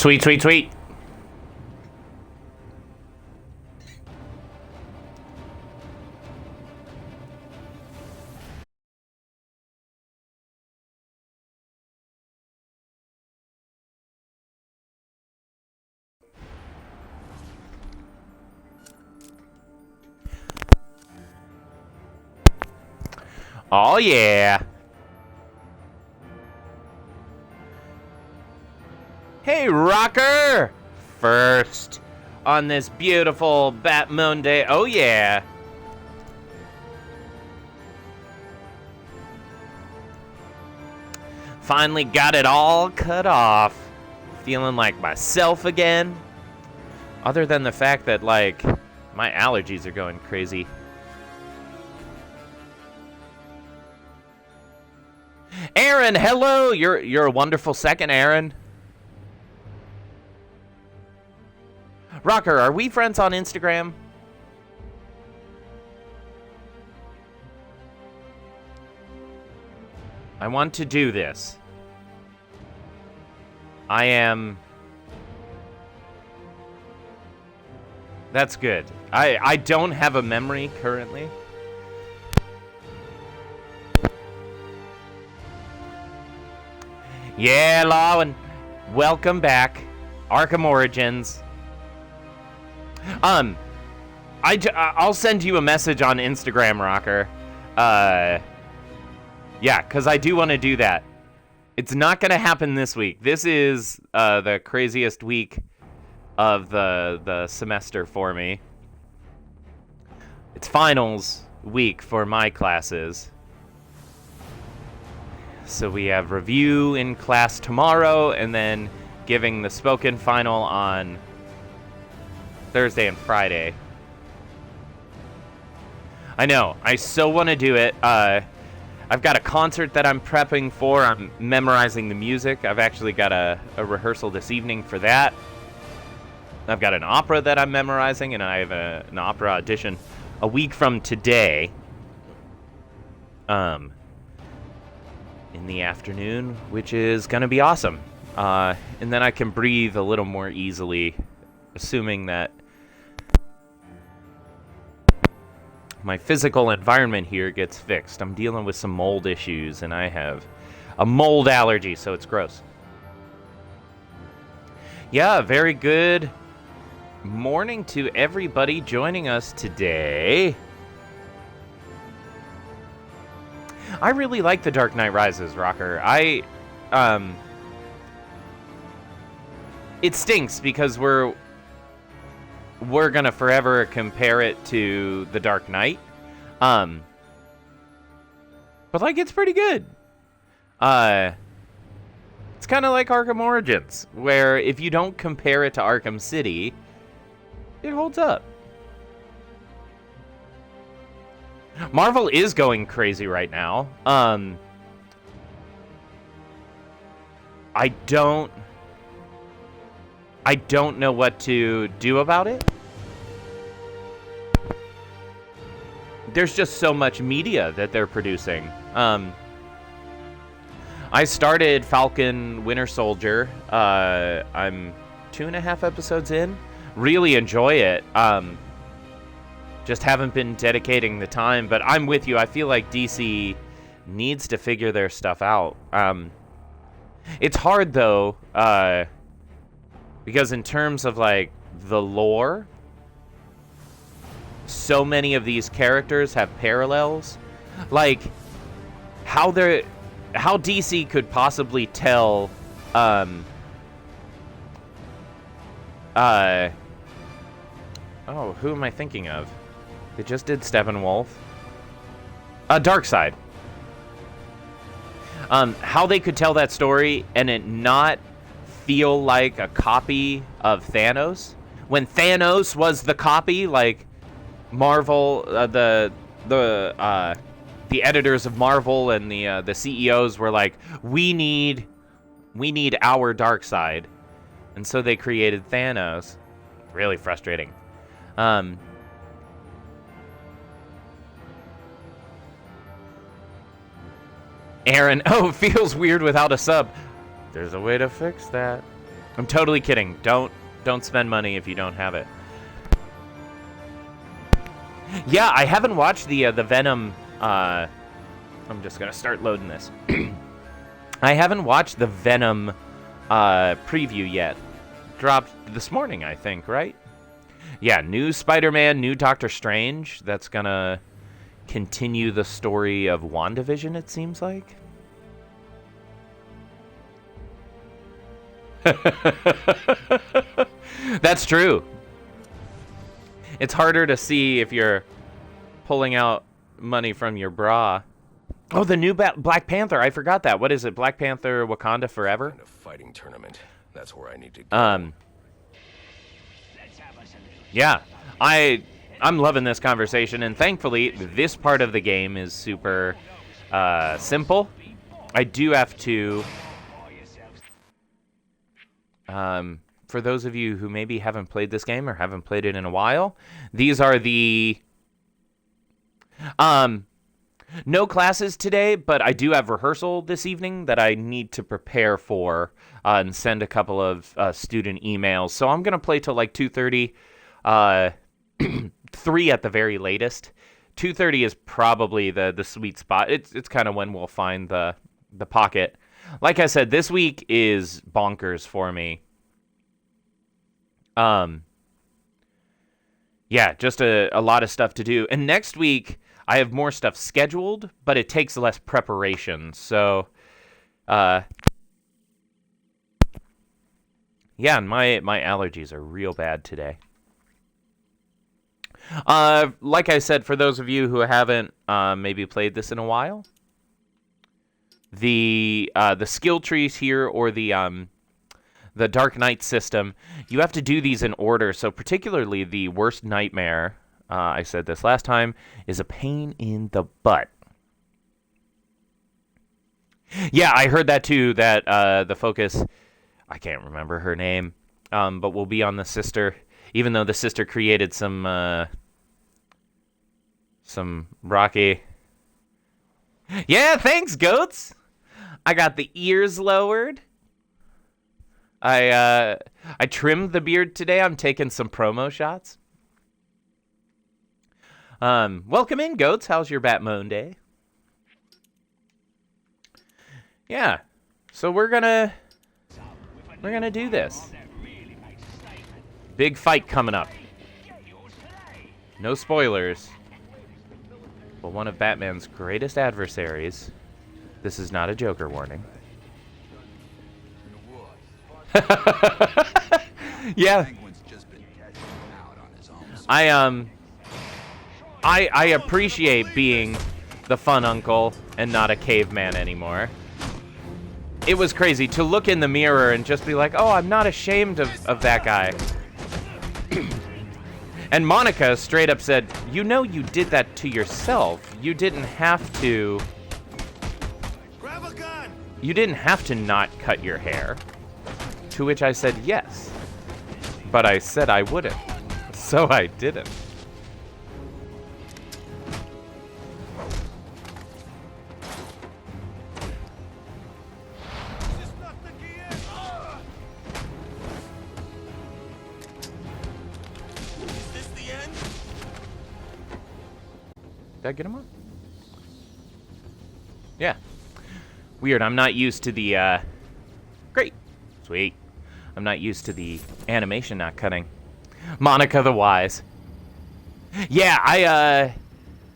Sweet, sweet, sweet. Oh, yeah. Hey, Rocker! First on this beautiful Bat Moon Day. Oh, yeah. Finally got it all cut off. Feeling like myself again. Other than the fact that, like, my allergies are going crazy. Aaron, hello! You're a wonderful second, Aaron. Rocker, are we friends on Instagram? I want to do this. I am... That's good. I don't have a memory currently. Yeah, Lawin. Welcome back. Arkham Origins. I'll send you a message on Instagram, Rocker. Yeah, because I do want to do that. It's not going to happen this week. This is the craziest week of the semester for me. It's finals week for my classes. So we have review in class tomorrow, and then giving the spoken final on Thursday and Friday. I know. I so want to do it. I've got a concert that I'm prepping for. I'm memorizing the music. I've actually got a rehearsal this evening for that. I've got an opera that I'm memorizing, and I have an opera audition a week from today. In the afternoon, which is going to be awesome. And then I can breathe a little more easily, assuming that my physical environment here gets fixed. I'm dealing with some mold issues, and I have a mold allergy, so it's gross. Yeah, very good morning to everybody joining us today. I really like The Dark Knight Rises, Rocker. It stinks because we're gonna forever compare it to The Dark Knight. But like, it's pretty good. It's kind of like Arkham Origins, where if you don't compare it to Arkham City, it holds up. Marvel is going crazy right now. I don't know what to do about it. There's just so much media that they're producing. I started Falcon Winter Soldier. I'm 2.5 episodes in. Really enjoy it. Just haven't been dedicating the time, but I'm with you. I feel like DC needs to figure their stuff out. It's hard, though, because in terms of, like, the lore, so many of these characters have parallels. Like, how DC could possibly tell, oh, who am I thinking of? They just did Steppenwolf. Darkseid. How they could tell that story and it not feel like a copy of Thanos, when Thanos was the copy. Like, Marvel, the editors of Marvel and the CEOs were like, we need our Darkseid, and so they created Thanos. Really frustrating. Aaron, oh, it feels weird without a sub. There's a way to fix that. I'm totally kidding. Don't spend money if you don't have it. Yeah, I haven't watched the Venom. I'm just gonna start loading this. I haven't watched the Venom preview yet. Dropped this morning, I think, right? Yeah, new Spider-Man, new Doctor Strange. That's gonna continue the story of WandaVision, it seems like. That's true. It's harder to see if you're pulling out money from your bra. Oh, the new Black Panther. I forgot that. What is it? Black Panther Wakanda Forever? Kind of fighting tournament. That's where I need to go. Yeah. I'm loving this conversation, and thankfully this part of the game is super simple. I do have to for those of you who maybe haven't played this game or haven't played it in a while, these are the no classes today, but I do have rehearsal this evening that I need to prepare for and send a couple of student emails. So I'm going to play till like 2:30, 3 at the very latest. 2:30 is probably the sweet spot. It's kind of when we'll find the pocket. Like I said, this week is bonkers for me. Yeah, just a lot of stuff to do. And next week, I have more stuff scheduled, but it takes less preparation. So, yeah, and my allergies are real bad today. Like I said, for those of you who haven't maybe played this in a while, the skill trees here, or the Dark Knight system, you have to do these in order. So particularly the worst nightmare, I said this last time, is a pain in the butt. Yeah, I heard that too, that the focus, I can't remember her name, but will be on the sister, even though the sister created some rocky... Yeah, thanks, goats! I got the ears lowered. I trimmed the beard today. I'm taking some promo shots. Welcome in, goats. How's your Batmoan day? Yeah. So we're gonna do this. Big fight coming up. No spoilers. But one of Batman's greatest adversaries. This is not a Joker warning. Yeah. I appreciate being the fun uncle and not a caveman anymore. It was crazy to look in the mirror and just be like, oh, I'm not ashamed of that guy. And Monica straight up said, you know you did that to yourself. You didn't have to... Grab a gun! You didn't have to not cut your hair. To which I said yes. But I said I wouldn't. So I didn't. Did I get him on? Yeah. Weird, I'm not used to the, Great. Sweet. I'm not used to the animation not cutting. Monica the Wise. Yeah,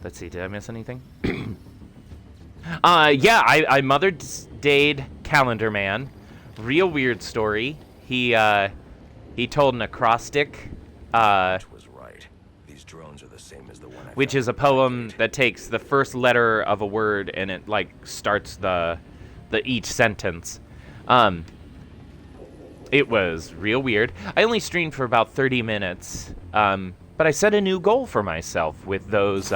Let's see, did I miss anything? Yeah, I Mother's Day'd Calendar Man. Real weird story. He told an acrostic, was right. These drones are the same as the one I which is a poem that takes the first letter of a word and it like starts the each sentence. It was real weird. I only streamed for about 30 minutes, but I set a new goal for myself with those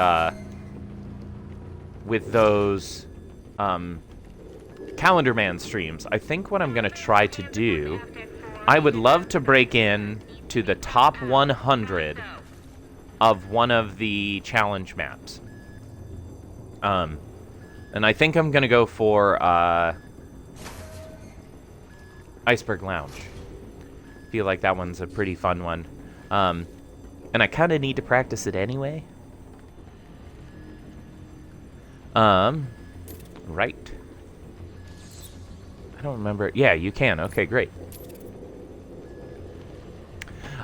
Calendar Man streams. I think what I'm gonna try to do, I would love to break in to the top 100 of one of the challenge maps. And I think I'm gonna go for Iceberg Lounge. feel like that one's a pretty fun one. And I kind of need to practice it anyway. Right. I don't remember. Yeah, you can. Okay, great.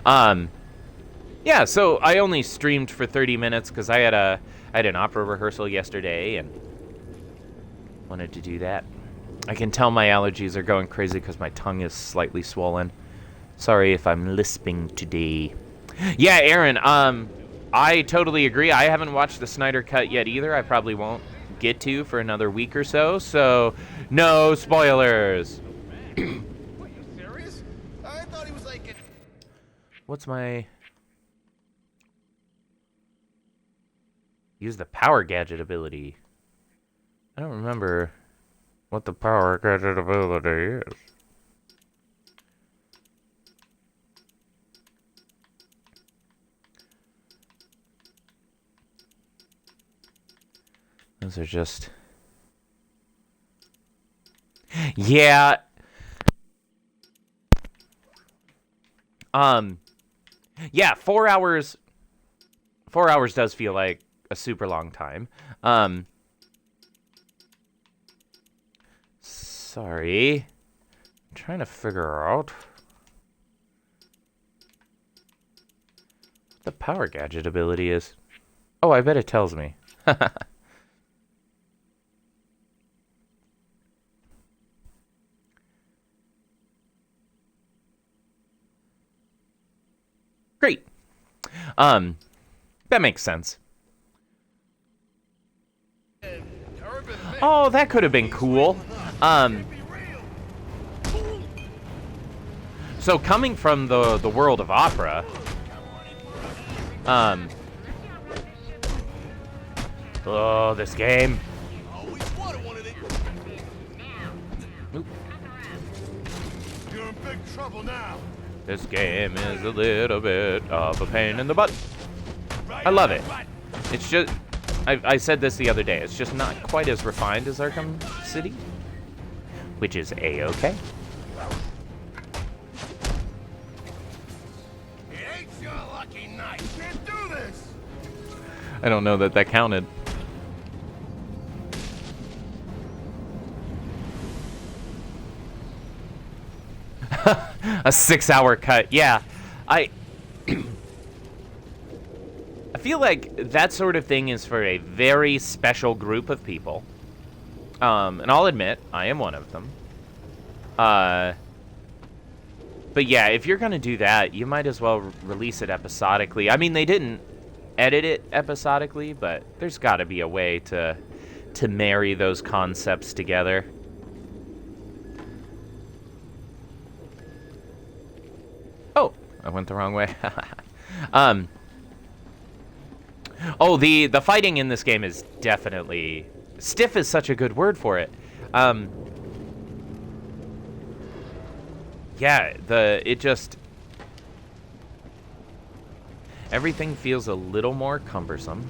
Yeah, so I only streamed for 30 minutes because I had an opera rehearsal yesterday and wanted to do that. I can tell my allergies are going crazy because my tongue is slightly swollen. Sorry if I'm lisping today. Yeah, Aaron, I totally agree. I haven't watched the Snyder Cut yet either. I probably won't get to for another week or so no spoilers. What, you serious? I thought he was like... What's my... Use the power gadget ability. I don't remember what the power gadget ability is. Those are just... Yeah. Yeah, 4 hours... 4 hours does feel like a super long time. Sorry. I'm trying to figure out what the power gadget ability is. Oh, I bet it tells me. Great. That makes sense. Oh, that could have been cool. So coming from the world of opera, oh, this game. Oop. You're in big trouble now. This game is a little bit of a pain in the butt. I love it. It's just, I said this the other day, it's just not quite as refined as Arkham City, which is A-okay. It ain't your lucky night. You can't do this. I don't know that counted. A 6-hour cut. Yeah. I feel like that sort of thing is for a very special group of people. And I'll admit, I am one of them. But yeah, if you're going to do that, you might as well release it episodically. I mean, they didn't edit it episodically, but there's got to be a way to marry those concepts together. Oh, I went the wrong way. Oh, the fighting in this game is definitely... Stiff is such a good word for it. Yeah, it just... Everything feels a little more cumbersome.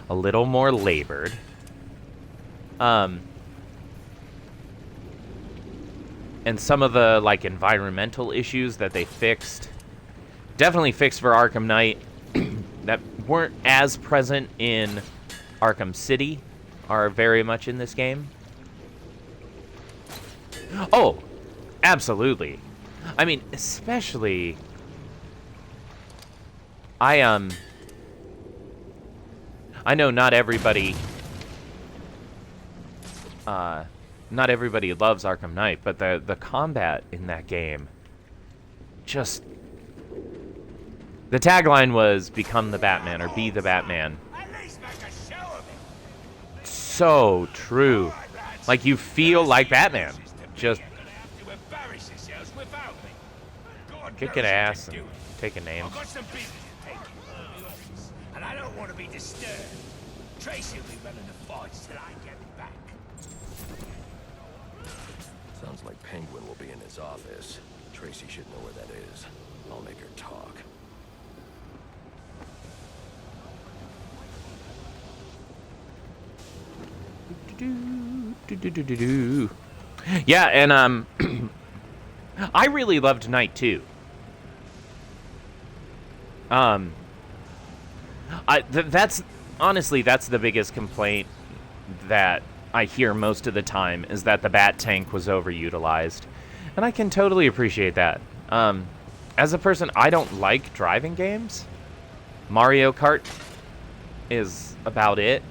A little more labored. And some of the, like, environmental issues that they fixed, definitely fixed for Arkham Knight, that weren't as present in Arkham City, are very much in this game. Oh, absolutely. I mean, especially... I know not everybody... not everybody loves Arkham Knight, but the combat in that game just... The tagline was, become the Batman, or be the Batman. So true. Like, you feel like Batman. Just kicking ass and taking names. And I don't want to be disturbed. Tracy will be running the fights till I get back. Sounds like Penguin will be in his office. Tracy should know where that is. I'll make her talk. Yeah, and I really loved Night 2. That's honestly, that's the biggest complaint that I hear most of the time, is that the Bat Tank was overutilized. And I can totally appreciate that. As a person, I don't like driving games. Mario Kart is about it.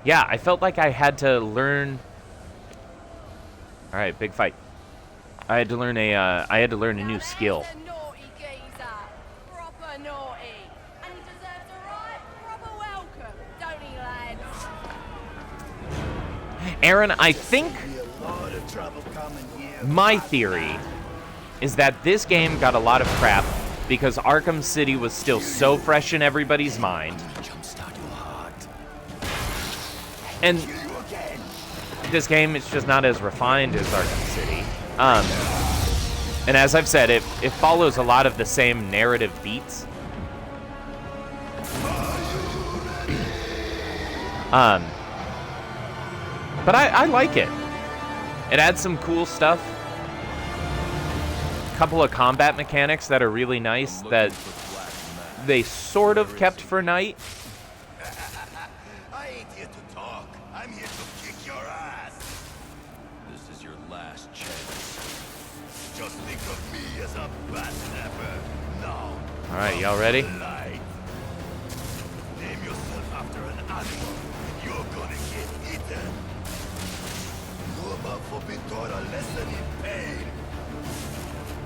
Yeah, I felt like I had to learn. All right, big fight. I had to learn a new skill. Aaron, I think my theory is that this game got a lot of crap because Arkham City was still so fresh in everybody's mind. And this game is just not as refined as Arkham City. And as I've said, it follows a lot of the same narrative beats. But I like it. It adds some cool stuff. A couple of combat mechanics that are really nice that they sort of kept for Night. I ain't here to talk. I'm here to kick your ass. This is your last chance. Just think of me as a bat snapper. Now. All right, y'all ready? Light. Name yourself after an animal. You're gonna get eaten. You're about to be taught a lesson in pain.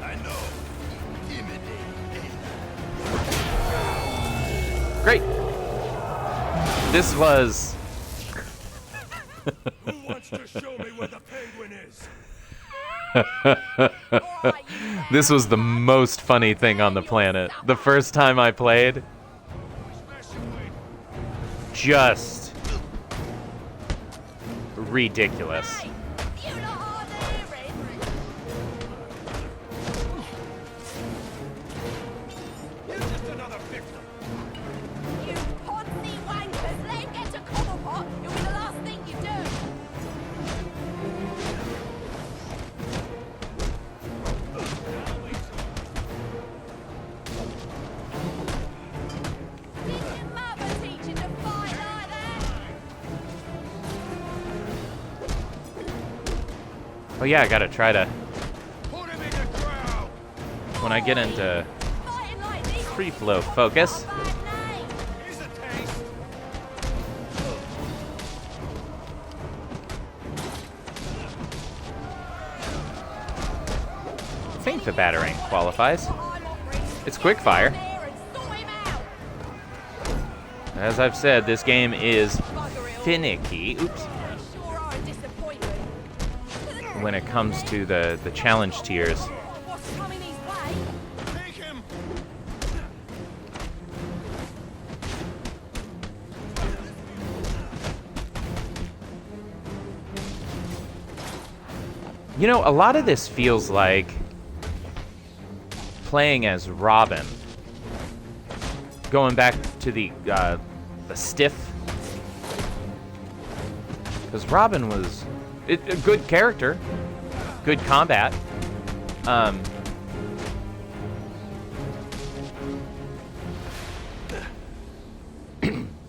I know. Intimidating. Great. This was. Who wants to show me where the penguin is? This was the most funny thing on the planet. The first time I played, just ridiculous. You're just another victim. You podsy wankers, let him get to Cobblepot. It'll be the last thing you do. Did your mother teach you to fight like that? Oh yeah, I gotta try to. Put him in the ground. When I get into Fighting like this. free flow focus. Bad name. Here's a taste. I think the batarang qualifies. I'm offering. It's quick fire. There and sort him out. As I've said, this game is finicky. Oops. They sure are a disappointment. When it comes to the challenge tiers. What's coming his way? Take him. You know, a lot of this feels like playing as Robin. Going back to the stiff. Because Robin was a good character. Good combat.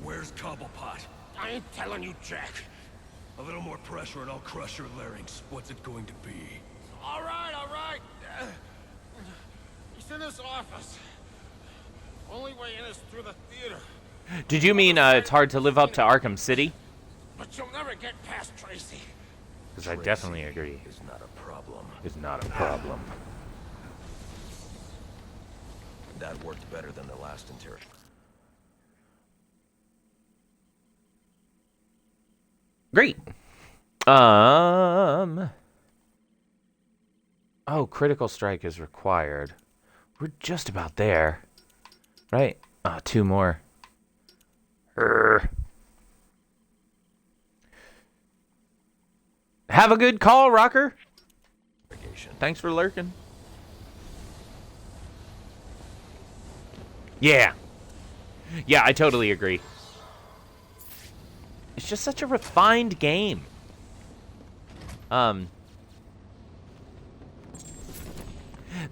Where's Cobblepot? I ain't telling you, Jack. A little more pressure and I'll crush your larynx. What's it going to be? All right, all right. He's in his office. Only way in is through the theater. Did you mean it's hard to live up to Arkham City? But you'll never get past Tracy. Because I definitely agree. Is not a problem. It's not a problem. That worked better than the last interior. Great. Oh, critical strike is required. We're just about there. Right? Oh, 2 more. Have a good call, Rocker. Thanks for lurking. Yeah. Yeah, I totally agree. It's just such a refined game.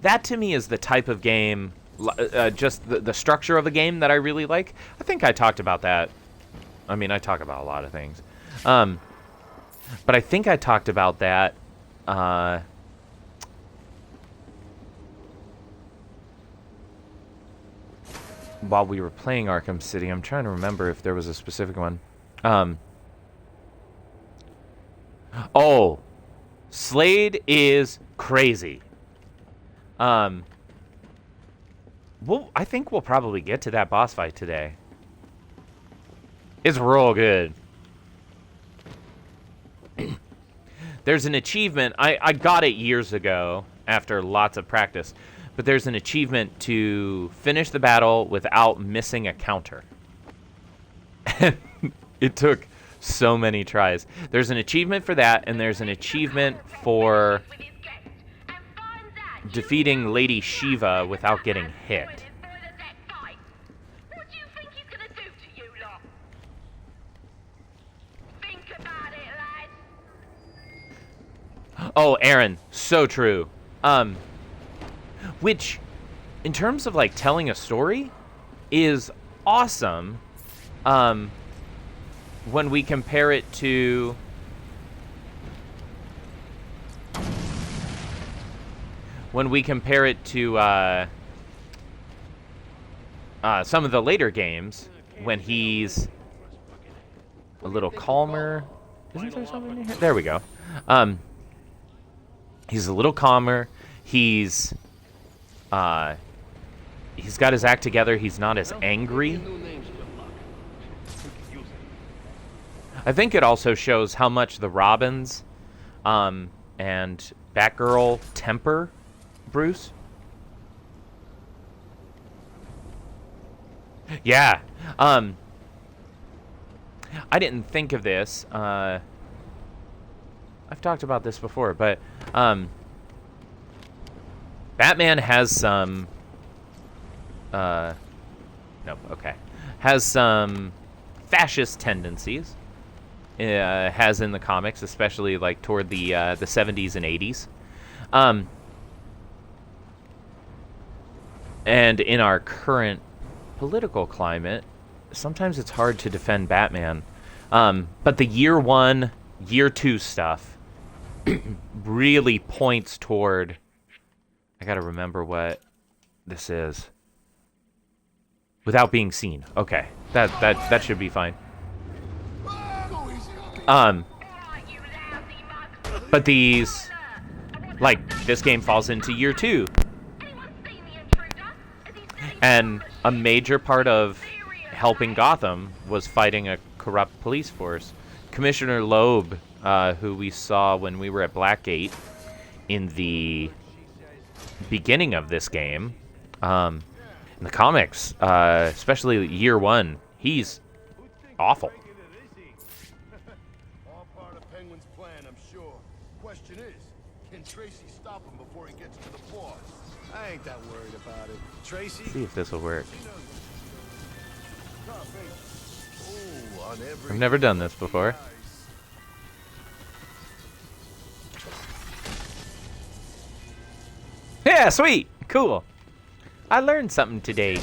That to me is the type of game, just the structure of a game that I really like. I think I talked about that. I mean, I talk about a lot of things. But I think I talked about that while we were playing Arkham City. I'm trying to remember if there was a specific one. Oh, Slade is crazy. Well, I think we'll probably get to that boss fight today. It's real good. There's an achievement. I got it years ago after lots of practice. But there's an achievement to finish the battle without missing a counter. It took so many tries. There's an achievement for that, and there's an achievement for defeating Lady Shiva without getting hit. What do you think he's gonna do to you lot? Think about it, lads. Oh, Aaron, so true. Which, in terms of like telling a story, is awesome. When we compare it to some of the later games, when he's a little calmer. Isn't there something in here? There we go. He's a little calmer. He's got his act together. He's not as angry. I think it also shows how much the Robins and Batgirl temper Bruce. Yeah. I didn't think of this. I've talked about this before, but Batman has some has some fascist tendencies. Has in the comics, especially like toward the 70s and 80s. And in our current political climate, sometimes it's hard to defend Batman. But the year 1, year 2 stuff really points toward... I gotta remember what this is. Without being seen. Okay. That should be fine. But these... Like, this game falls into year 2. And a major part of helping Gotham was fighting a corrupt police force. Commissioner Loeb, who we saw when we were at Blackgate in the beginning of this game, in the comics, especially year 1, he's awful. All part of Penguin's plan, I'm sure. Question is, can Tracy stop him before he gets to the boss? I ain't that worried about it. Tracy? See if this will work. Ooh, on every I've never done this before. Yeah, sweet! Cool. I learned something today.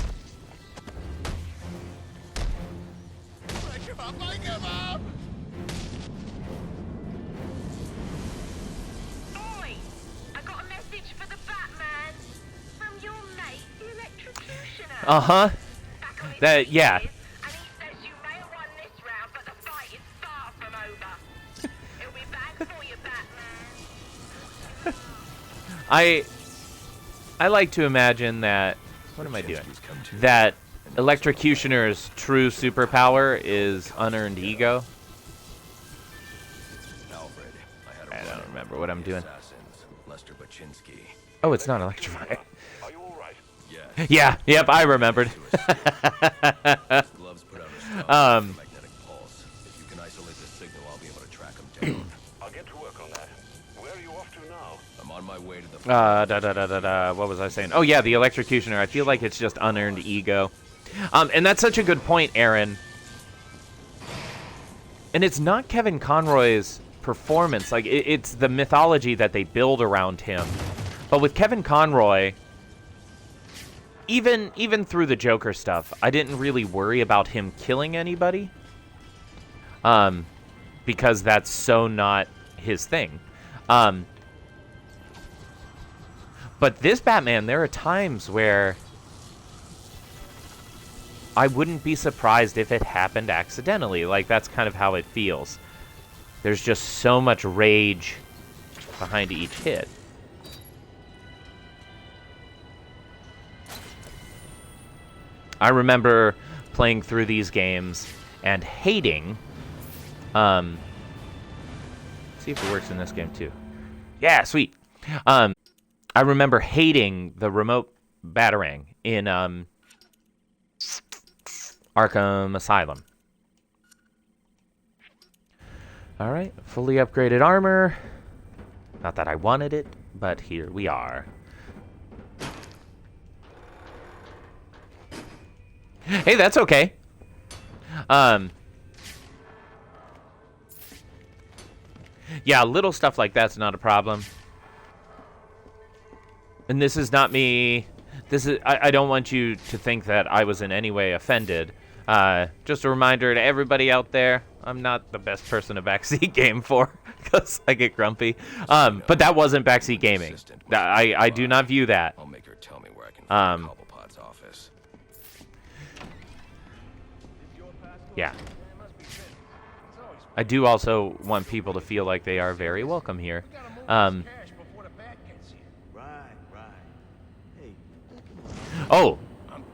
I give up! I give up! Oi! I got a message for the Batman from your mate, the electrocutioner. Uh-huh. Back on his That, yeah. feet, and he says you may have won this round, but the fight is far from over. He'll be back for you, Batman. I like to imagine that... What am I doing? That Electrocutioner's true superpower is unearned ego. Alfred, I don't remember what I'm doing. Assassins, Lester Baczynski. Oh, it's not electrifying. Are you alright? Yeah. Yeah, yep, I remembered. Gloves put out a strong magnetic pulse. If you can isolate the signal, I'll be able to track him down. I'll get to work on that. Where are you off to now? I'm on my way to the... What was I saying? Oh, yeah, the Electrocutioner. I feel like it's just unearned ego. And that's such a good point, Aaron. And it's not Kevin Conroy's performance. Like, it's the mythology that they build around him. But with Kevin Conroy, even through the Joker stuff, I didn't really worry about him killing anybody. Because that's so not his thing. But this Batman, there are times where I wouldn't be surprised if it happened accidentally. Like, that's kind of how it feels. There's just so much rage behind each hit. I remember playing through these games and hating... see if it works in this game, too. Yeah, sweet! I remember hating the remote batarang in, Arkham Asylum. Alright, fully upgraded armor. Not that I wanted it, but here we are. Hey, that's okay. Yeah, little stuff like that's not a problem. And this is not me... I don't want you to think that I was in any way offended. Just a reminder to everybody out there, I'm not the best person to backseat game for, because I get grumpy. But that wasn't backseat gaming. I do not view that. I'll make her tell me where I can find Cobblepot's office. Yeah. I do also want people to feel like they are very welcome here. Oh,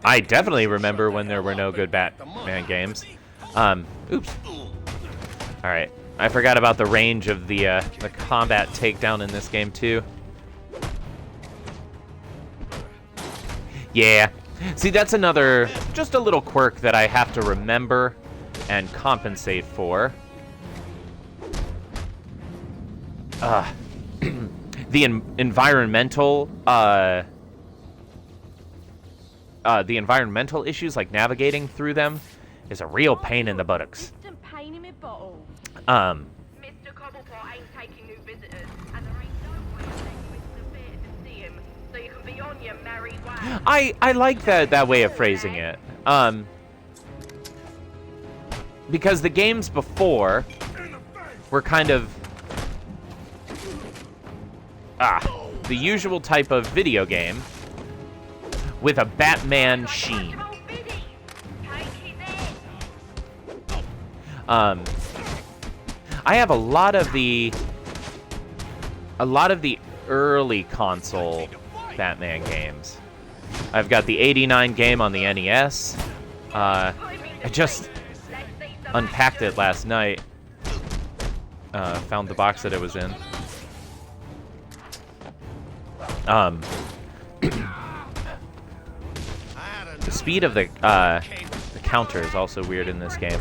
I definitely remember when there were no good Batman games. Oops. Alright. I forgot about the range of the combat takedown in this game, too. Yeah. See, that's another, just a little quirk that I have to remember and compensate for. The environmental issues, like navigating through them, is a real pain in the buttocks. Mr. Cobblepot ain't taking new visitors, and there ain't no way of letting you into the theatre to see him, so you can be on your merry way. I like that way of phrasing it. Because the games before were kind of the usual type of video game with a Batman sheen. I have a lot of the early console Batman games. I've got the '89 game on the NES. I just unpacked it last night. Found the box that it was in. The speed of the counter is also weird in this game.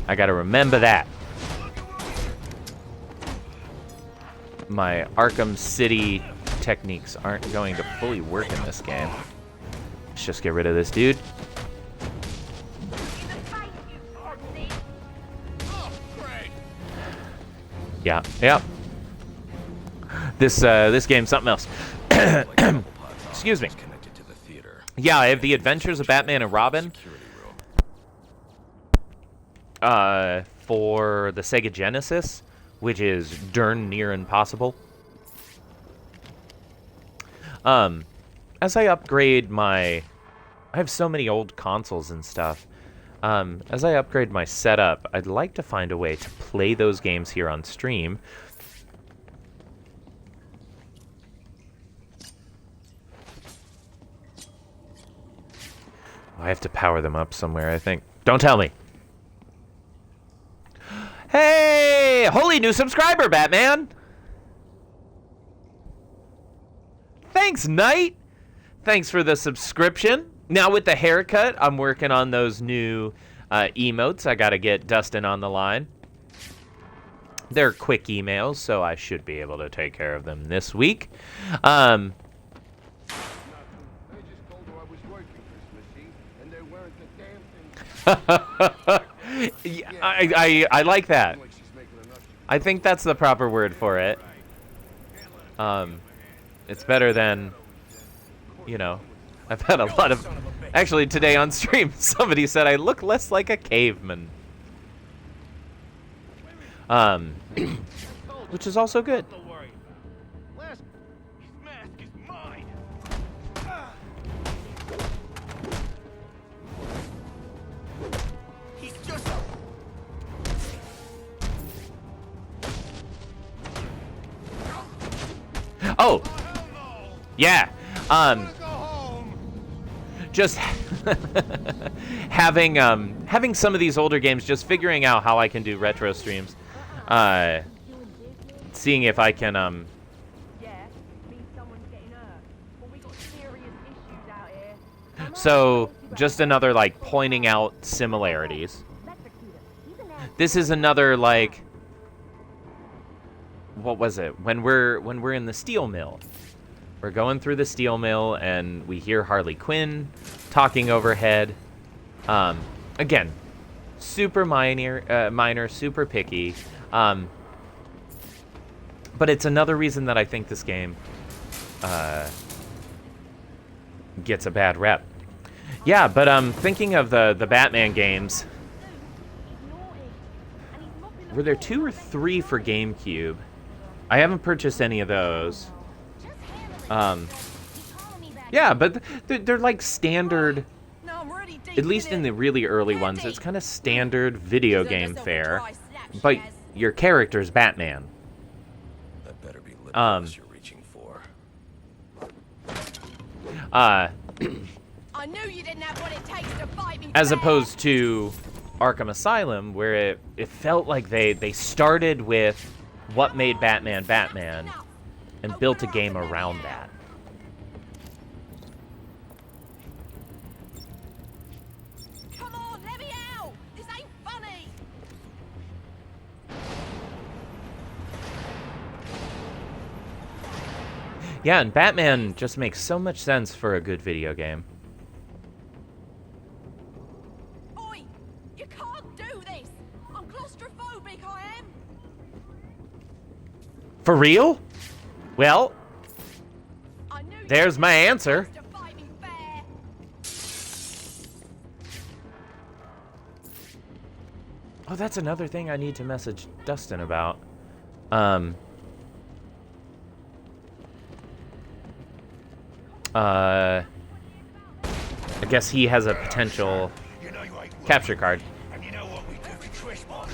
I gotta remember that. My Arkham City techniques aren't going to fully work in this game. Let's just get rid of this dude. Yeah, yeah. This game's something else. Excuse me. Yeah, I have the Adventures of Batman and Robin. For the Sega Genesis, which is darn near impossible. As I upgrade I have so many old consoles and stuff. As I upgrade my setup, I'd like to find a way to play those games here on stream. I have to power them up somewhere, I think. Don't tell me. Hey! Holy new subscriber, Batman! Thanks, Knight! Thanks for the subscription. Now with the haircut, I'm working on those new emotes. I gotta get Dustin on the line. They're quick emails, so I should be able to take care of them this week. I like that. I think that's the proper word for it. It's better than, you know, I've had a lot of... Actually, today on stream, somebody said I look less like a caveman. Which is also good. Oh, yeah. Just having some of these older games, just figuring out how I can do retro streams, seeing if I can So just another like pointing out similarities. This is another like, what was it? When we're in the steel mill. We're going through the steel mill and we hear Harley Quinn talking overhead. Again, super minor, super picky. But it's another reason that I think this game gets a bad rep. Yeah, but thinking of the Batman games, were there 2 or 3 for GameCube? I haven't purchased any of those. Yeah, but they're like standard, at least in the really early ones, it's kind of standard video game fare, but your character's Batman. That better be limitless you're reaching for. I knew you didn't have what it takes to fight me. As opposed to Arkham Asylum, where it felt like they started with what made Batman Batman and built a game around that. Come on, let me out. This ain't funny. Yeah, and Batman just makes so much sense for a good video game. Oi, you can't do this. I'm claustrophobic, I am. For real? Well, I knew you there's my didn't answer. have to fight me fair. Oh, that's another thing I need to message Dustin about. I guess he has a potential capture card. And you know what we do for Christmas?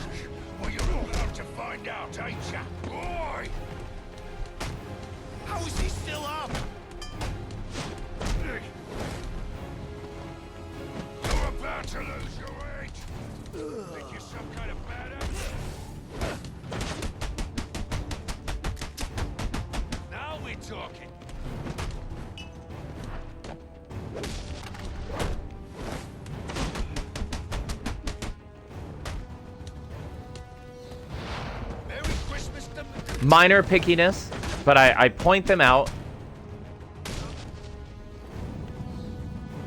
Well, you're all about to find out, ain't ya? Boy! How is he still up? You're about to lose your edge. Think you're some kind of badass? Now we're talking. Merry Christmas to Minor pickiness, but I point them out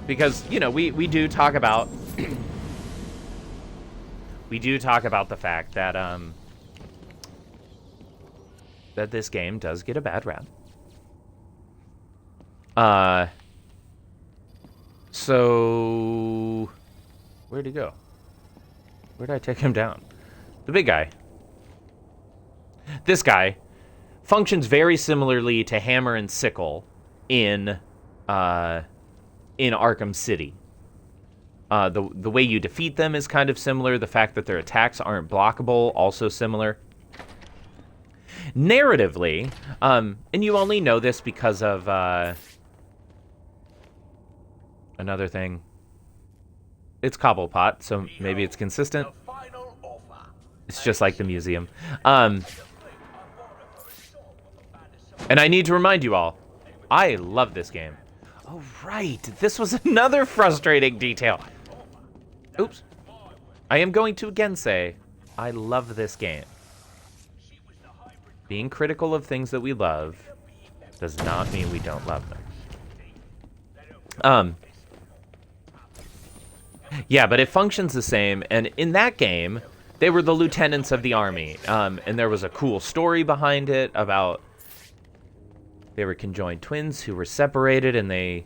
because, you know, we do talk about we do talk about the fact that that this game does get a bad rap. So where'd he go? Where'd I take him down? The big guy. This guy functions very similarly to Hammer and Sickle in Arkham City. The way you defeat them is kind of similar. The fact that their attacks aren't blockable, also similar. Narratively, and you only know this because of another thing. It's Cobblepot, so maybe it's consistent. It's just like the museum. And I need to remind you all, I love this game. Oh, right. This was another frustrating detail. Oops. I am going to again say, I love this game. Being critical of things that we love does not mean we don't love them. Yeah, but it functions the same, and in that game, they were the lieutenants of the army, and there was a cool story behind it about they were conjoined twins who were separated, and they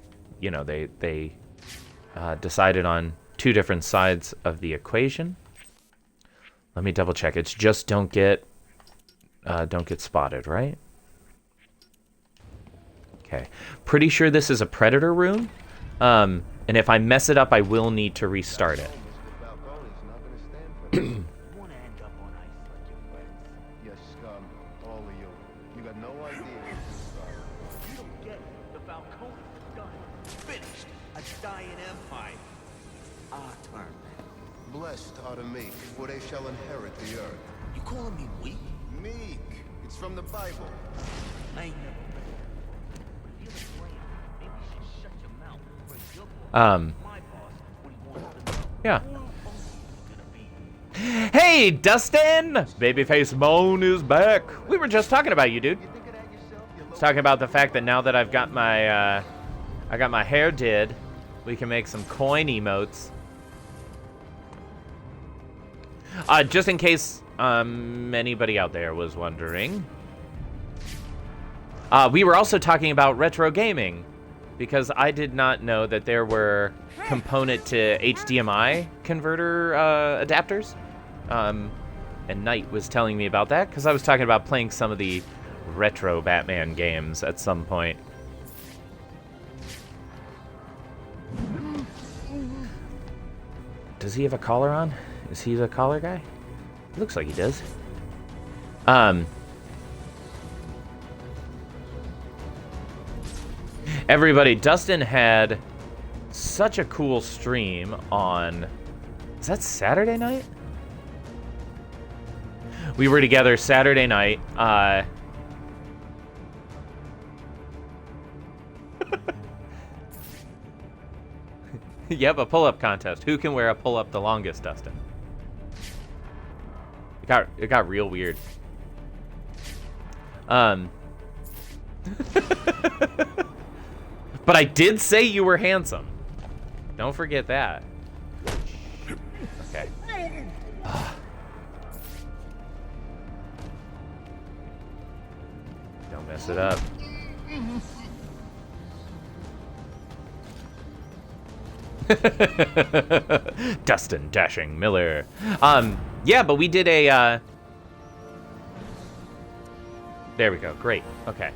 decided on two different sides of the equation. Let me double check. It's just don't get spotted, right? Okay. Pretty sure this is a predator room. And if I mess it up, I will need to restart it. Blessed are the meek, for they shall inherit the earth. You calling me weak? Meek. It's from the Bible. I ain't never read it. But if you're the plan, maybe you should shut your mouth. Whereas your boss, my boss, what he wants to know. Yeah. Who else is gonna be? Hey, Dustin! Babyface Moan is back. We were just talking about you, dude. Talking about the fact that now that I've got my hair did, we can make some coin emotes. Just in case anybody out there was wondering, we were also talking about retro gaming, because I did not know that there were component to HDMI converter adapters, and Knight was telling me about that because I was talking about playing some of the retro Batman games at some point. Does he have a collar on? Is he the collar guy? Looks like he does. Everybody, Dustin had such a cool stream on... Is that Saturday night? We were together Saturday night. Yep, a pull-up contest. Who can wear a pull-up the longest, Dustin? It got real weird. But I did say you were handsome. Don't forget that. Okay. Don't mess it up. Dustin Dashing Miller. Yeah, but we did a there we go. Great. Okay.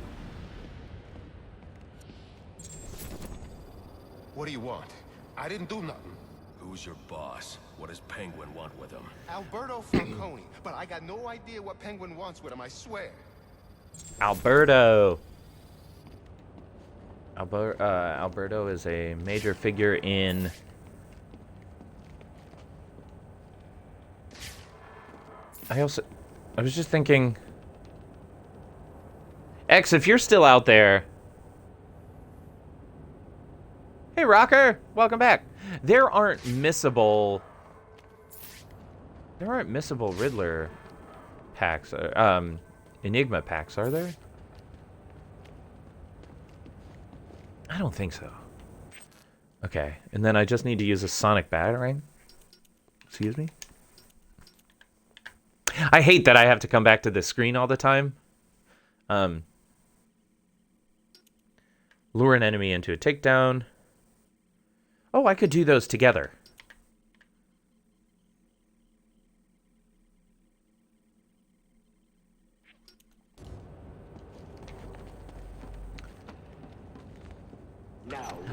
What do you want? I didn't do nothing. Who's your boss? What does Penguin want with him? Alberto Falcone, but I got no idea what Penguin wants with him, I swear. Alberto is a major figure in... I was just thinking... X, if you're still out there... Hey, Rocker! Welcome back. There aren't missable Riddler packs, Enigma packs, are there? I don't think so. Okay, and then I just need to use a sonic batarang. Excuse me? I hate that I have to come back to this screen all the time. Lure an enemy into a takedown. Oh, I could do those together.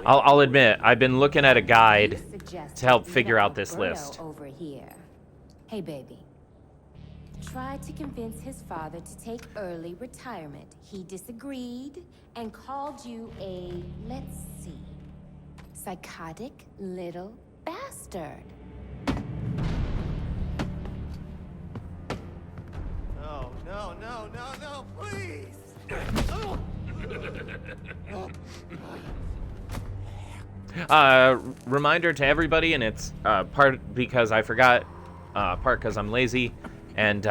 I'll admit, I've been looking at a guide to help figure out this list. Over here. Hey, baby. Tried to convince his father to take early retirement. He disagreed and called you a, let's see, psychotic little bastard. No, please! Reminder to everybody, and it's part because I forgot, part because I'm lazy, and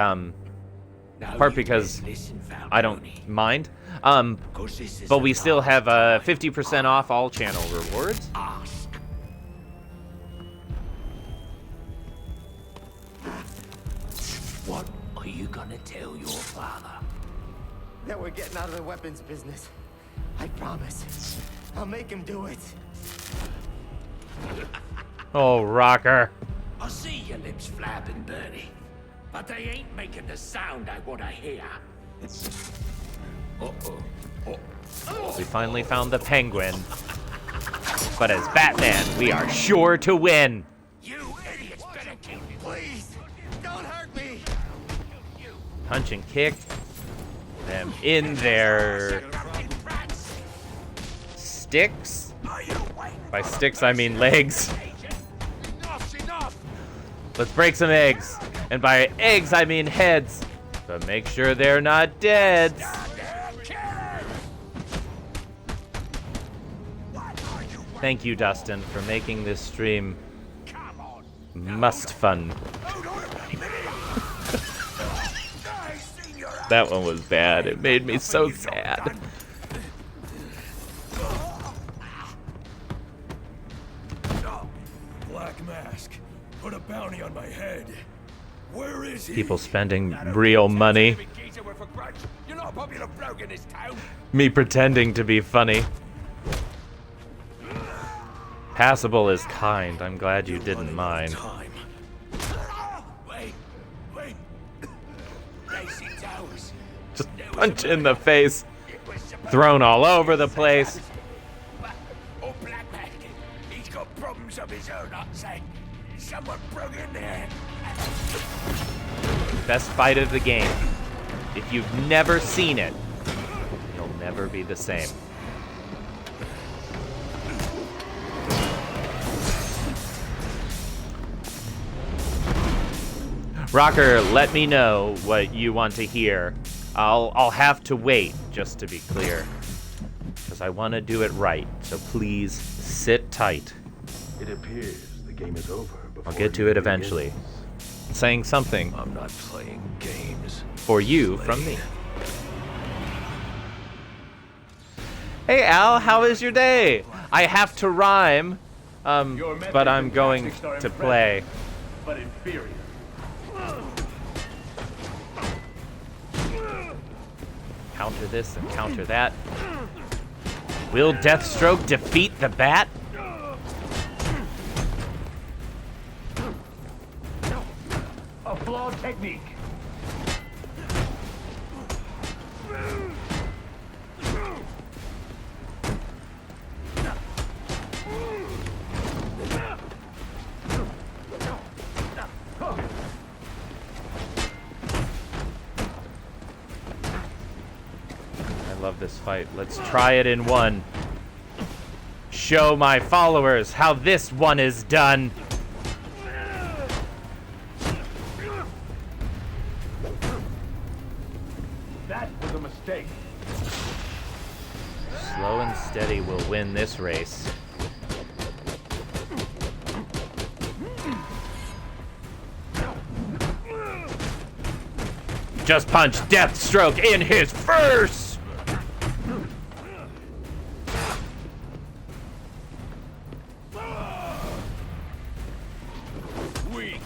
part because I don't mind. But we still have 50% off all channel rewards. What are you gonna tell your father? That we're getting out of the weapons business. I promise. I'll make him do it. Oh, Rocker. I see your lips flapping, Bernie, but they ain't making the sound I want to hear. We finally found the Penguin. But as Batman, we are sure to win. You idiots better keep it. Please, don't hurt me. Punch and kick them in their sticks. By sticks, I mean legs. Let's break some eggs. And by eggs, I mean heads. But make sure they're not dead. Thank you, Dustin, for making this stream must fun. That one was bad. It made me so sad. Black Mask, put a bounty on my head. Where is he? People spending real money. You're not a popular bloke in this town. Me pretending to be funny. Passable is kind. I'm glad you didn't mind. Time. Wait. Lazy Towers. Just punch in the face. Thrown all over the place. Oh, Black Mask. He's got problems of his own, I'd say. Someone broke in there. Best fight of the game. If you've never seen it, you'll never be the same. Rocker, let me know what you want to hear. I'll have to wait, just to be clear. Because I want to do it right, so please sit tight. It appears the game is over. I'll get to it eventually. Saying something I'm not playing games. for you from me. Hey Al, how is your day? I have to rhyme, but I'm going to play. But inferior. Counter this and counter that. Will Deathstroke defeat the Bat? A flawed technique. I love this fight. Let's try it in one. Show my followers how this one is done. That was a mistake. Slow and steady will win this race. Just punch Deathstroke in his face! Weak.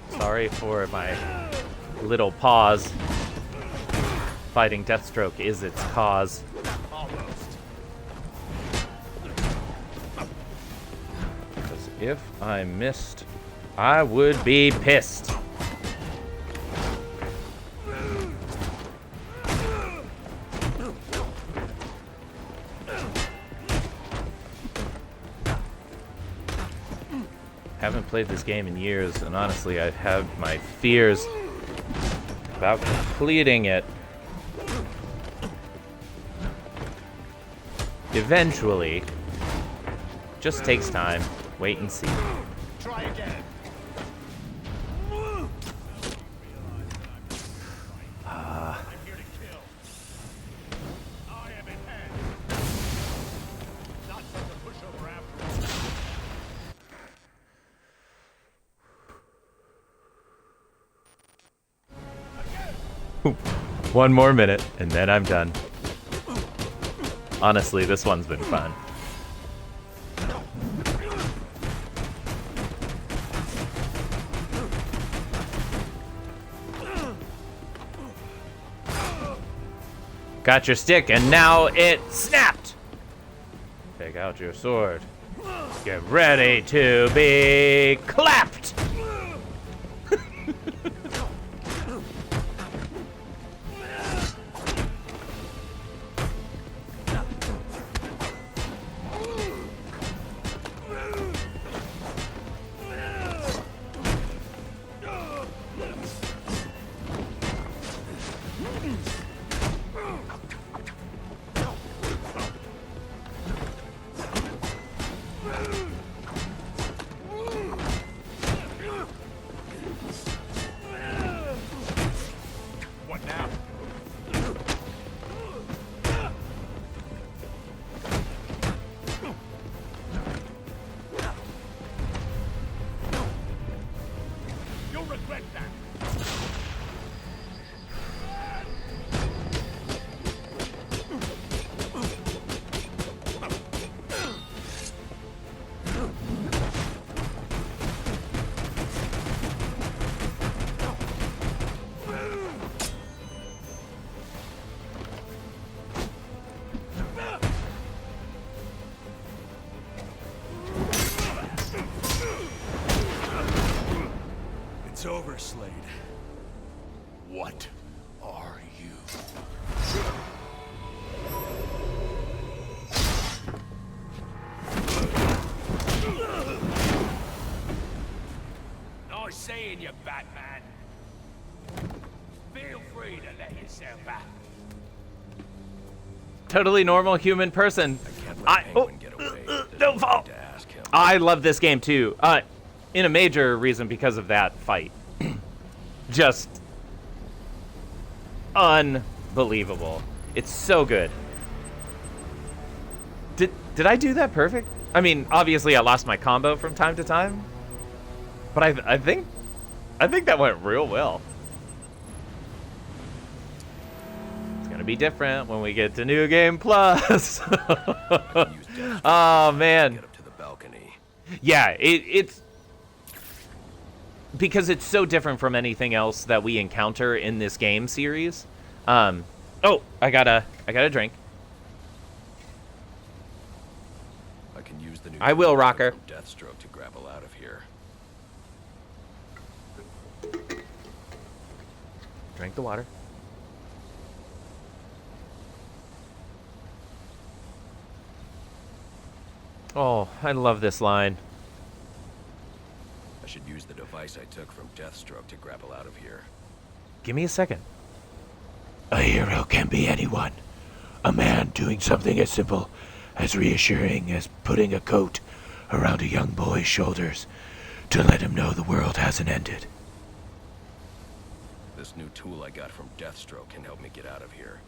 Sorry for my little pause. Fighting Deathstroke is its cause. Because if I missed, I would be pissed. Haven't played this game in years, and honestly, I have my fears about completing it. Eventually. Just takes time. Wait and see. Try again. I'm here to kill. I am in hand. Not such a pushover after all. One more minute, and then I'm done. Honestly, this one's been fun. Got your stick, and now it snapped! Take out your sword. Get ready to be clapped! What now? You'll regret that. It's over, Slade. What are you? Nice seeing you, Batman. Feel free to let yourself out. Totally normal human person. Can't let Penguin get away. There's Don't no fall. need to ask him. I love this game too. In a major reason because of that fight. Just unbelievable. It's so good. Did I do that perfect? I mean, obviously I lost my combo from time to time, but I think that went real well. It's gonna be different when we get to New Game Plus. Oh man. Get up to the balcony. Yeah, it's because it's so different from anything else that we encounter in this game series. Oh, I got a drink. I can use the new I will, tool Rocker. from Deathstroke to grapple out of here. Drink the water. Oh, I love this line. I should use the device I took from Deathstroke to grapple out of here. Give me a second. A hero can be anyone. A man doing something as simple as reassuring as putting a coat around a young boy's shoulders to let him know the world hasn't ended. This new tool I got from Deathstroke can help me get out of here.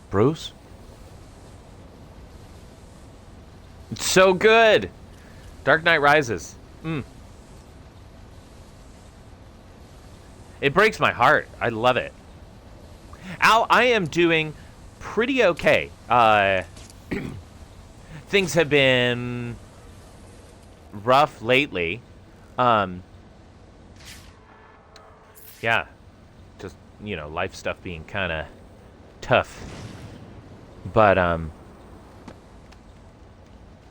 Bruce? It's so good! Dark Knight Rises. It breaks my heart. I love it. Al, I am doing pretty okay. Things have been rough lately. Yeah. Just, you know, life stuff being kind of tough. But,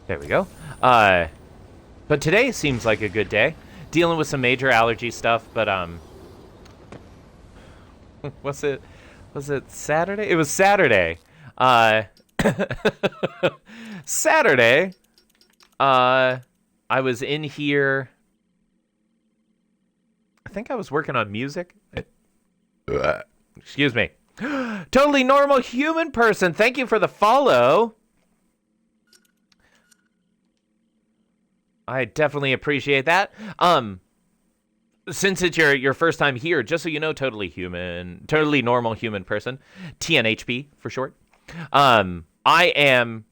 there we go. But today seems like a good day. Dealing with some major allergy stuff, but, was it Saturday? It was Saturday. Saturday, I was in here. I think I was working on music. Excuse me. Totally normal human person. Thank you for the follow. I definitely appreciate that. Since it's your first time here, just so you know, totally normal human person, TNHP for short. I am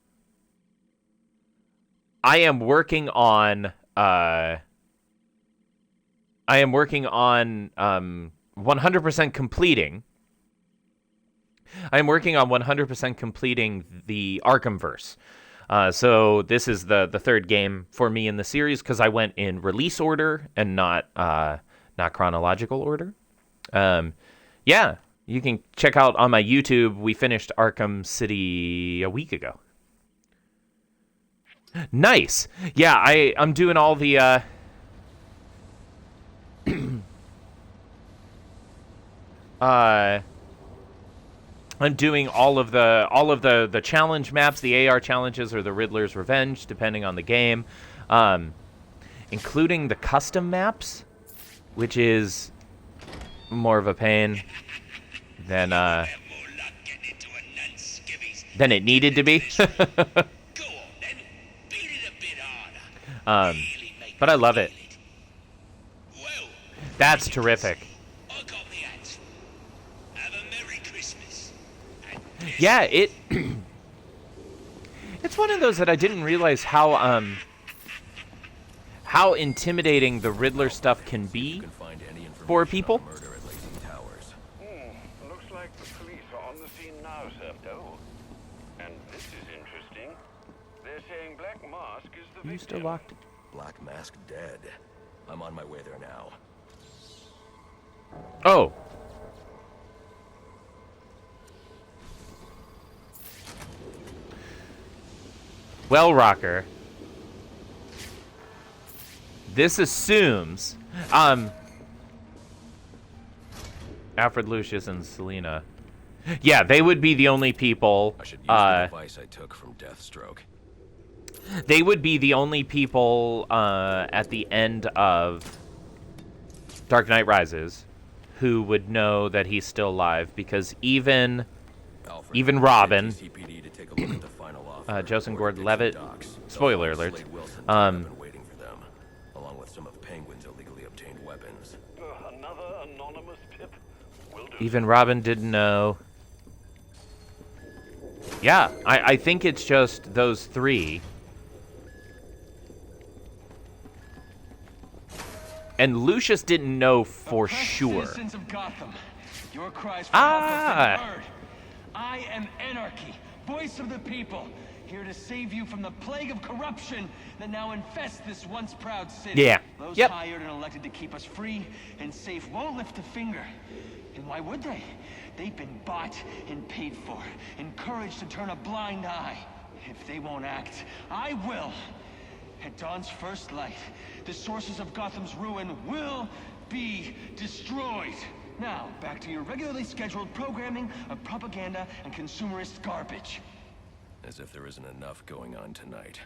working on 100% completing I'm working on 100% completing the Arkhamverse. So this is the third game for me in the series because I went in release order and not chronological order. Yeah, you can check out on my YouTube. We finished Arkham City a week ago. Nice. Yeah, I'm doing all the I'm doing all of the challenge maps, the AR challenges or the Riddler's Revenge, depending on the game, including the custom maps, which is more of a pain than it needed to be. But I love it. That's terrific. Yeah, it's one of those that I didn't realize how intimidating the Riddler stuff can be for people. Looks like the police are on the scene now, sir. Oh, and this is interesting. They're saying Black Mask is the victim. You still locked? Black Mask dead. I'm on my way there now. Oh. Well, Rocker. This assumes Alfred, Lucius, and Selina. Yeah, they would be the only people. I should use the advice I took from Deathstroke. They would be the only people at the end of Dark Knight Rises who would know that he's still alive, because even Robin, Joseph Gordon-Levitt, spoiler alert, waiting for them, along with some of Penguin's illegally obtained weapons. Another anonymous tip. Will do. even Robin didn't know. Yeah, I think it's just those three. And Lucius didn't know for sure. Citizens of Gotham, your cries for help have been heard. I am Anarchy, voice of the people, here to save you from the plague of corruption that now infests this once proud city. Yeah. Those Yep. hired and elected to keep us free and safe won't lift a finger. And why would they? They've been bought and paid for, encouraged to turn a blind eye. If they won't act, I will. At dawn's first light, the sources of Gotham's ruin will be destroyed. Now, back to your regularly scheduled programming of propaganda and consumerist garbage. As if there isn't enough going on tonight.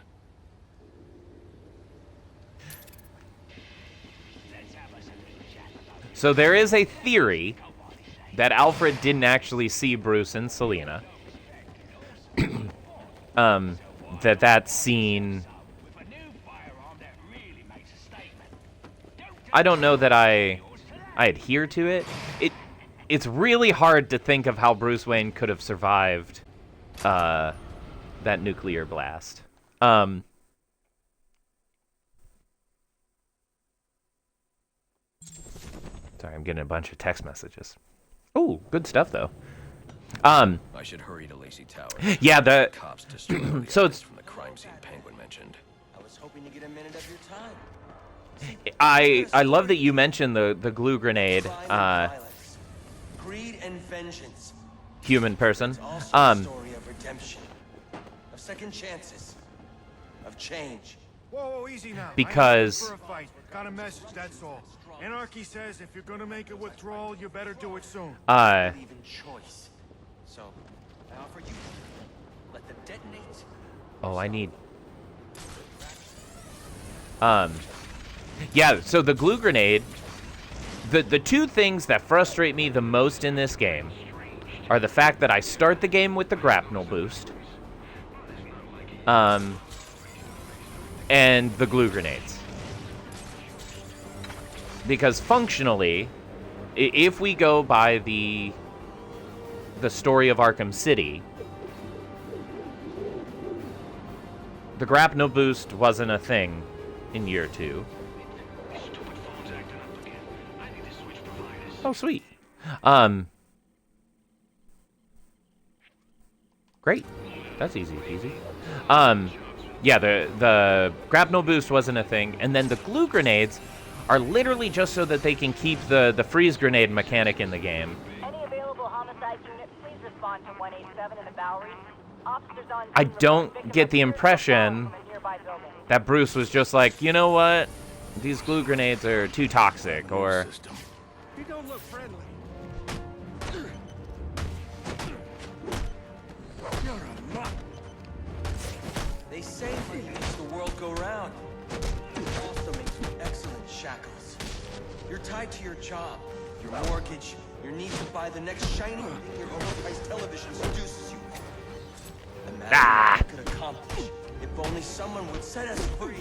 So there is a theory that Alfred didn't actually see Bruce and Selina. that scene... I don't know that I adhere to it. It's really hard to think of how Bruce Wayne could have survived that nuclear blast. Sorry, I'm getting a bunch of text messages. Oh, good stuff though. I should hurry to Lacey Towers. Yeah, the cops destroyed so it's from the crime scene Penguin mentioned. I was hoping to get a minute of your time. I love that you mentioned the glue grenade. Crime and violence, greed and vengeance. Human person. It's also a story of redemption, of second chances, of change. Whoa, easy now. Because- I ain't looking for a fight. Got a message, that's all. Anarchy says if you're gonna make a withdrawal, you better do it soon. I believe in choice. So, I offer you let them detonate. Oh, I need. Yeah, so the glue grenade, the two things that frustrate me the most in this game are the fact that I start the game with the grapnel boost, and the glue grenades. Because functionally, if we go by the story of Arkham City, the grapnel boost wasn't a thing in year 2. Oh, sweet. Great. That's easy peasy. Yeah, the grapnel boost wasn't a thing, and then the glue grenades are literally just so that they can keep the freeze grenade mechanic in the game. Any available homicide units, please respond to 187 in the Bowery. Officers on I don't get the impression that Bruce was just like, you know what? These glue grenades are too toxic, or... You don't look friendly. You're a mutt. They say for you makes the world go round. It also makes you excellent shackles. You're tied to your job, your mortgage, your need to buy the next shiny thing your overpriced television seduces you with. Imagine what we could accomplish if only someone would set us free.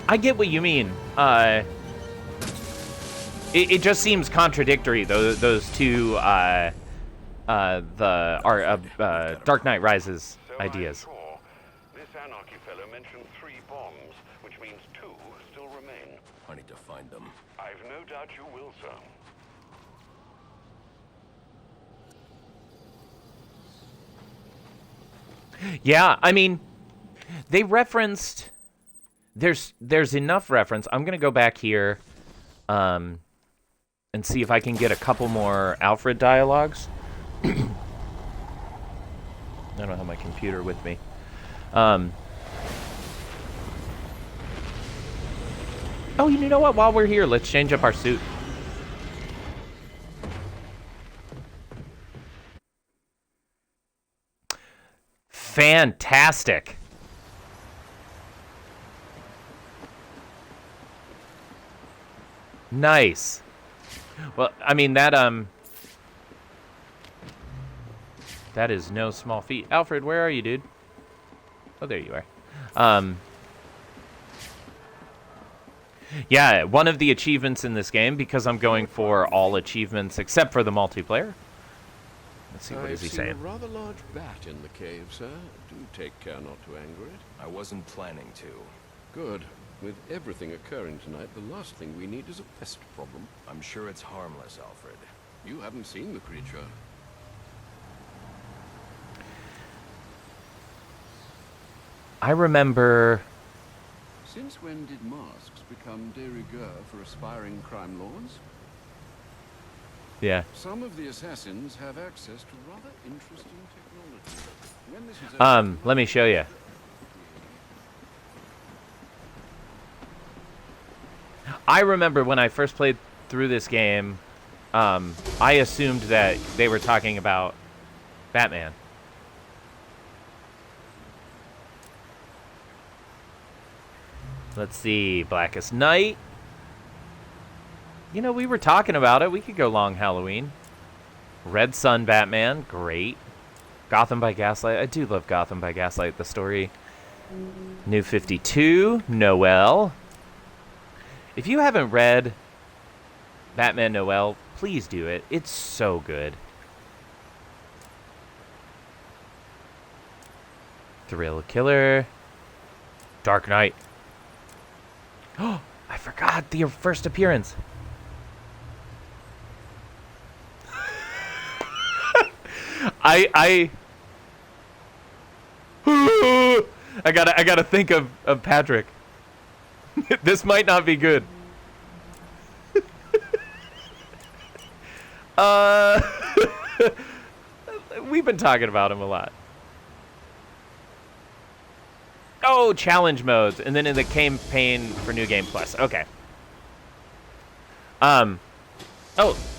I get what you mean. It just seems contradictory, those two, Dark Knight Rises ideas. This anarchy fellow mentioned 3 bombs, which means 2 still remain. I need to find them. I've no doubt you will, sir. Yeah, I mean, they referenced... There's enough reference. I'm gonna go back here, and see if I can get a couple more Alfred dialogues. I don't have my computer with me. Oh, you know what? While we're here, let's change up our suit. Fantastic. Nice. Well, I mean, that is no small feat. Alfred, where are you, dude? Oh, there you are. Yeah, one of the achievements in this game, because I'm going for all achievements except for the multiplayer. Let's see, what is he saying? A rather large bat in the cave, sir. Do take care not to anger it. I wasn't planning to. Good. With everything occurring tonight, the last thing we need is a pest problem. I'm sure it's harmless, Alfred. You haven't seen the creature. I remember... Since when did masks become de rigueur for aspiring crime lords? Yeah. Some of the assassins have access to rather interesting technology. When this is let me show you. I remember when I first played through this game, I assumed that they were talking about Batman. Let's see, Blackest Night. You know, we were talking about it. We could go Long Halloween. Red Sun Batman, great. Gotham by Gaslight. I do love Gotham by Gaslight, the story. New 52, Noel. If you haven't read Batman Noel, please do it. It's so good. Thrill Killer. Dark Knight. Oh, I forgot the first appearance. I gotta think of Patrick. This might not be good. We've been talking about him a lot. Oh, challenge modes, and then in the campaign for New Game Plus. Okay. Oh,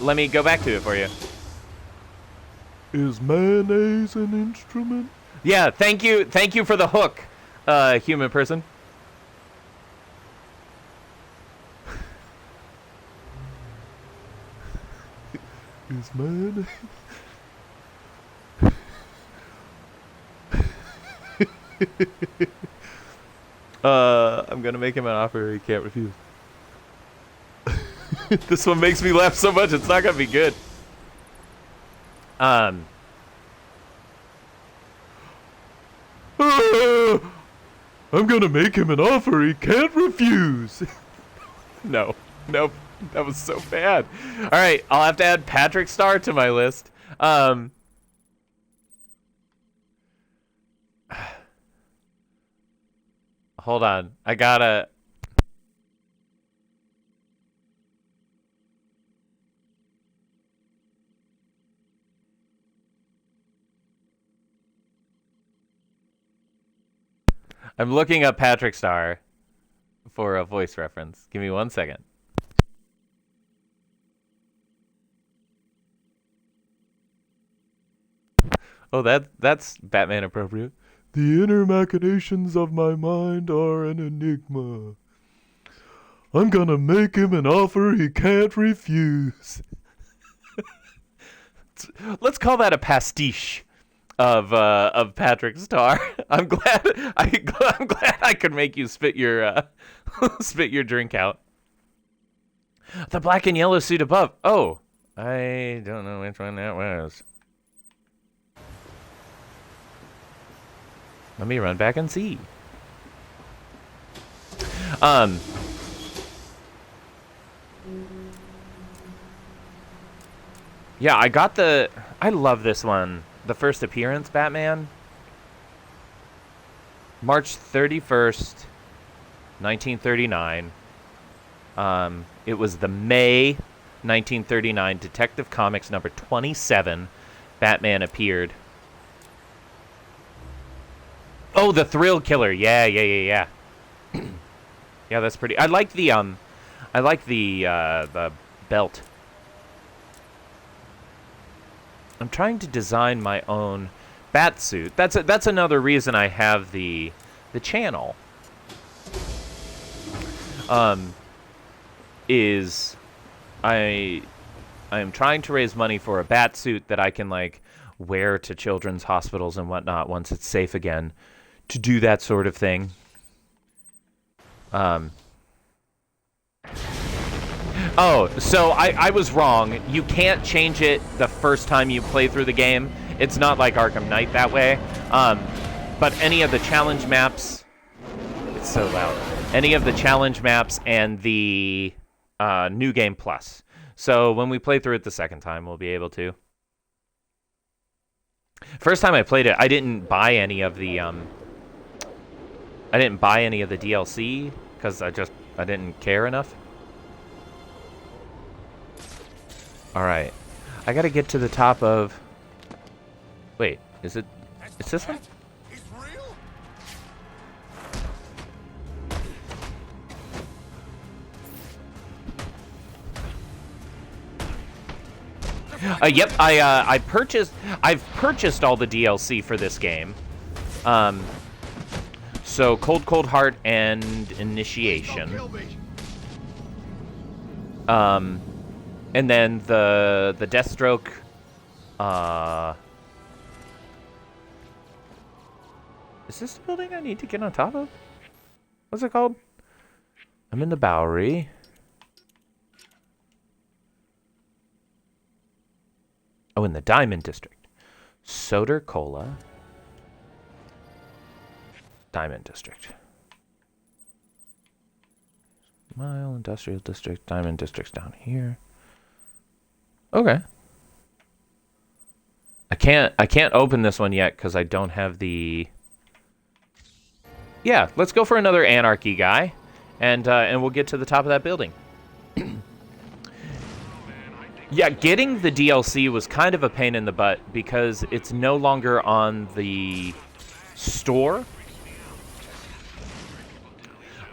let me go back to it for you. Is mayonnaise an instrument? Yeah, thank you for the hook, human person. Is mayonnaise? I'm gonna make him an offer he can't refuse. This one makes me laugh so much, it's not gonna be good. I'm gonna make him an offer he can't refuse. No, nope, that was so bad. All right, I'll have to add Patrick Star to my list. Hold on, I gotta. I'm looking up Patrick Star for a voice reference. Give me 1 second. Oh, that's Batman appropriate. The inner machinations of my mind are an enigma. I'm gonna make him an offer he can't refuse. Let's call that a pastiche of Patrick Star. I'm glad I could make you spit your spit your drink out. The black and yellow suit above. Oh, I don't know which one that was. Let me run back and see. Yeah, I love this one. The first appearance, Batman. March 31st, 1939. It was the May 1939 Detective Comics number 27. Batman appeared. Oh, the Thrill Killer. Yeah. Yeah, that's pretty. I like the belt. I'm trying to design my own bat suit. That's another reason I have the channel. Is I am trying to raise money for a bat suit that I can like wear to children's hospitals and whatnot once it's safe again to do that sort of thing. Oh, so I was wrong. You can't change it the first time you play through the game. It's not like Arkham Knight that way. But any of the challenge maps... It's so loud. Any of the challenge maps and the New Game Plus. So when we play through it the second time, we'll be able to. First time I played it, I didn't buy any of the DLC because I didn't care enough. All right, I gotta get to the top of. Wait, is this one? Yep, I've purchased all the DLC for this game. So Cold Heart and Initiation. And then the Deathstroke. Is this the building I need to get on top of? What's it called? I'm in the Bowery. Oh, in the Diamond District. Soder Cola. Diamond District. Mile Industrial District. Diamond District's down here. Okay. I can't open this one yet because I don't have the... Yeah, let's go for another Anarchy guy. And we'll get to the top of that building. Yeah, getting the DLC was kind of a pain in the butt because it's no longer on the store.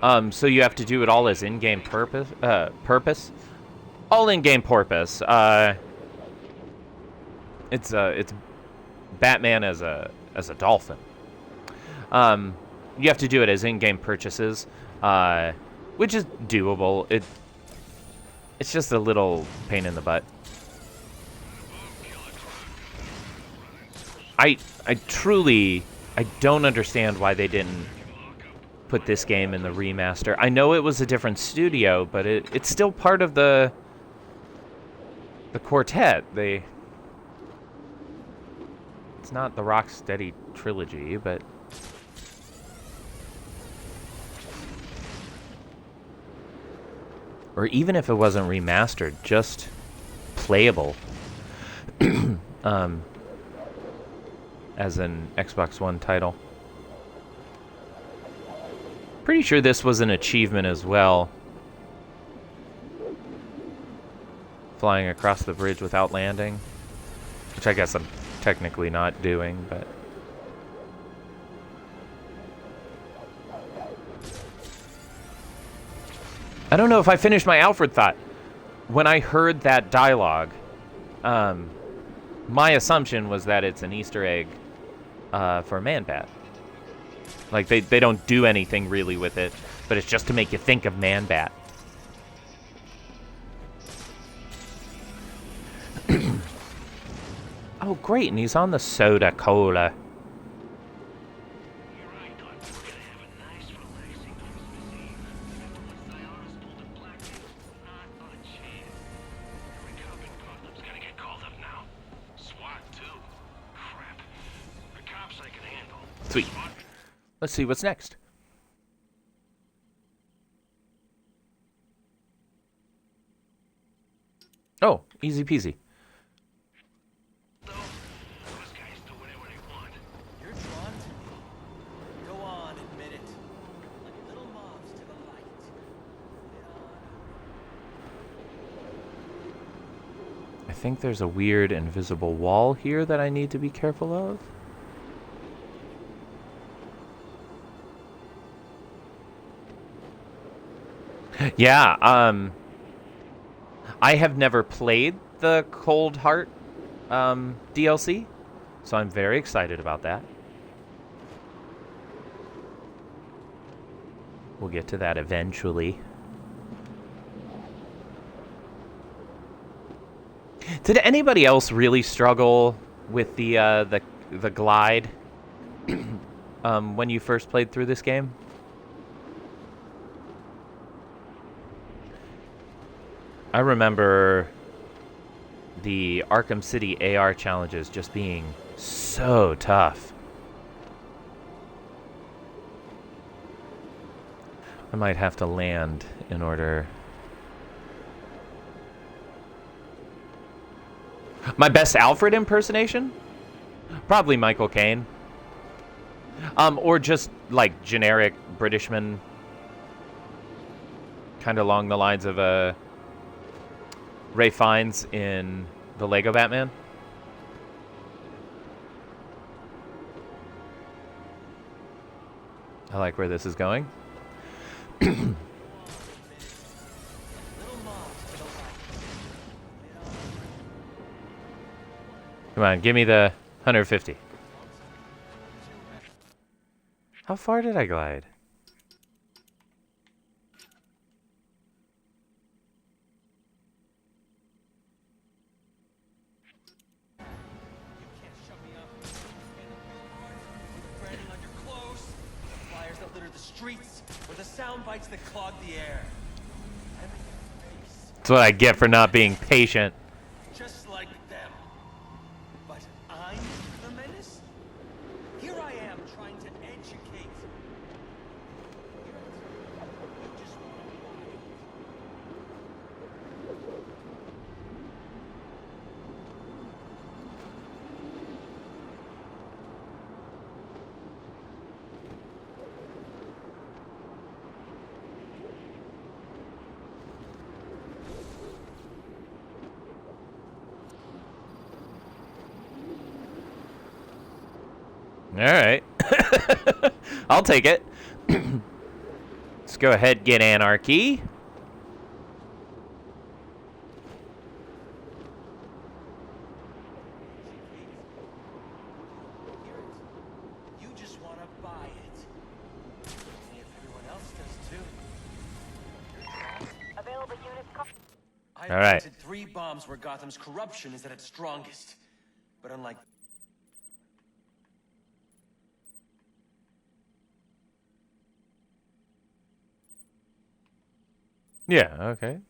So you have to do it all as in-game purpose. All in-game purpose. It's Batman as a dolphin. You have to do it as in-game purchases, which is doable. It's just a little pain in the butt. I don't understand why they didn't put this game in the remaster. I know it was a different studio, but it's still part of the quartet. It's not the Rocksteady trilogy, but... Or even if it wasn't remastered, just playable. As an Xbox One title. Pretty sure this was an achievement as well. Flying across the bridge without landing. Which I guess I'm technically not doing, but... I don't know if I finished my Alfred thought. When I heard that dialogue, my assumption was that it's an Easter egg for Man-Bat. Like, they don't do anything really with it, but it's just to make you think of Man-Bat. Oh, great, and he's on the soda cola. Sweet. Let's see what's next. Oh, easy peasy. You're drawn to me. Go on, admit it. Like little moths to the light. I think there's a weird invisible wall here that I need to be careful of. Yeah, I have never played the Cold Heart DLC, so I'm very excited about that. We'll get to that eventually. Did anybody else really struggle with the glide when you first played through this game? I remember the Arkham City AR challenges just being so tough. I might have to land in order... My best Alfred impersonation? Probably Michael Caine. Or just, like, generic Britishman. Kind of along the lines of, Ray Fiennes in the Lego Batman. I like where this is going. Come on, give me the 150. How far did I glide? That clog the air. That's what I get for not being patient. Just like them. But I'm the menace? Here I am trying to educate. You just want to quiet. All right. I'll take it. Let's go ahead and get Anarchy. You just want to buy it. And if everyone else does too. Available units. I All right. planted 3 bombs where Gotham's corruption is at its strongest. But unlike Yeah, okay.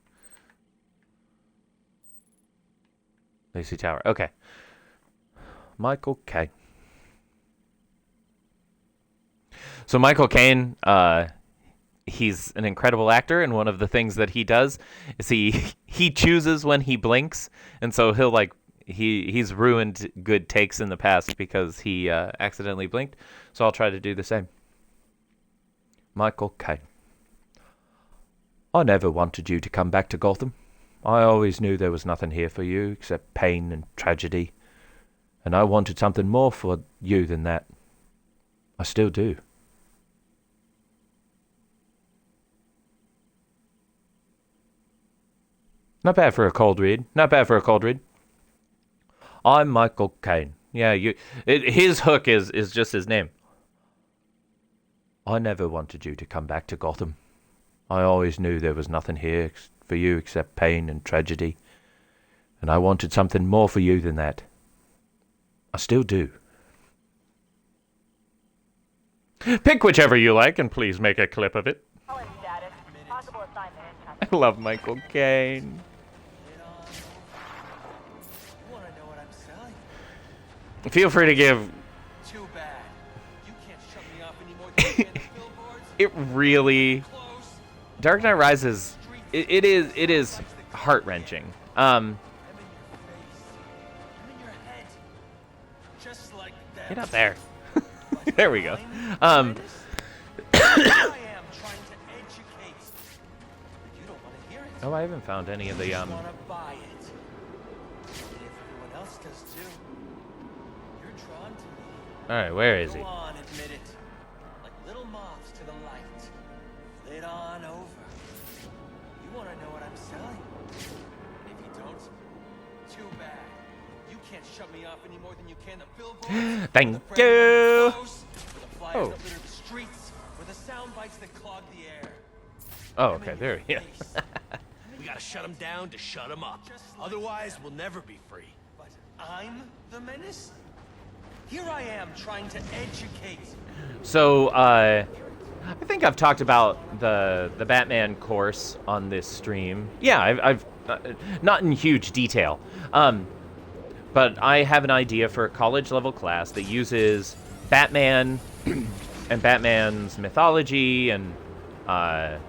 Lacey Tower, okay. Michael K. So Michael Caine, he's an incredible actor, and one of the things that he does is he chooses when he blinks, and so he'll like he's ruined good takes in the past because he accidentally blinked. So I'll try to do the same. Michael Caine. I never wanted you to come back to Gotham. I always knew there was nothing here for you except pain and tragedy. And I wanted something more for you than that. I still do. Not bad for a cold read. Not bad for a cold read. I'm Michael Caine. Yeah, his hook is just his name. I never wanted you to come back to Gotham. I always knew there was nothing here for you except pain and tragedy. And I wanted something more for you than that. I still do. Pick whichever you like and please make a clip of it. I love Michael Caine. Feel free to give... Too bad. You can't shut me off anymore than you can the billboards. It really... Dark Knight Rises, it is heart-wrenching. Get up there. There we go. Oh, I haven't found any of the All right, where is he? Go on, admit it. Like little moths to the light. Flit on over. You want to know what I'm selling? And if you don't, too bad. You can't shut me off any more than you can the billboards. Thank the you. Clothes, the flyers that litter the streets, or the sound bites that clog the air. Oh, okay, there he is. We gotta shut them down to shut them up. Otherwise, we'll never be free. But I'm the menace? Here I am trying to educate. So, I think I've talked about the Batman course on this stream. Yeah, I've not in huge detail, but I have an idea for a college-level class that uses Batman and Batman's mythology and the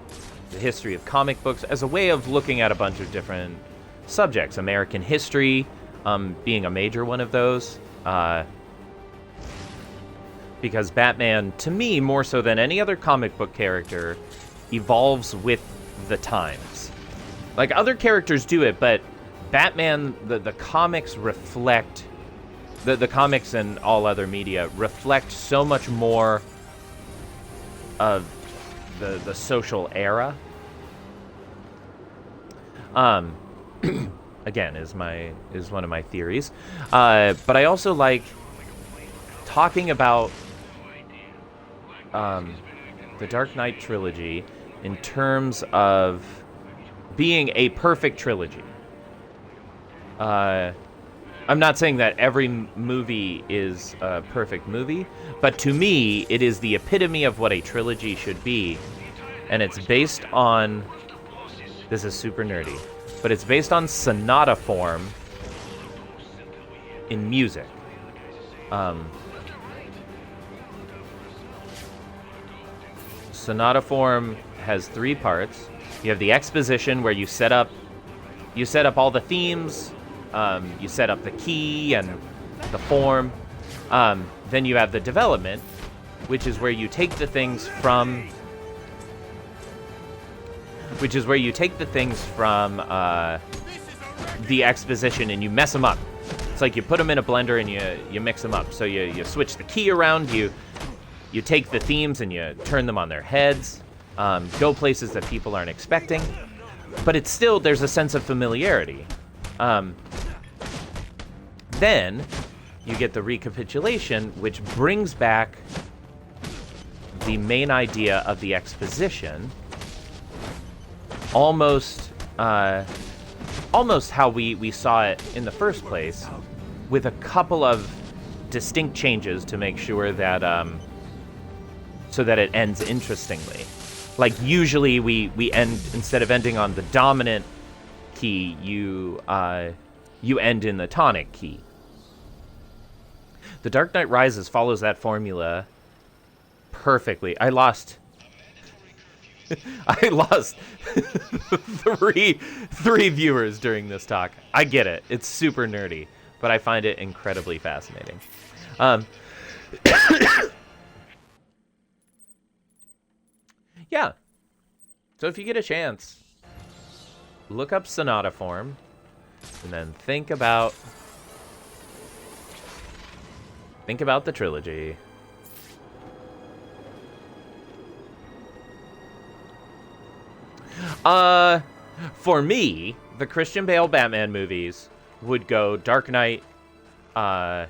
history of comic books as a way of looking at a bunch of different subjects. American history being a major one of those. Because Batman, to me, more so than any other comic book character, evolves with the times. Like, other characters do it, but Batman, the comics reflect... The comics and all other media reflect so much more of the social era. Again, is one of my theories. But I also like talking about the Dark Knight trilogy in terms of being a perfect trilogy. I'm not saying that every movie is a perfect movie, but to me, it is the epitome of what a trilogy should be, and it's based on... This is super nerdy, but it's based on sonata form in music. Sonata form has 3 parts. You have the exposition, where you set up all the themes, you set up the key and the form. Then you have the development, which is where you take the things from the exposition and you mess them up. It's like you put them in a blender and you mix them up. So you switch the key around, you take the themes and you turn them on their heads, go places that people aren't expecting, but it's still, there's a sense of familiarity. Then you get the recapitulation, which brings back the main idea of the exposition, almost how we saw it in the first place, with a couple of distinct changes to make sure that so that it ends interestingly. Like, usually we end, instead of ending on the dominant key, you end in the tonic key. The Dark Knight Rises follows that formula perfectly. I lost three viewers during this talk. I get it. It's super nerdy, but I find it incredibly fascinating. Yeah. So if you get a chance, look up Sonata Form, and then think about the trilogy. For me, the Christian Bale Batman movies would go Dark Knight, Batman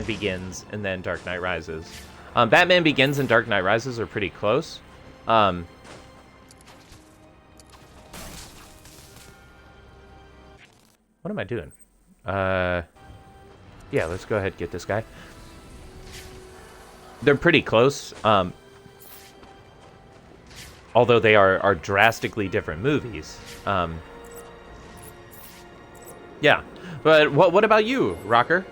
Begins, and then Dark Knight Rises. Batman Begins and Dark Knight Rises are pretty close. What am I doing? Yeah, let's go ahead and get this guy. They're pretty close. Although they are drastically different movies. Yeah. But what about you, Rocker?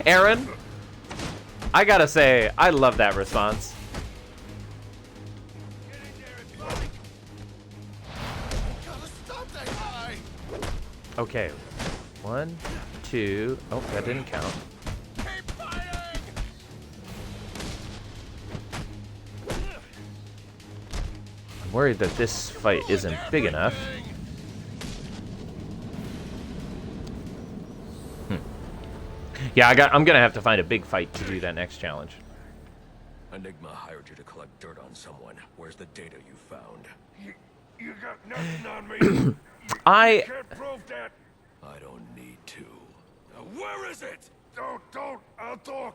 Aaron? I gotta say, I love that response. Okay. 1, 2... Oh, that didn't count. I'm worried that this fight isn't big enough. Yeah, I'm gonna have to find a big fight to do that next challenge. Enigma hired you to collect dirt on someone. Where's the data you found? You got nothing on me. I Can't prove that. I don't need to. Now where is it? Don't. I'll talk.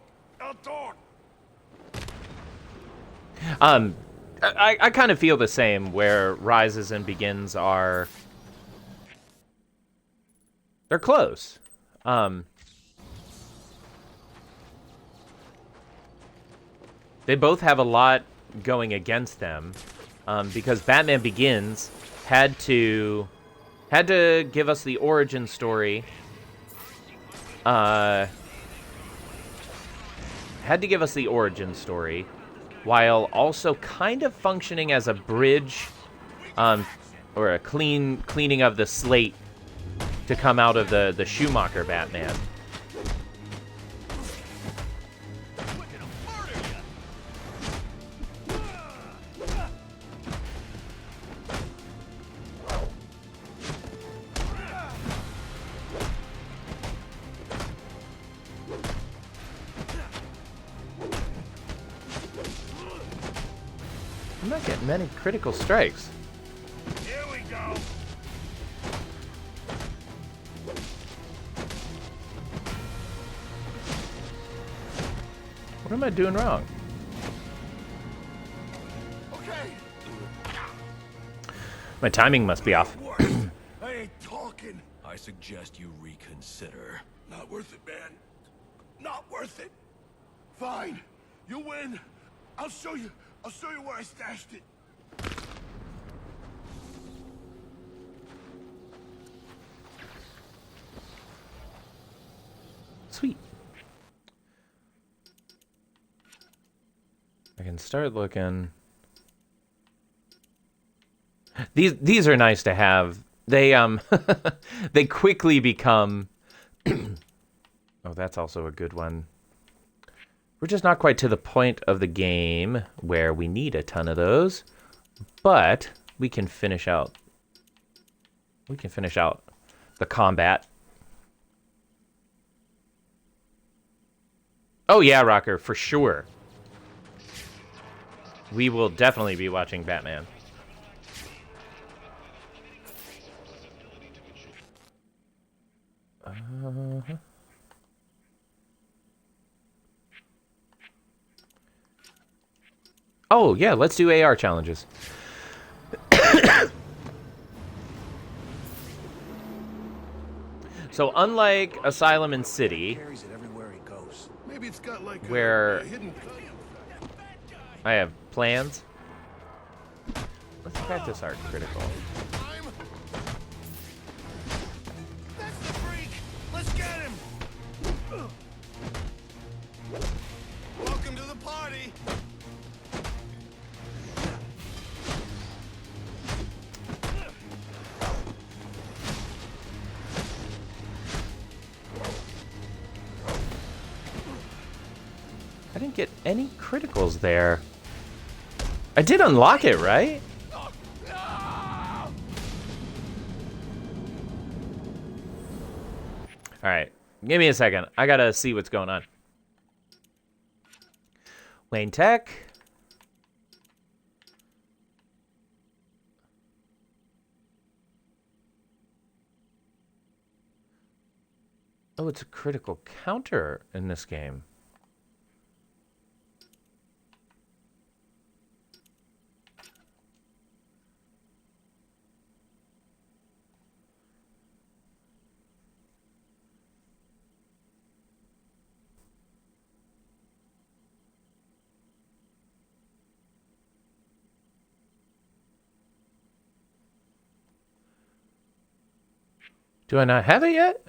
I kind of feel the same, where Rises and Begins are... They're close. They both have a lot going against them, because Batman Begins had to give us the origin story. Had to give us the origin story, while also kind of functioning as a bridge, or a cleaning of the slate to come out of the Schumacher Batman. I'm not getting many critical strikes. Here we go. What am I doing wrong? Okay. My timing must be off. I ain't talking. I suggest you reconsider. Not worth it, man. Not worth it. Fine. You win. I'll show you where I stashed it. Sweet. I can start looking. These are nice to have. They they quickly become Oh, that's also a good one. We're just not quite to the point of the game where we need a ton of those, but we can finish out the combat. Oh yeah, Rocker, for sure. We will definitely be watching Batman. Oh, yeah, let's do AR challenges. So, unlike Asylum and City, Maybe it's got like where a hidden... I have plans. Let's practice our critical. That's the freak. Let's get him. Welcome to the party. I didn't get any criticals there. I did unlock it, right? Alright, give me a second. I gotta see what's going on. Wayne Tech. Oh, it's a critical counter in this game. Do I not have it yet?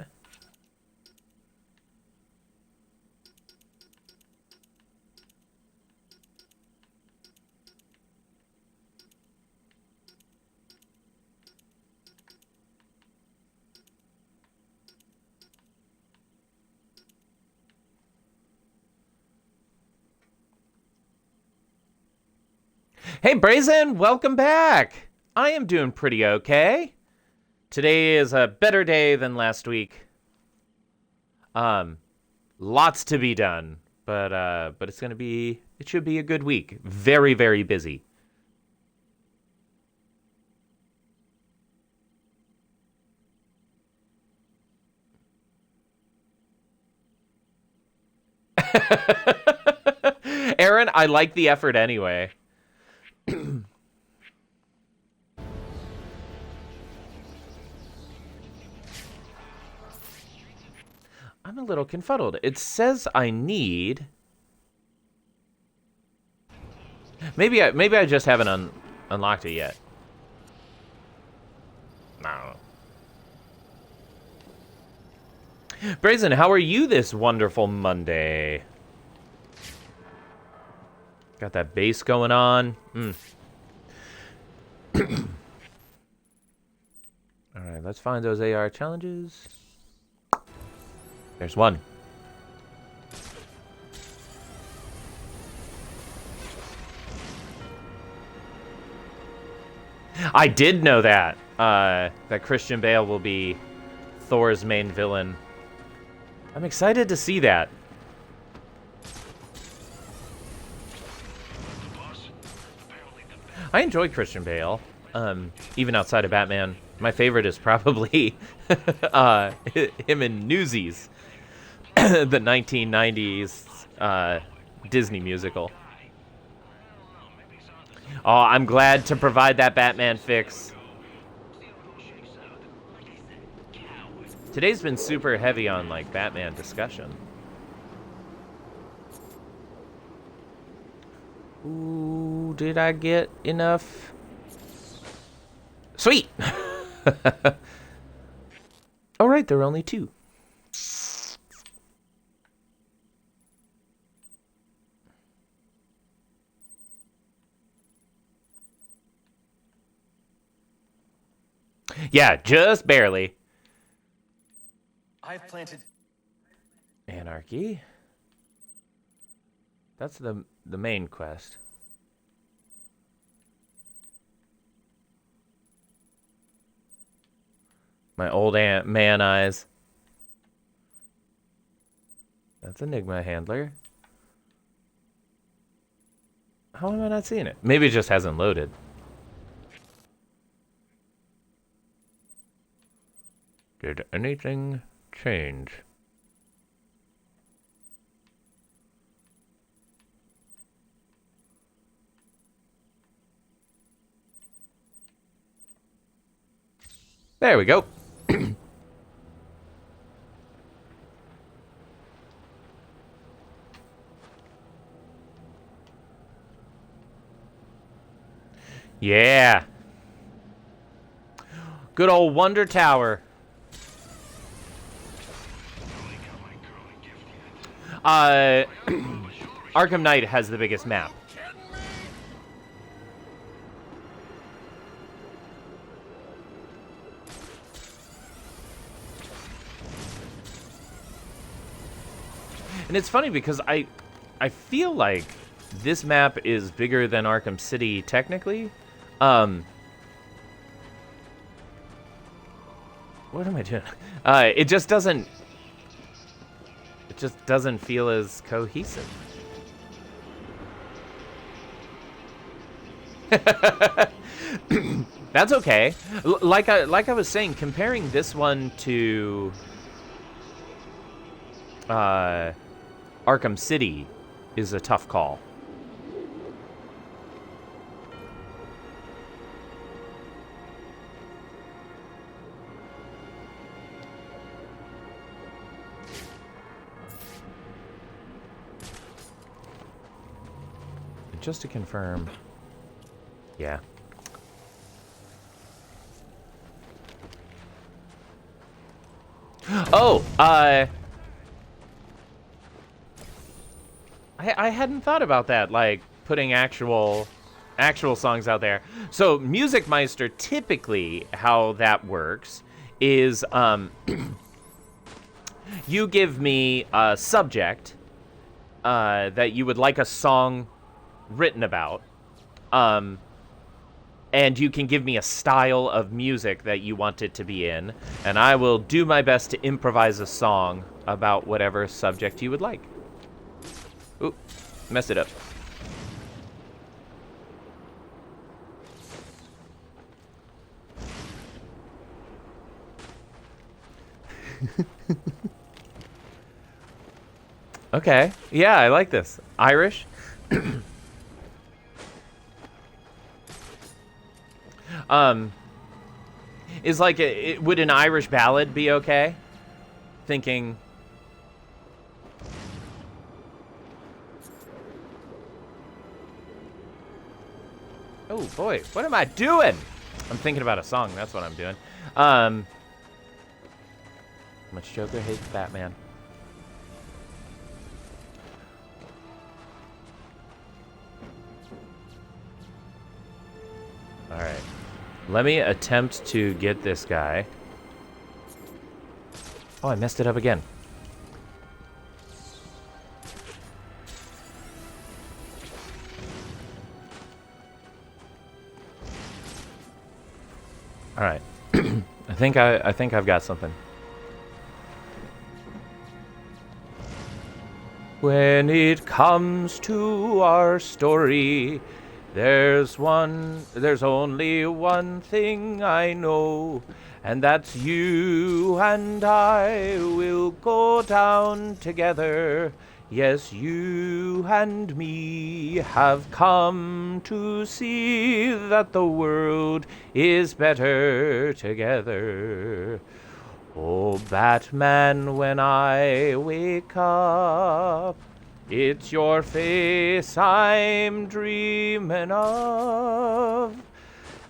Hey, Brazen, welcome back. I am doing pretty okay. Today is a better day than last week. Lots to be done, but it should be a good week. Very, very busy. Aaron, I like the effort anyway. I'm a little confuddled. It says I need... Maybe I just haven't unlocked it yet. I don't know. Brazen, how are you this wonderful Monday? Got that bass going on. Alright, let's find those AR challenges. There's one. I did know that. That Christian Bale will be Thor's main villain. I'm excited to see that. I enjoy Christian Bale, even outside of Batman. My favorite is probably him in Newsies, the 1990s Disney musical. Oh, I'm glad to provide that Batman fix. Today's been super heavy on, like, Batman discussion. Ooh, did I get enough? Sweet! All right, there are only two. Yeah, just barely. I've planted Anarchy. That's the main quest. My old man eyes. That's Enigma Handler. How am I not seeing it? Maybe it just hasn't loaded. Did anything change? There we go. Yeah. Good old Wonder Tower. Arkham Knight has the biggest map. And it's funny because I feel like this map is bigger than Arkham City technically. What am I doing? It just doesn't feel as cohesive. That's okay. Like I was saying, comparing this one to Arkham City is a tough call. Just to confirm. Yeah. Oh, I hadn't thought about that, like putting actual songs out there. So Music Meister, typically how that works is you give me a subject that you would like a song written about, and you can give me a style of music that you want it to be in, and I will do my best to improvise a song about whatever subject you would like. Ooh, messed it up. Okay, yeah, I like this. Irish. Is like would an Irish ballad be okay? Thinking. Oh boy, what am I doing? I'm thinking about a song. That's what I'm doing. How much Joker hates Batman? All right. Let me attempt to get this guy. Oh, I messed it up again. All right. I think I've got something. When it comes to our story, there's only one thing I know, and that's you and I will go down together. Yes, you and me have come to see that the world is better together. Oh, Batman, when I wake up, it's your face I'm dreaming of,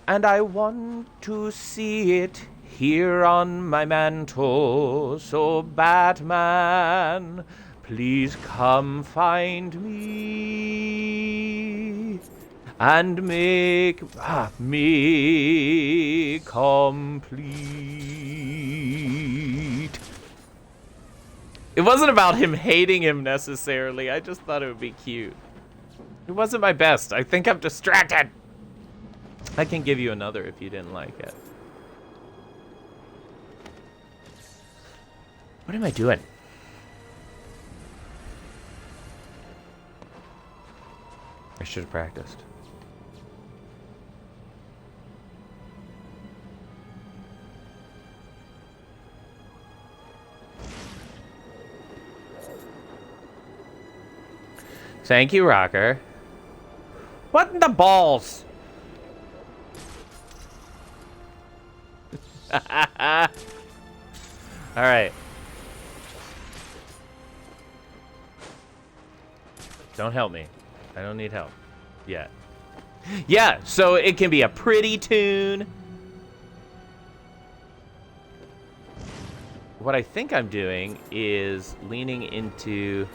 and I want to see it here on my mantle. So, Batman, please come find me and make me complete. It wasn't about him hating him necessarily. I just thought it would be cute. It wasn't my best. I think I'm distracted. I can give you another if you didn't like it. What am I doing? I should have practiced. Thank you, Rocker. What in the balls? All right. Don't help me. I don't need help yet. Yeah, so it can be a pretty tune. What I think I'm doing is leaning into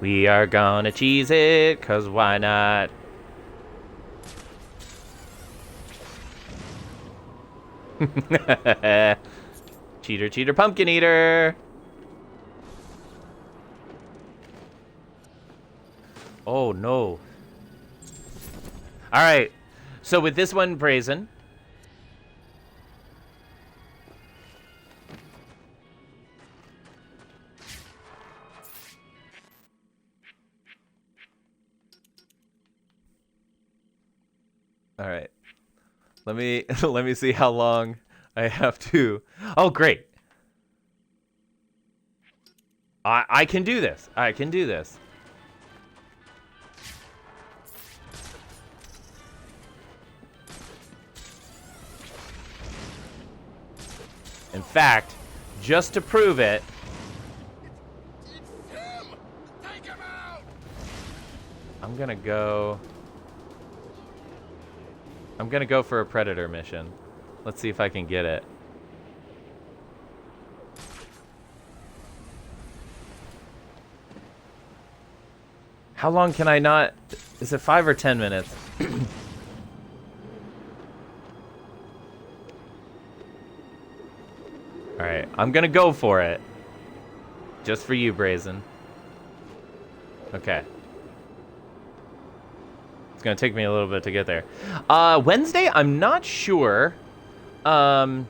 We are gonna cheese it, cause why not? Cheater, cheater, pumpkin eater. Oh no. All right. So with this one, Brazen. All right. Let me see how long I have to. Oh, great. I can do this. I can do this. In fact, just to prove it, It's him! Take him out! I'm gonna go for a predator mission. Let's see if I can get it. How long can I not? Is it 5 or 10 minutes? All right, I'm gonna go for it. Just for you, Brazen. Okay. It's gonna take me a little bit to get there. Wednesday, I'm not sure. Yeah,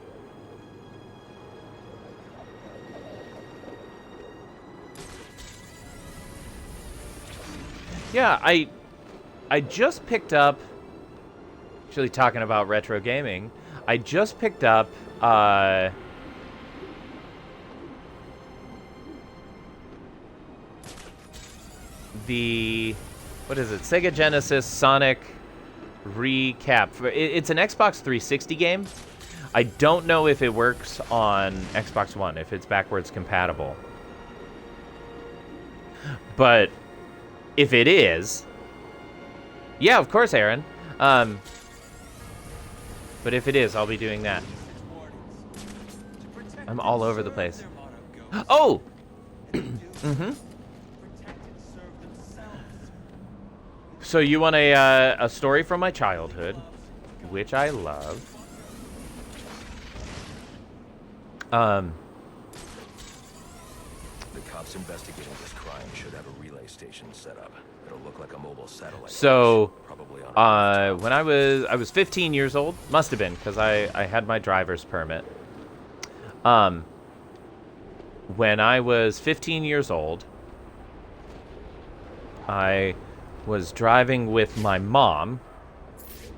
I just picked up, actually talking about retro gaming, I just picked up, the, what is it, Sega Genesis Sonic Recap. It's an Xbox 360 game. I don't know if it works on Xbox One, if it's backwards compatible. But if it is, yeah, of course, Aaron. But if it is, I'll be doing that. I'm all over the place. Oh! Mm-hmm. So you want a story from my childhood, which I love. The cops investigating this crime should have a relay station set up. It'll look like a mobile satellite. So, probably on when I was 15 years old, must have been, because I had my driver's permit. When I was 15 years old, I was driving with my mom.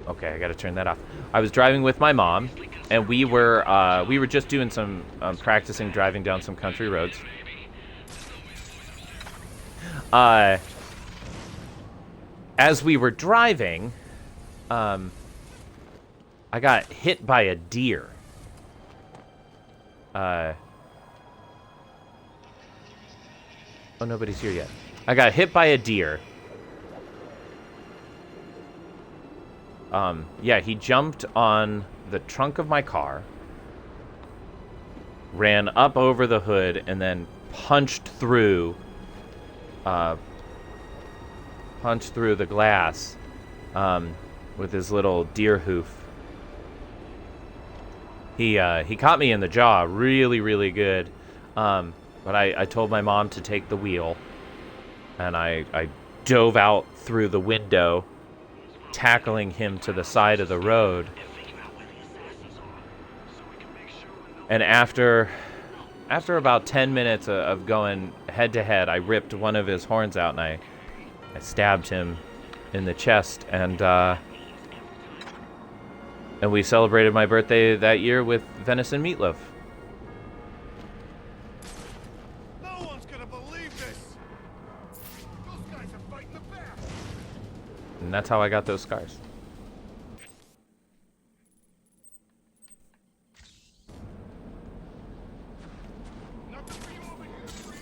Okay, I gotta turn that off. I was driving with my mom, and we were just doing some practicing driving down some country roads. As we were driving, I got hit by a deer. Oh, nobody's here yet. I got hit by a deer. Yeah, he jumped on the trunk of my car, ran up over the hood, and then punched through the glass with his little deer hoof. He caught me in the jaw really, really good. But I told my mom to take the wheel, and I dove out through the window, tackling him to the side of the road. And after about 10 minutes of going head to head, I ripped one of his horns out and I stabbed him in the chest, and we celebrated my birthday that year with venison meatloaf. No one's gonna believe this! Those guys are fighting the back! And that's how I got those scars. Nothing for you over here, Free.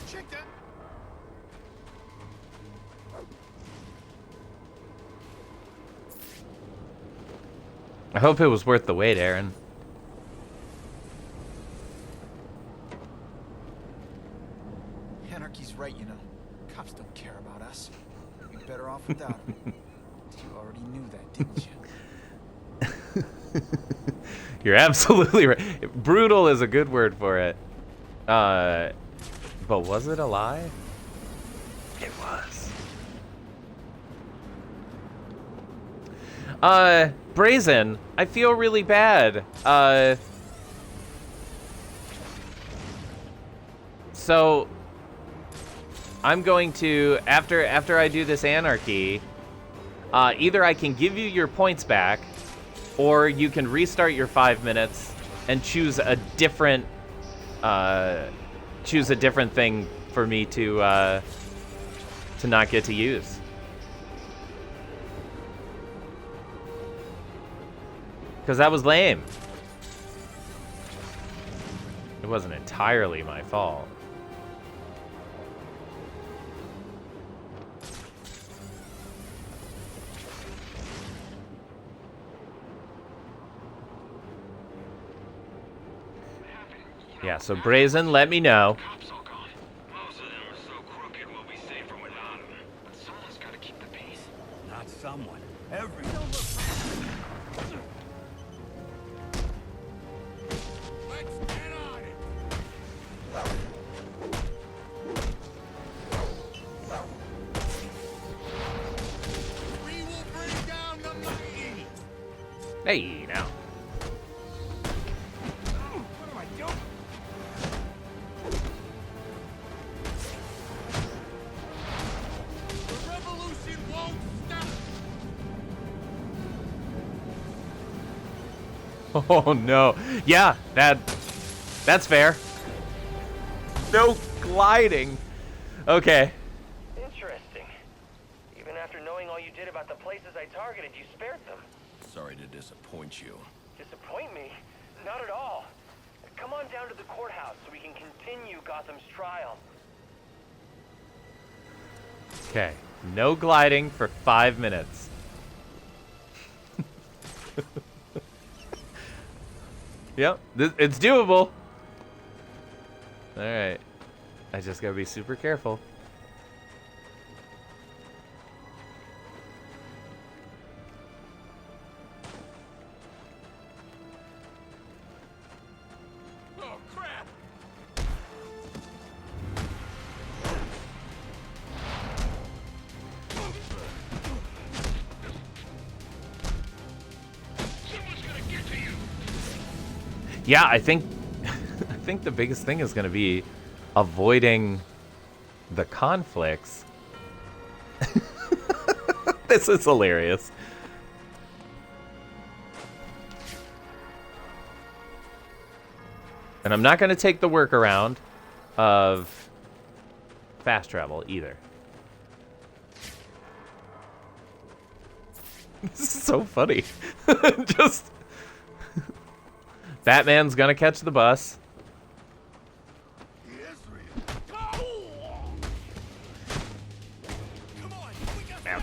Check that! I hope it was worth the wait, Aaron. Cops don't care about us. We'd be better off without them. You already knew that, didn't you? You're absolutely right. Brutal is a good word for it. But was it a lie? It was. Brazen, I feel really bad. So I'm going to, after I do this anarchy, either I can give you your points back, or you can restart your 5 minutes and choose a different thing for me to not get to use. Because that was lame. It wasn't entirely my fault. Yeah, so Brazen, let me know. Cops all gone. Most of them are so crooked we'll be safer without them. But someone's gotta keep the peace. Not someone. Everyone. Let's get on it. We will bring down the mighty. Hey, now. What am I doing? The revolution won't stop. Oh no. Yeah, that's fair. No gliding. Okay. Interesting. Even after knowing all you did about the places I targeted, you spared them. Sorry to disappoint you. Disappoint me? Not at all. Come on down to the courthouse so we can continue Gotham's trial. Okay. No gliding for 5 minutes. Yep, it's doable. All right. I just gotta be super careful. Oh crap! Someone's gonna get to you. Yeah, I think the biggest thing is gonna be avoiding the conflicts. This is hilarious. And I'm not gonna take the workaround of fast travel either. This is so funny. Just Batman's gonna catch the bus. He is real. Go! Come on, we got Ow.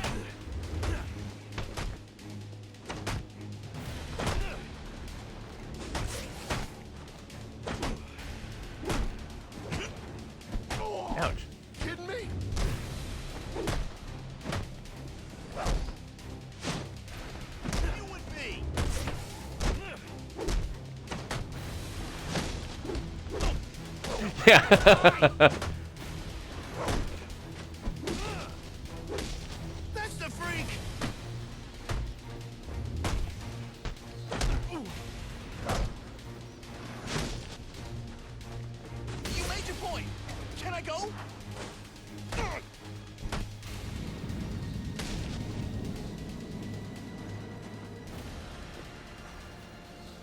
Ouch. Kidding me? You would be. Yeah. That's the freak. You made your point. Can I go?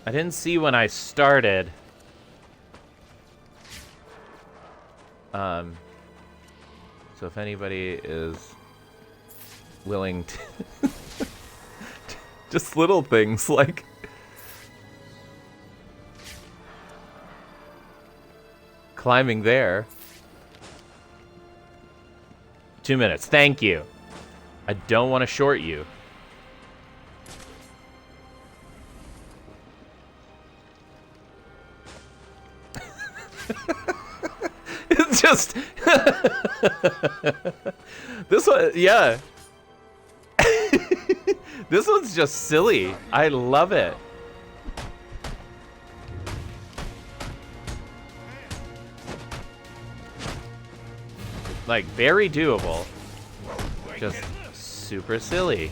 I didn't see when I started. So if anybody is willing to just little things like climbing there. 2 minutes. Thank you. I don't want to short you. It's just This one, yeah. This one's just silly. I love it. Like, very doable. Just super silly.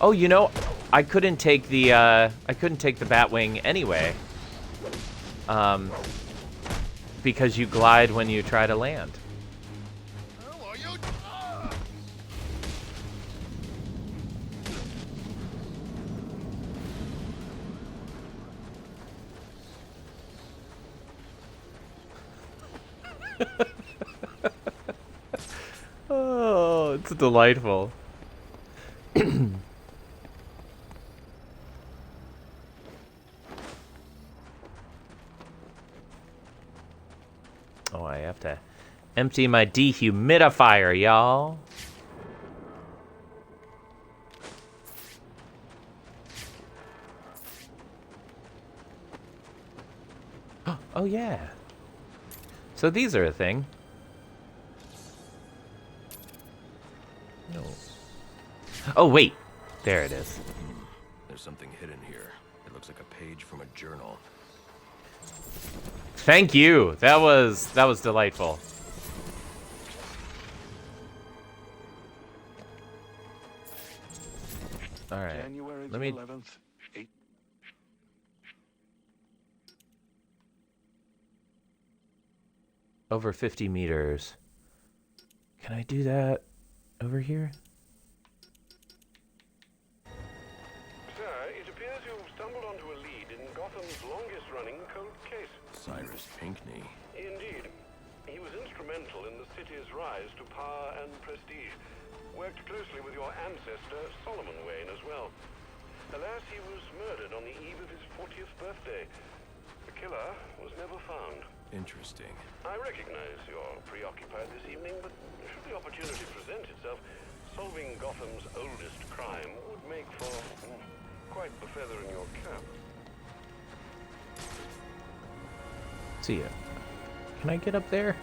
Oh, you know, I couldn't take the Batwing anyway. Because you glide when you try to land. Oh, it's delightful. Oh, I have to empty my dehumidifier, y'all. Oh, yeah. So these are a thing. No. Oh, wait. There it is. There's something hidden here. It looks like a page from a journal. Thank you. That was delightful. All right. January Let me 11th, 8. over 50 meters. Can I do that over here? Sir, it appears you've stumbled onto a lead in Gotham's longest-running cold case. Cyrus Pinckney. Indeed. He was instrumental in the city's rise to power and prestige. Worked closely with your ancestor, Solomon Wayne, as well. Alas, he was murdered on the eve of his 40th birthday. The killer was never found. Interesting. I recognize you're preoccupied this evening, but should the opportunity present itself, solving Gotham's oldest crime would make for quite the feather in your cap. See ya. Can I get up there?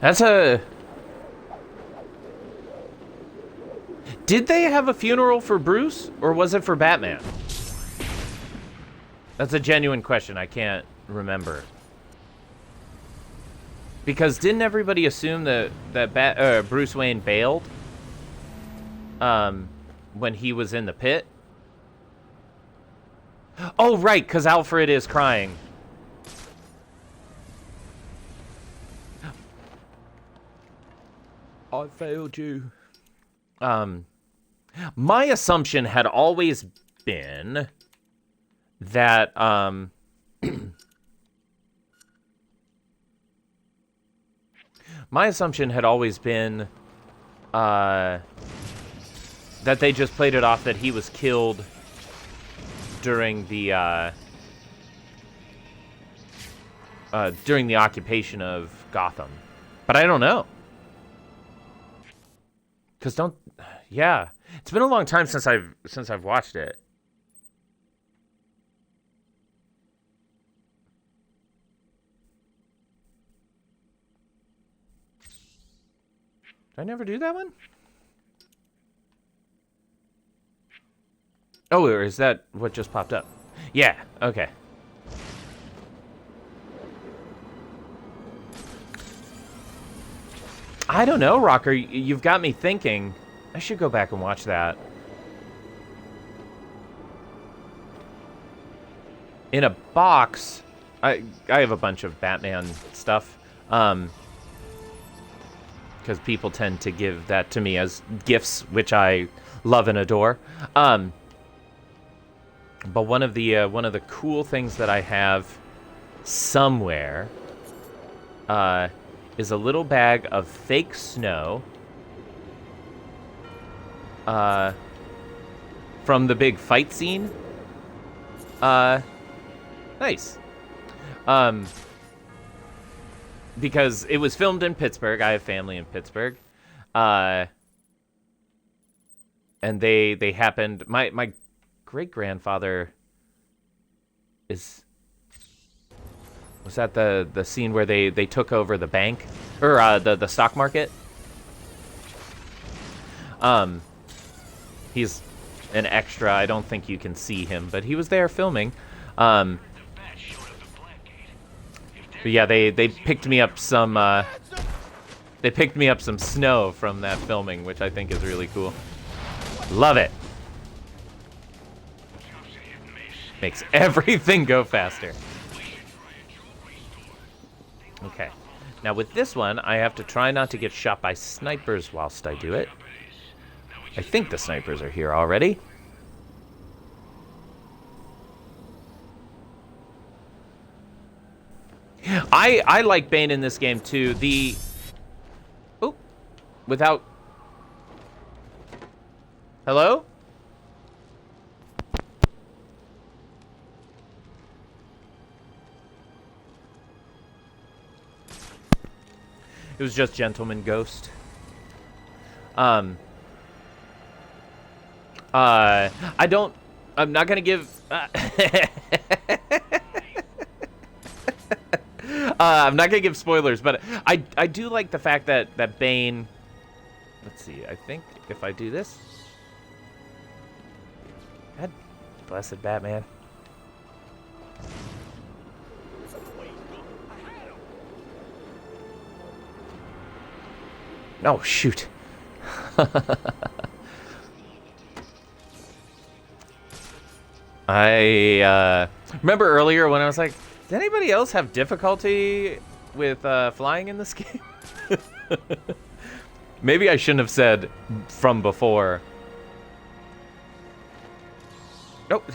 That's a... Did they have a funeral for Bruce, or was it for Batman? That's a genuine question. I can't remember. Because didn't everybody assume that Bruce Wayne bailed when he was in the pit? Oh, right, because Alfred is crying. I failed you. My assumption had always been that, my assumption had always been, that they just played it off that he was killed during the occupation of Gotham. But I don't know. Cause yeah, it's been a long time since I've watched it. Did I never do that one? Oh, or is that what just popped up? Yeah, okay. I don't know, Rocker. You've got me thinking. I should go back and watch that. In a box, I have a bunch of Batman stuff. Because people tend to give that to me as gifts, which I love and adore. But one of the cool things that I have somewhere is a little bag of fake snow from the big fight scene. Nice. Because it was filmed in Pittsburgh. I have family in Pittsburgh. And they happened. My great grandfather was that the scene where they took over the bank or the stock market. He's an extra. I don't think you can see him, but he was there filming. But yeah, they picked me up some snow from that filming, which I think is really cool. Love it. Makes everything go faster. Okay. Now with this one, I have to try not to get shot by snipers whilst I do it. I think the snipers are here already. I like Bane in this game too. Without... Hello? It was just Gentleman Ghost. I'm not gonna give... I'm not gonna give spoilers, but I do like the fact that Bane... Let's see, I think if I do this... God blessed Batman. Oh, shoot. I remember earlier when I was like, does anybody else have difficulty with flying in this game? Maybe I shouldn't have said from before. Nope.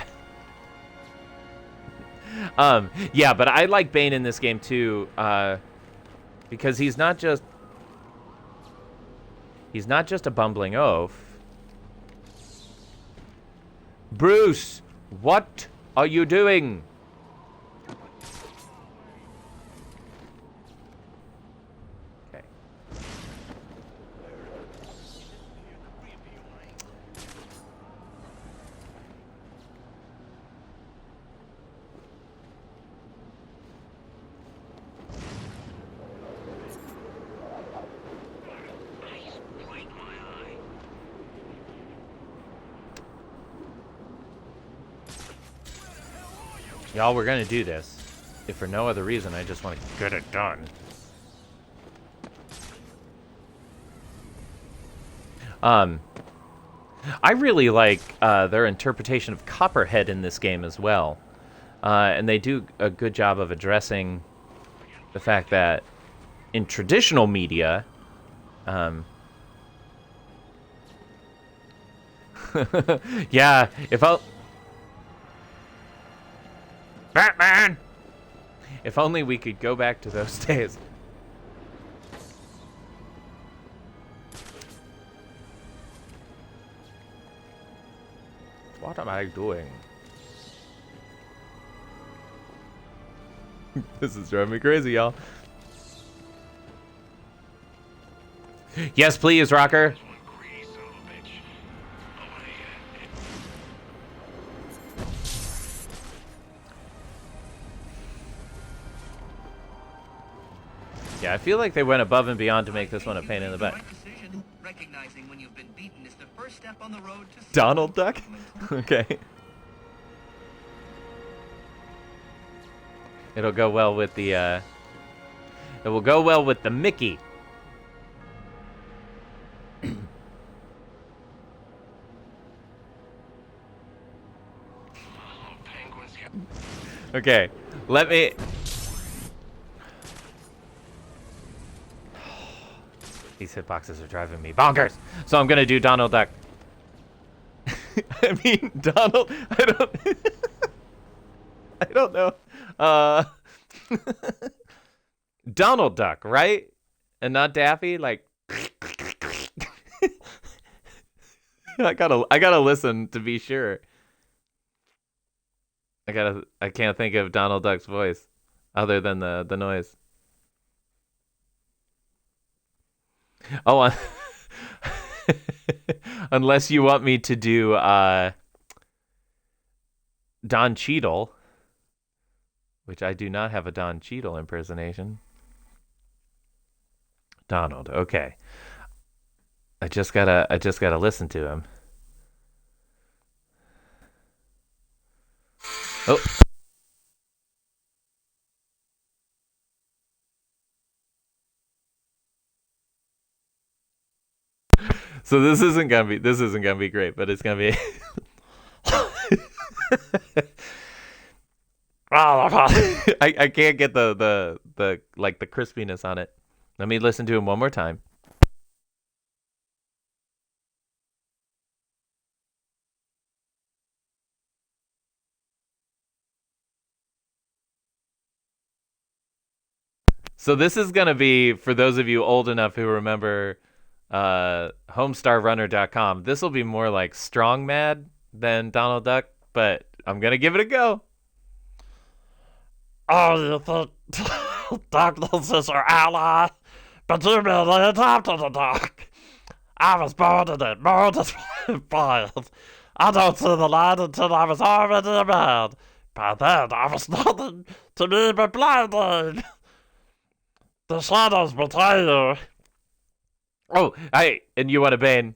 Yeah, but I like Bane in this game too, because he's not just a bumbling oaf. Bruce, what are you doing? Okay. Y'all, we're gonna do this. If for no other reason, I just want to get it done. I really like their interpretation of Copperhead in this game as well. And they do a good job of addressing the fact that in traditional media, yeah, if I'll... Batman! If only we could go back to those days. What am I doing? This is driving me crazy, y'all. Yes, please, Rocker. Yeah, I feel like they went above and beyond to make this one a pain in the butt. Donald Duck? Okay. It'll go well with the, it will go well with the Mickey. Okay, let me... These hitboxes are driving me bonkers. So I'm gonna do Donald Duck. I mean, Donald... I don't know. Donald Duck, right? and not Daffy? Like, I gotta listen to be sure. I can't think of Donald Duck's voice other than the noise. Oh, unless you want me to do Don Cheadle, which I do not have a Don Cheadle impersonation. Donald, okay. I just gotta listen to him. Oh. So this isn't gonna be great, but it's gonna be. I can't get the like the crispiness on it. Let me listen to him one more time. So this is gonna be, for those of you old enough who remember homestarrunner.com, this will be more like Strong Mad than Donald Duck, but I'm gonna give it a go. Oh, you think darkness is your ally? But you merely adopted the dark. I was born in it, more than blind. I don't see the light until I was already a man. By then, I was nothing to me but blinding. The shadows betray you. Oh, and you want to Bane?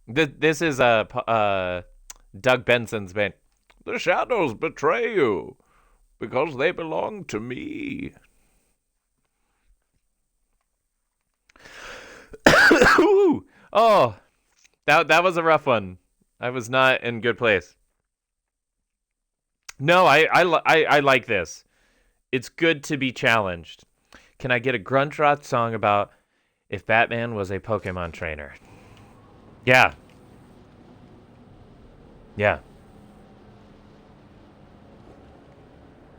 This is Doug Benson's Bane. The shadows betray you because they belong to me. Oh, that was a rough one. I was not in good place. No, I like this. It's good to be challenged. Can I get a grunge rock song about if Batman was a Pokemon trainer? Yeah. Yeah.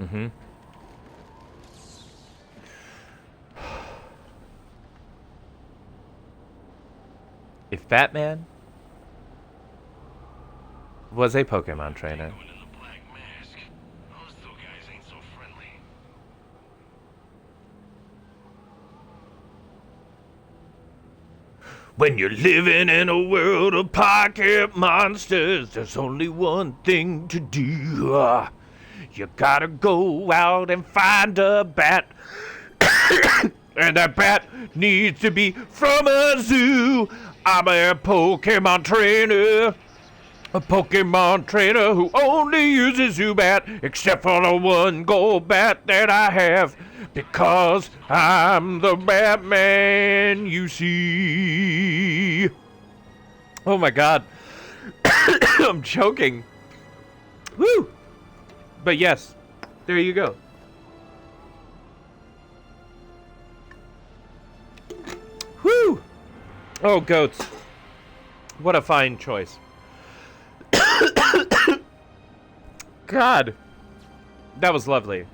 Mm-hmm. If Batman was a Pokemon trainer. When you're living in a world of pocket monsters, there's only one thing to do. You gotta go out and find a bat. And that bat needs to be from a zoo. I'm a Pokemon trainer. A Pokemon trainer who only uses Zubat, except for the one gold bat that I have. Because I'm the Batman, you see. Oh my god. I'm choking. Woo! But yes, there you go. Woo! Oh, goats. What a fine choice. God. That was lovely.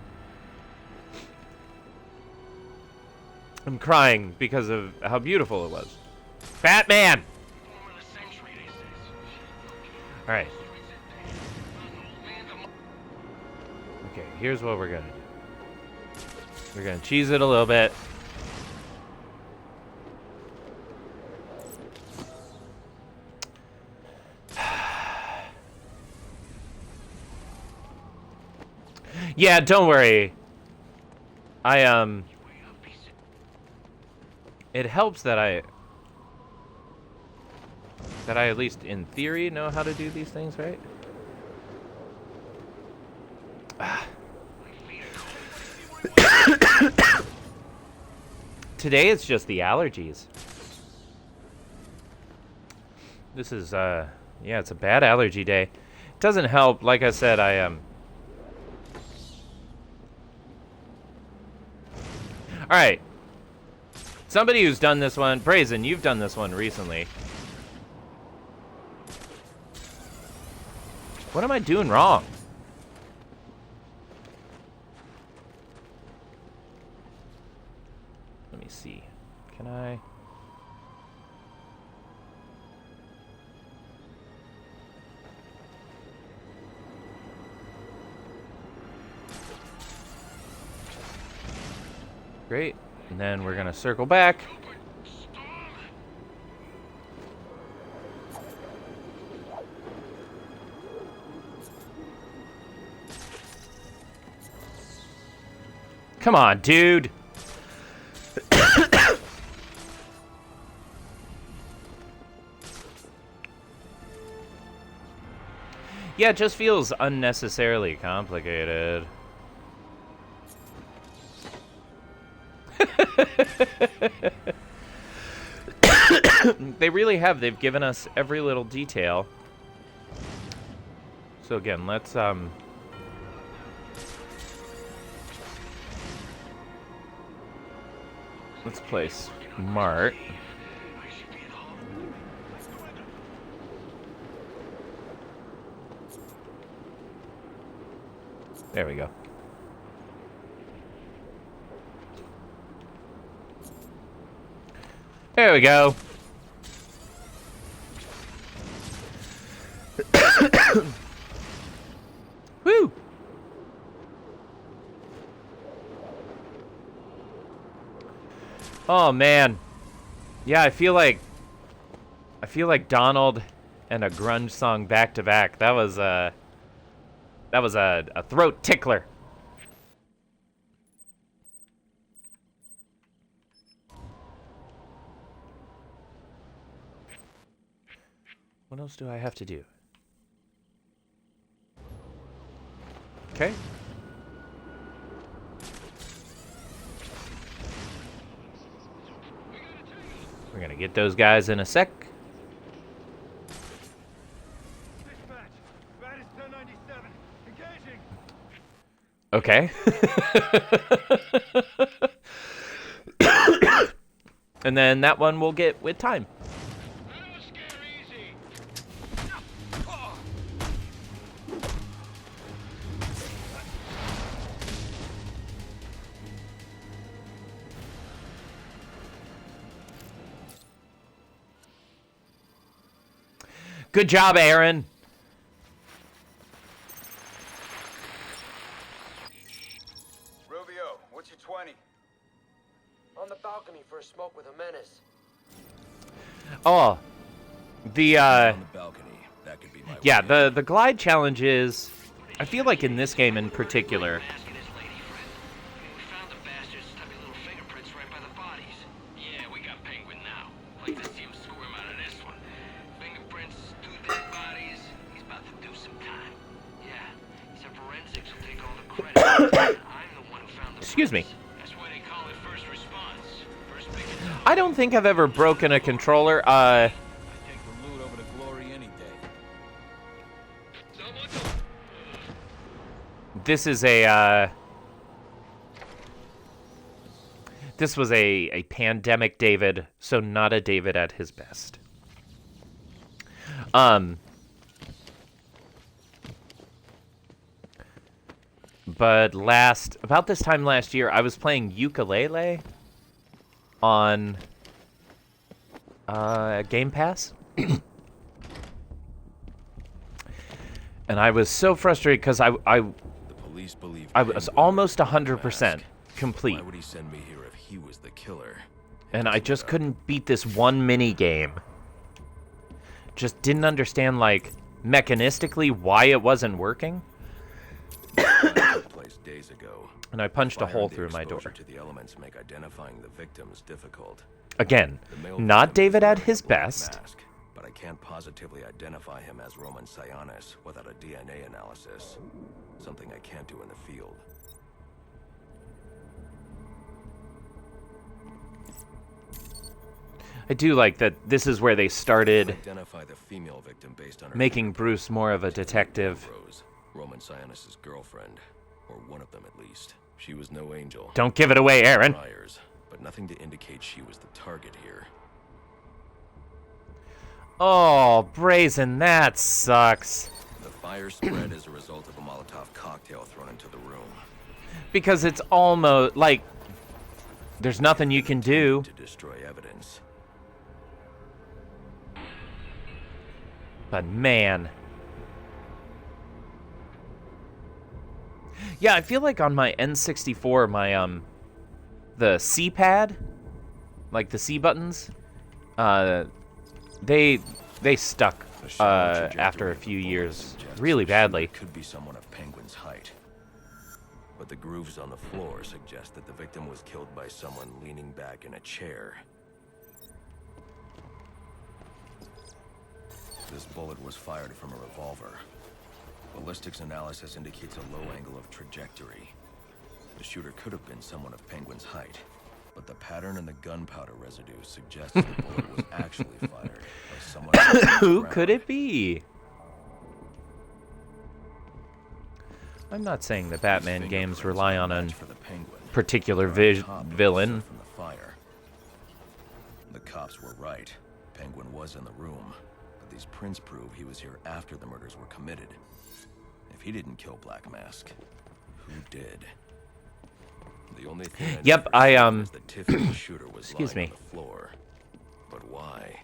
I'm crying because of how beautiful it was. Batman! Alright. Okay, here's what we're gonna do. We're gonna cheese it a little bit. Yeah, don't worry. It helps that I at least in theory know how to do these things, right? Today it's just the allergies. This is yeah, it's a bad allergy day. It doesn't help, like I said, Alright. Somebody who's done this one, Brazen, you've done this one recently. What am I doing wrong? Can I? Great. And then we're gonna circle back. Come on, dude. Yeah, it just feels unnecessarily complicated. They really have. They've given us every little detail. So again, let's place Mart. There we go. There we go. Woo! Oh man. Yeah, I feel like Donald and a grunge song back to back. That was a throat tickler. What else do I have to do? Okay. We're gonna get those guys in a sec. Okay. And then that one we'll get with time. Good job, Aaron. Rubio, what's your 20? On the balcony for a smoke with a menace. Oh, the On the balcony. That could be my yeah, way. the glide challenge is, I feel like in this game in particular. Excuse me. I don't think I've ever broken a controller. I take the loot over the glory any day. This is this was a pandemic David, so not a David at his best. But about this time last year, I was playing ukulele on Game Pass. And I was so frustrated because I was almost 100% complete. Why would he send me here if he was the killer? And I just couldn't beat this one mini game. Just didn't understand, like, mechanistically why it wasn't working. Place days ago. And I punched a hole through my door. To the elements make identifying the victims difficult. Again, not David at his best. Mask, but I can't positively identify him as Roman Sionis without a DNA analysis. Something I can't do in the field. I do like that this is where they started Identify the female victim based on her making Bruce more of a detective. Roman Sionis' girlfriend, or one of them at least. She was no angel. Don't give it away, Aaron. Liars, but nothing to indicate she was the target here. Oh, Brazen, that sucks. The fire spread as a result of a Molotov cocktail thrown into the room. Because it's almost like there's nothing you can do. To destroy evidence. But man. Yeah, I feel like on my N64, my the C pad, like the C buttons, they stuck after a few years really badly. Could be someone of Penguin's height. But the grooves on the floor suggest that the victim was killed by someone leaning back in a chair. This bullet was fired from a revolver. Ballistics analysis indicates a low angle of trajectory. The shooter could have been someone of Penguin's height, but the pattern in the gunpowder residue suggests the bullet was actually fired by someone. Who could it be? I'm not saying the Batman games rely on a particular villain. From the fire. The cops were right. Penguin was in the room, but these prints prove he was here after the murders were committed. If he didn't kill Black Mask, who did? The only thing Yep, is that Tiffany's shooter was excuse lying me. on the floor. But why?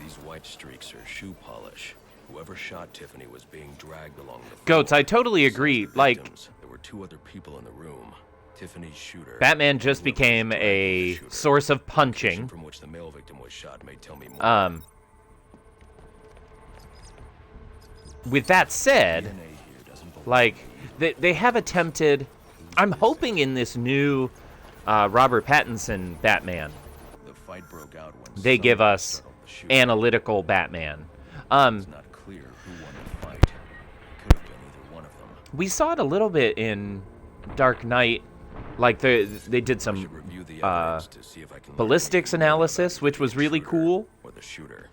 These white streaks are shoe polish. Whoever shot Tiffany was being dragged along the floor. Goats, I totally agree. Like, there were two other people in the room. Tiffany's shooter. Batman just became a source of punching. From which the male victim was shot may tell me more. With that said, like, they have attempted. I'm hoping in this new Robert Pattinson Batman, the fight broke out when they give us analytical Batman. It's not clear who won the fight. Could have been either one of them. We saw it a little bit in Dark Knight. Like they did some ballistics analysis, which was really cool. Or the shooter.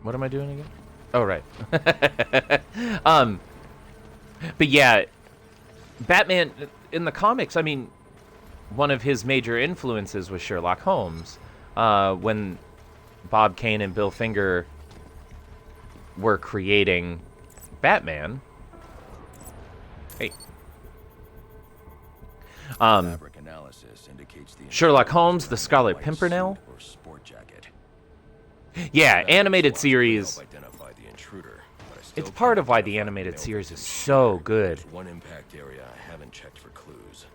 What am I doing again? Oh, right. But yeah, Batman in the comics, I mean, one of his major influences was Sherlock Holmes. When Bob Kane and Bill Finger were creating Batman. Hey. Fabric analysis indicates the Sherlock Holmes, the Scarlet Pimpernel. or sport jacket. Yeah, animated series. Identify the intruder, but I still It's part can't of why the identify animated male series is victim's so shooter. good. There's one impact area I haven't checked for clues.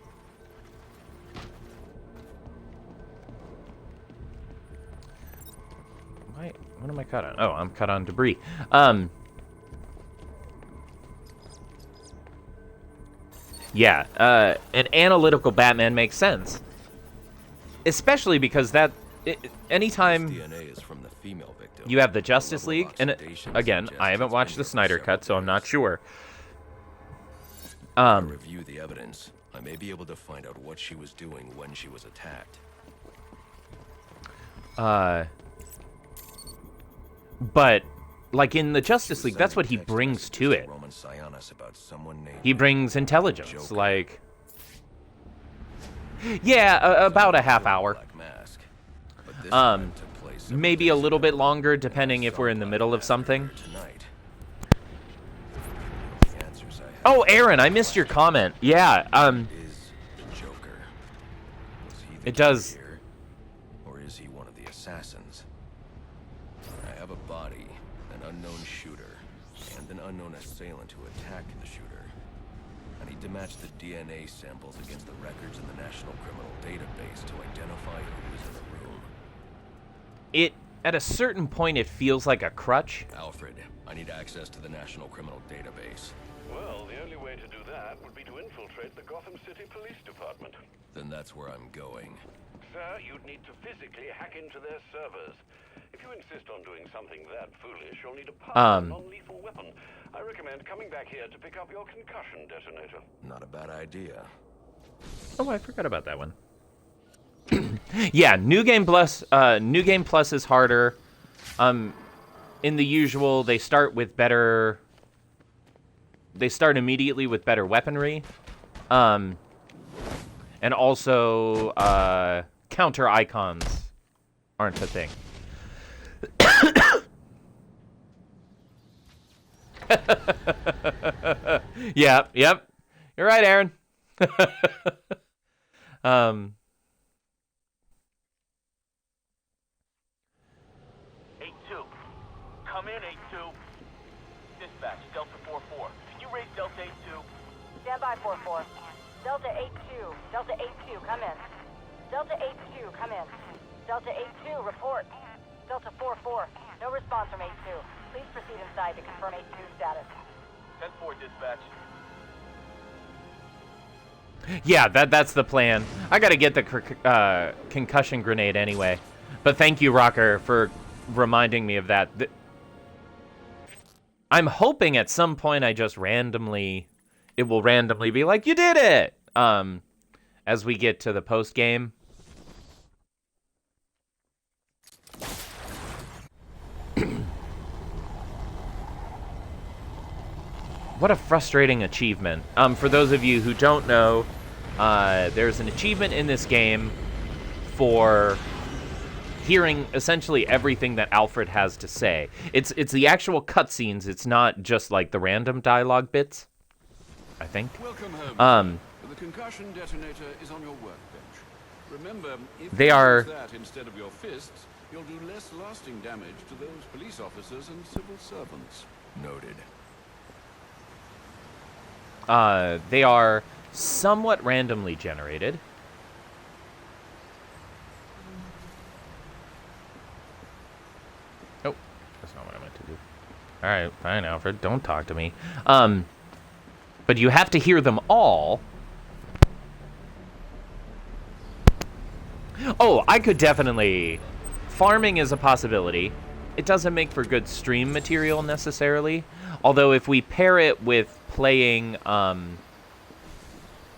What am I cut on? Oh, I'm cut on debris. Yeah, an analytical Batman makes sense. Especially because anytime DNA is from the female victim. you have the Justice League, and again, I haven't watched the Snyder Cut, so I'm not sure. Review the evidence. I may be able to find out what she was doing when she was attacked. But like in the Justice League, that's what he brings to it. He brings intelligence, like yeah, about a half hour. Maybe a little bit longer, depending if we're in the middle of something. Oh, Aaron, I missed your comment. Yeah, it does. Or is he one of the assassins? I have a body, an unknown shooter, and an unknown assailant who attacked the shooter. I need to match the DNA samples against the records in the National Criminal Database to identify who was in the room. At a certain point, it feels like a crutch. Alfred, I need access to the National Criminal Database. Well, the only way to do that would be to infiltrate the Gotham City Police Department. Then that's where I'm going. Sir, you'd need to physically hack into their servers. If you insist on doing something that foolish, you'll need a powerful non-lethal weapon. I recommend coming back here to pick up your concussion detonator. Not a bad idea. Oh, I forgot about that one. Yeah, New Game Plus is harder. In the usual, they start immediately with better weaponry. And also, counter icons aren't a thing. Yep. You're right, Aaron. 8-2. Come in, 8-2. Dispatch, Delta 4-4. Can you raise Delta 8-2? Stand by, 4-4. Delta 8-2. Delta 8-2, come in. Delta 8-2, come in. Delta 8-2, report. Delta 4-4, no response from 8-2. Please proceed inside to confirm 8-2 status. 10-4, dispatch. Yeah, that's the plan. I gotta get the concussion grenade anyway. But thank you, Rocker, for reminding me of that. I'm hoping at some point it will randomly be like, you did it! As we get to the post game. What a frustrating achievement. For those of you who don't know, there's an achievement in this game for hearing essentially everything that Alfred has to say. It's the actual cutscenes. It's not just like the random dialogue bits, I think. Welcome home. The concussion detonator is on your workbench. Remember, if you use that instead of your fists, you'll do less lasting damage to those police officers and civil servants. Noted. They are somewhat randomly generated. Oh, that's not what I meant to do. Alright, fine, Alfred, don't talk to me. But you have to hear them all. Oh, I could definitely... Farming is a possibility. It doesn't make for good stream material necessarily. Although if we pair it with playing,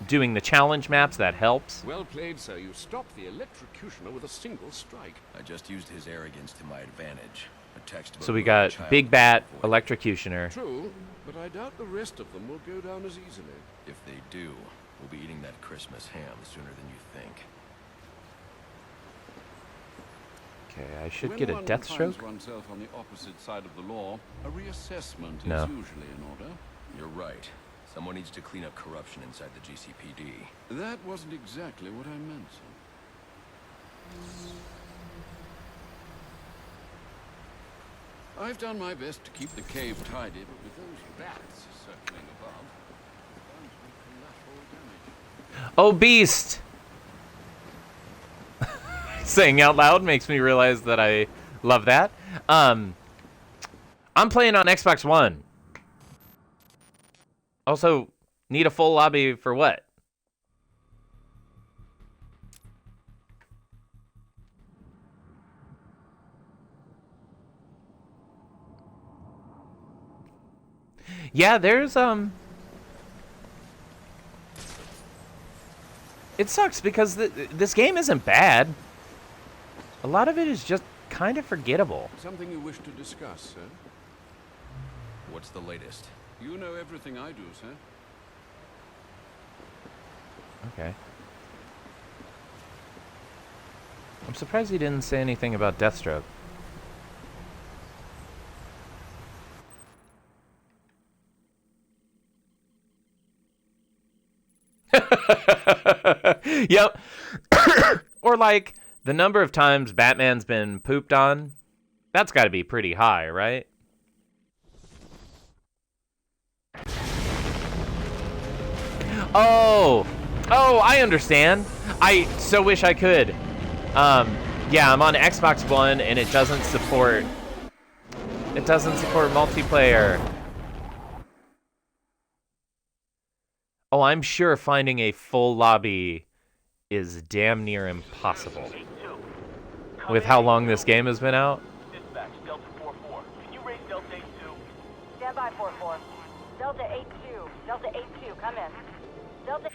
doing the challenge maps, that helps. Well played, sir. You stopped the electrocutioner with a single strike. I just used his arrogance to my advantage. A textbook. So we got Big Bat, Electrocutioner. True, but I doubt the rest of them will go down as easily. If they do, we'll be eating that Christmas ham sooner than you think. Okay, I should get a Deathstroke. When one finds oneself on the opposite side of the law, a reassessment No. is usually in order. You're right. Someone needs to clean up corruption inside the GCPD. That wasn't exactly what I meant, sir. I've done my best to keep the cave tidy, but with those bats circling above, bound to be collateral damage. Oh, Beast! Saying out loud makes me realize that I love that. I'm playing on Xbox One. Also, need a full lobby for what? Yeah, there's, it sucks because this game isn't bad. A lot of it is just kind of forgettable. Something you wish to discuss, sir? What's the latest? You know everything I do, sir. Okay. I'm surprised he didn't say anything about Deathstroke. Yep. Or like the number of times Batman's been pooped on. That's got to be pretty high, right? Oh, I understand. I so wish I could. Yeah, I'm on Xbox One and it doesn't support multiplayer. Oh, I'm sure finding a full lobby is damn near impossible. With how long this game has been out. Dispatch, Delta 4-4. Can you raise Delta 8-2? Stand by, 4-4. Delta 8-2. Delta 8-2, come in. Delta...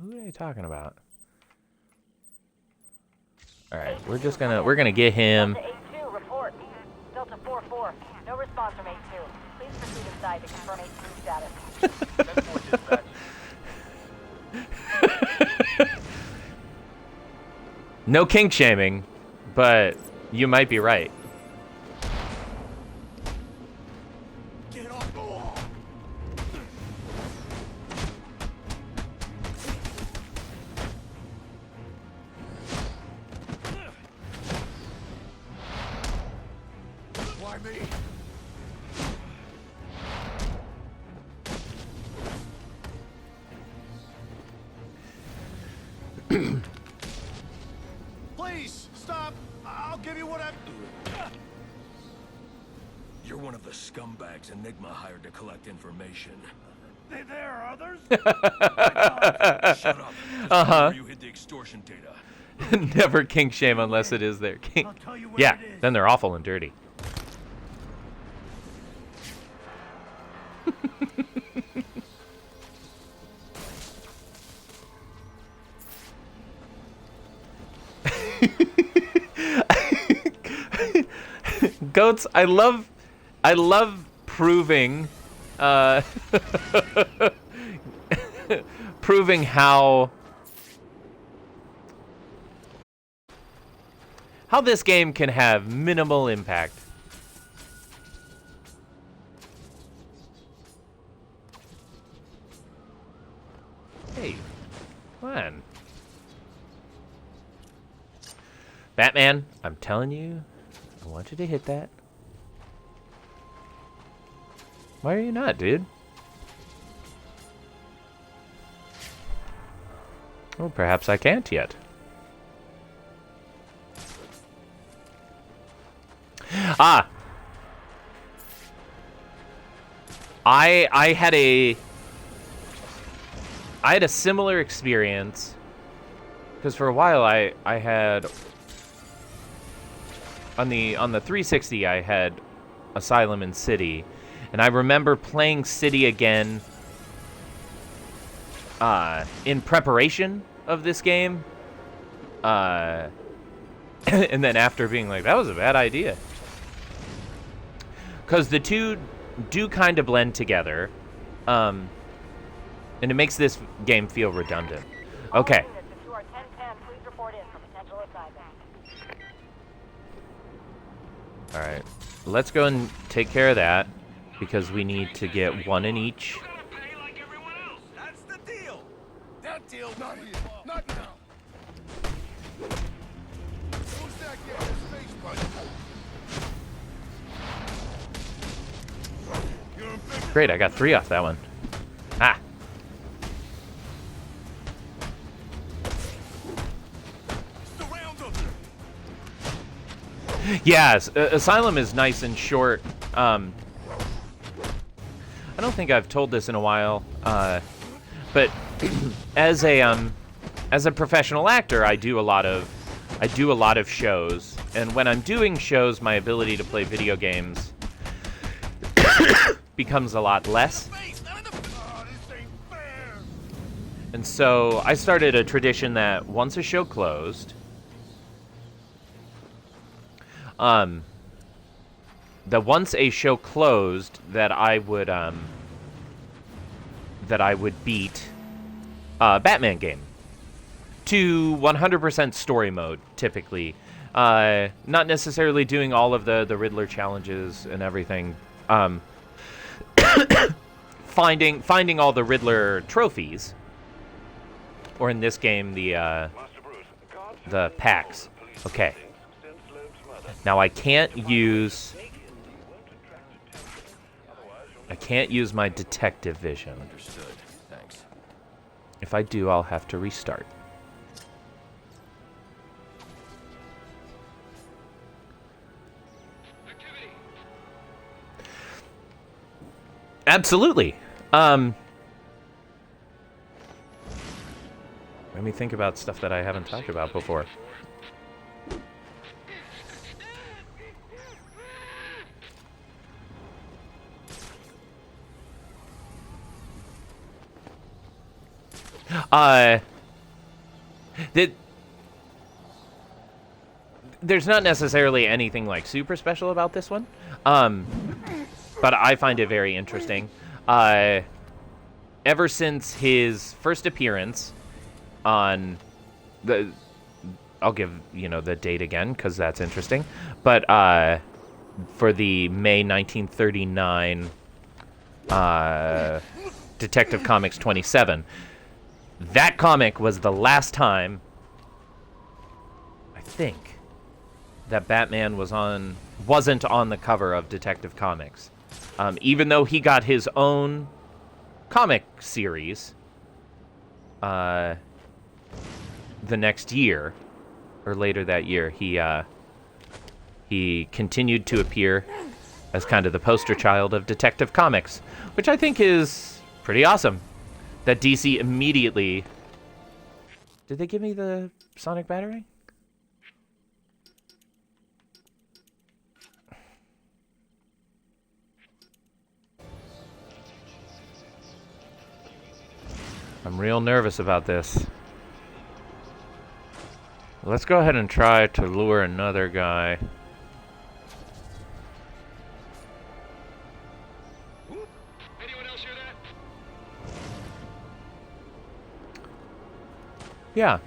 Who are they talking about? Alright, we're gonna get him. Delta 8-2, report. Delta 4-4, no response from 8-2. Please proceed inside to confirm 8-2 status. 10-4, dispatch. No kink shaming, but you might be right. Why me? Please, stop. I'll give you what I... You're one of the scumbags Enigma hired to collect information. There are others? Shut up. Uh-huh. You hid the extortion data. Never kink shame unless it is their kink. Yeah, then they're awful and dirty. Goats, I love proving proving how this game can have minimal impact. Hey, come on. Batman, I'm telling you, I want you to hit that. Why are you not, dude? Well, perhaps I can't yet. Ah! I had a similar experience, because for a while I had on the 360 I had Asylum and City, and I remember playing City again in preparation of this game, and then after being like, that was a bad idea, because the two do kind of blend together, and it makes this game feel redundant. Okay. Alright, let's go and take care of that, because we need to get one in each. That's the deal. That deal, not here. Not now. Who's that guy? Space buddy. Great, I got 3 off that one. Ah. Yes, Asylum is nice and short. I don't think I've told this in a while, but as a professional actor, I do a lot of shows, and when I'm doing shows, my ability to play video games becomes a lot less. And so I started a tradition that once a show closed, that once a show closed, that I would beat a Batman game to 100% story mode, typically. Not necessarily doing all of the Riddler challenges and everything. Finding all the Riddler trophies, or in this game the packs. Okay. Now I can't use my detective vision. Understood. Thanks. If I do, I'll have to restart. Absolutely. Let me think about stuff that I haven't talked about before. There's not necessarily anything like super special about this one, but I find it very interesting. Ever since his first appearance on the, I'll give the date again because that's interesting, but for the May 1939 Detective Comics 27. That comic was the last time, I think, that Batman wasn't on the cover of Detective Comics. Even though he got his own comic series the next year, or later that year, he continued to appear as kind of the poster child of Detective Comics, which I think is pretty awesome. That DC immediately... Did they give me the sonic battery? I'm real nervous about this. Let's go ahead and try to lure another guy. Yeah.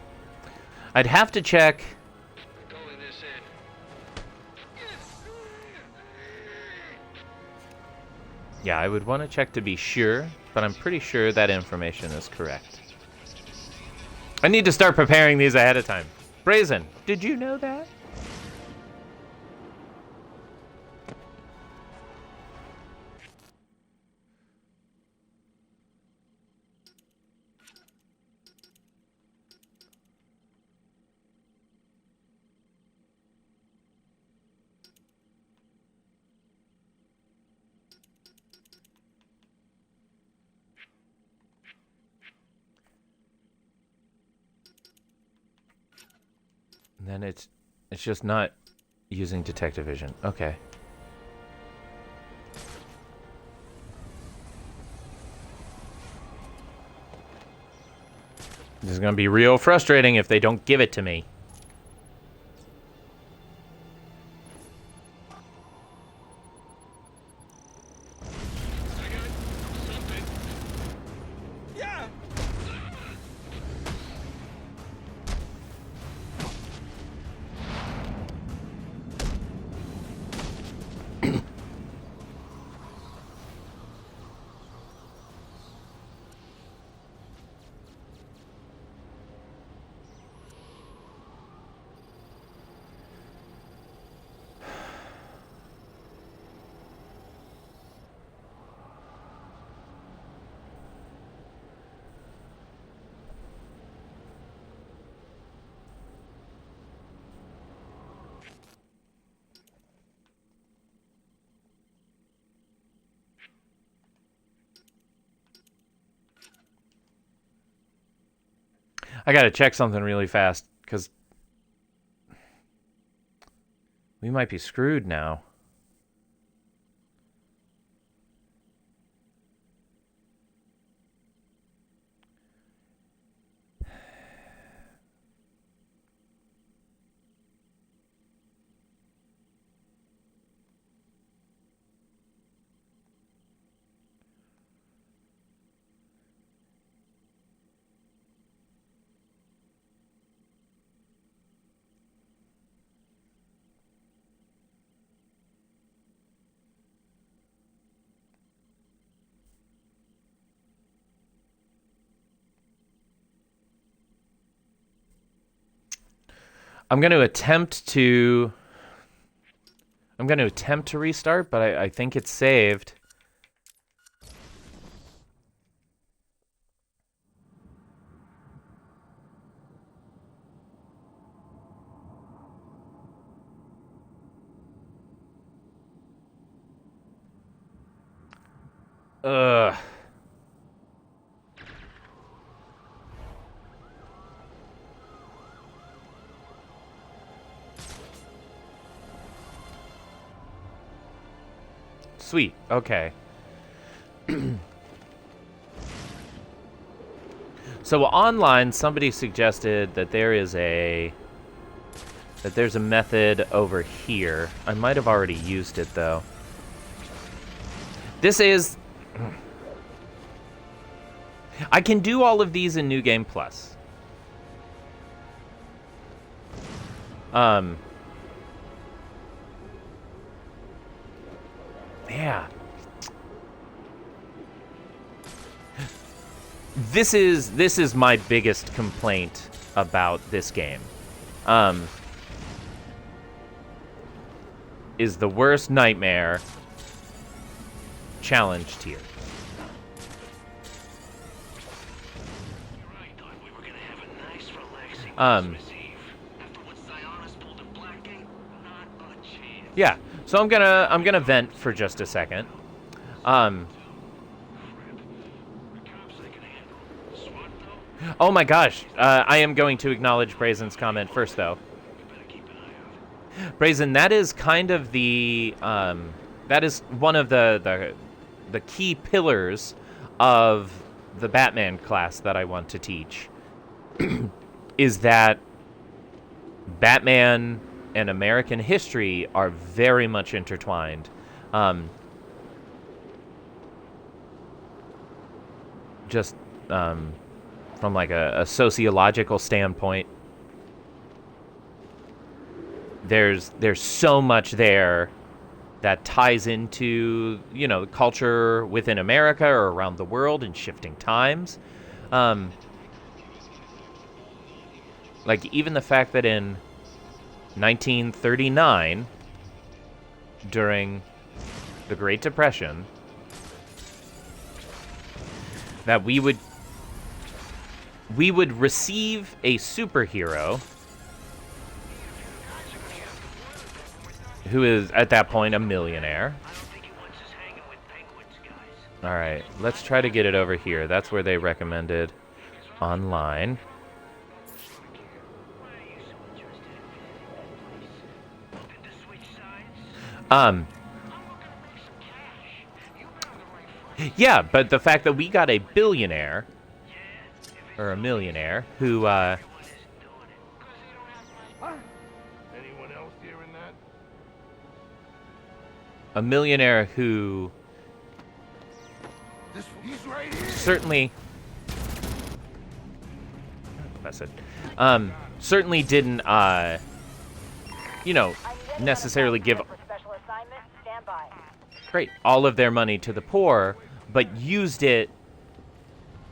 I'd have to check. Yeah, I would want to check to be sure, but I'm pretty sure that information is correct. I need to start preparing these ahead of time. Brazen, did you know that? And then it's just not using detective vision. Okay. This is going to be real frustrating if they don't give it to me. I gotta check something really fast, because we might be screwed now. I'm going to attempt to restart, but I think it's saved. Ugh. Sweet. Okay. So online, somebody suggested that there's a method over here. I might have already used it though. This is... I can do all of these in New Game Plus. Yeah. this is my biggest complaint about this game. Is the worst nightmare challenge tier. Yeah, so I'm gonna vent for just a second. Oh my gosh, I am going to acknowledge Brazen's comment first, though. Brazen, that is kind of the that is one of the key pillars of the Batman class that I want to teach. Is that Batman and American history are very much intertwined. Just from like a sociological standpoint, there's so much there that ties into, you know, culture within America or around the world in shifting times. Like even the fact that in 1939, during the Great Depression, that we would receive a superhero who is at that point a millionaire. All right, let's try to get it over here. That's where they recommended online. Yeah, but the fact that we got a billionaire or a millionaire who Anyone else hearing that? a millionaire who He's right here. certainly that's it. Certainly didn't you know, necessarily give all of their money to the poor, but used it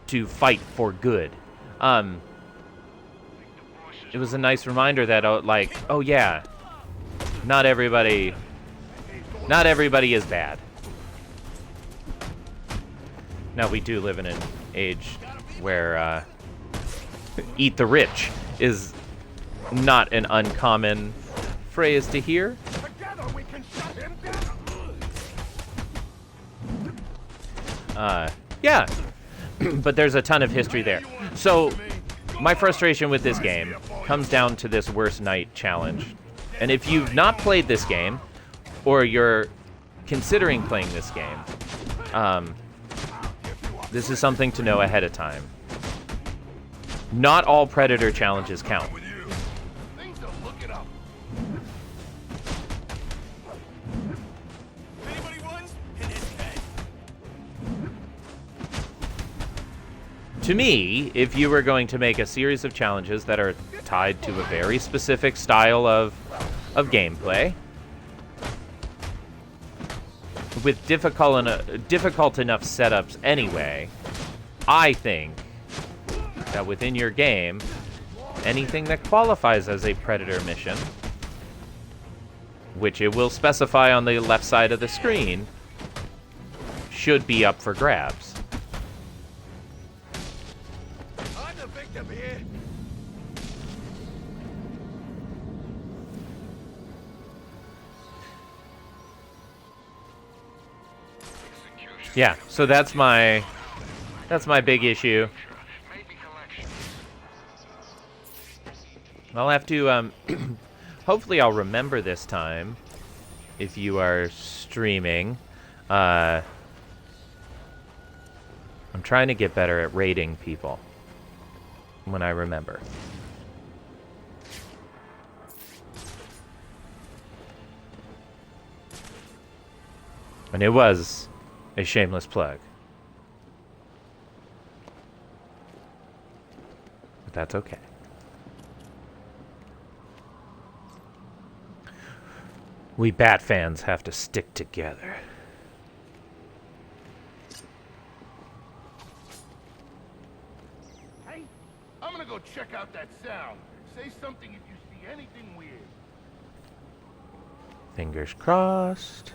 to fight for good. It was a nice reminder that, like, oh yeah, not everybody is bad. Now, we do live in an age where eat the rich is not an uncommon phrase to hear. Together we can shut him down. Yeah, but there's a ton of history there. So my frustration with this game comes down to this worst night challenge. And if you've not played this game, or you're considering playing this game, this is something to know ahead of time. Not all Predator challenges count. To me, if you were going to make a series of challenges that are tied to a very specific style of gameplay, with difficult enough setups anyway, I think that within your game, anything that qualifies as a Predator mission, which it will specify on the left side of the screen, should be up for grabs. Yeah, so that's my big issue. I'll have to hopefully I'll remember this time if you are streaming. I'm trying to get better at rating people when I remember. And it was a shameless plug. But that's okay. We Bat fans have to stick together. gonna go check out that sound. Say something if you see anything weird. Fingers crossed.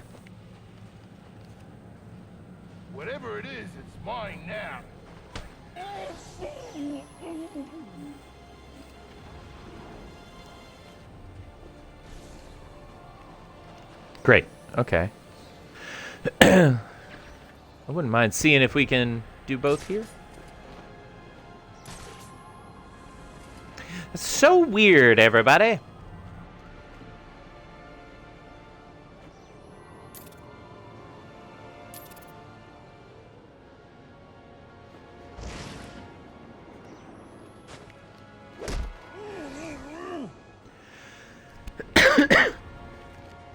Whatever it is, it's mine now. Great. Okay. I wouldn't mind seeing if we can do both here. That's so weird, everybody.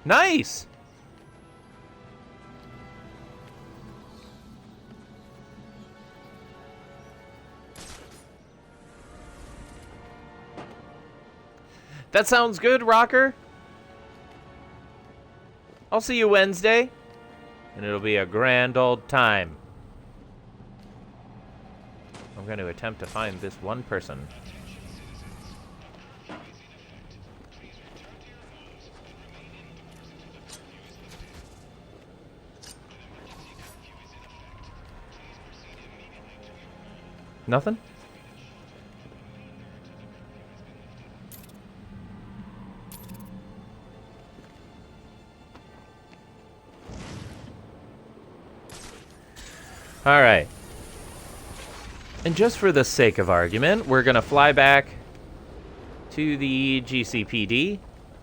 Nice. That sounds good, Rocker. I'll see you Wednesday, and it'll be a grand old time. I'm going to attempt to find this one person. Nothing? All right. And just for the sake of argument, we're going to fly back to the GCPD,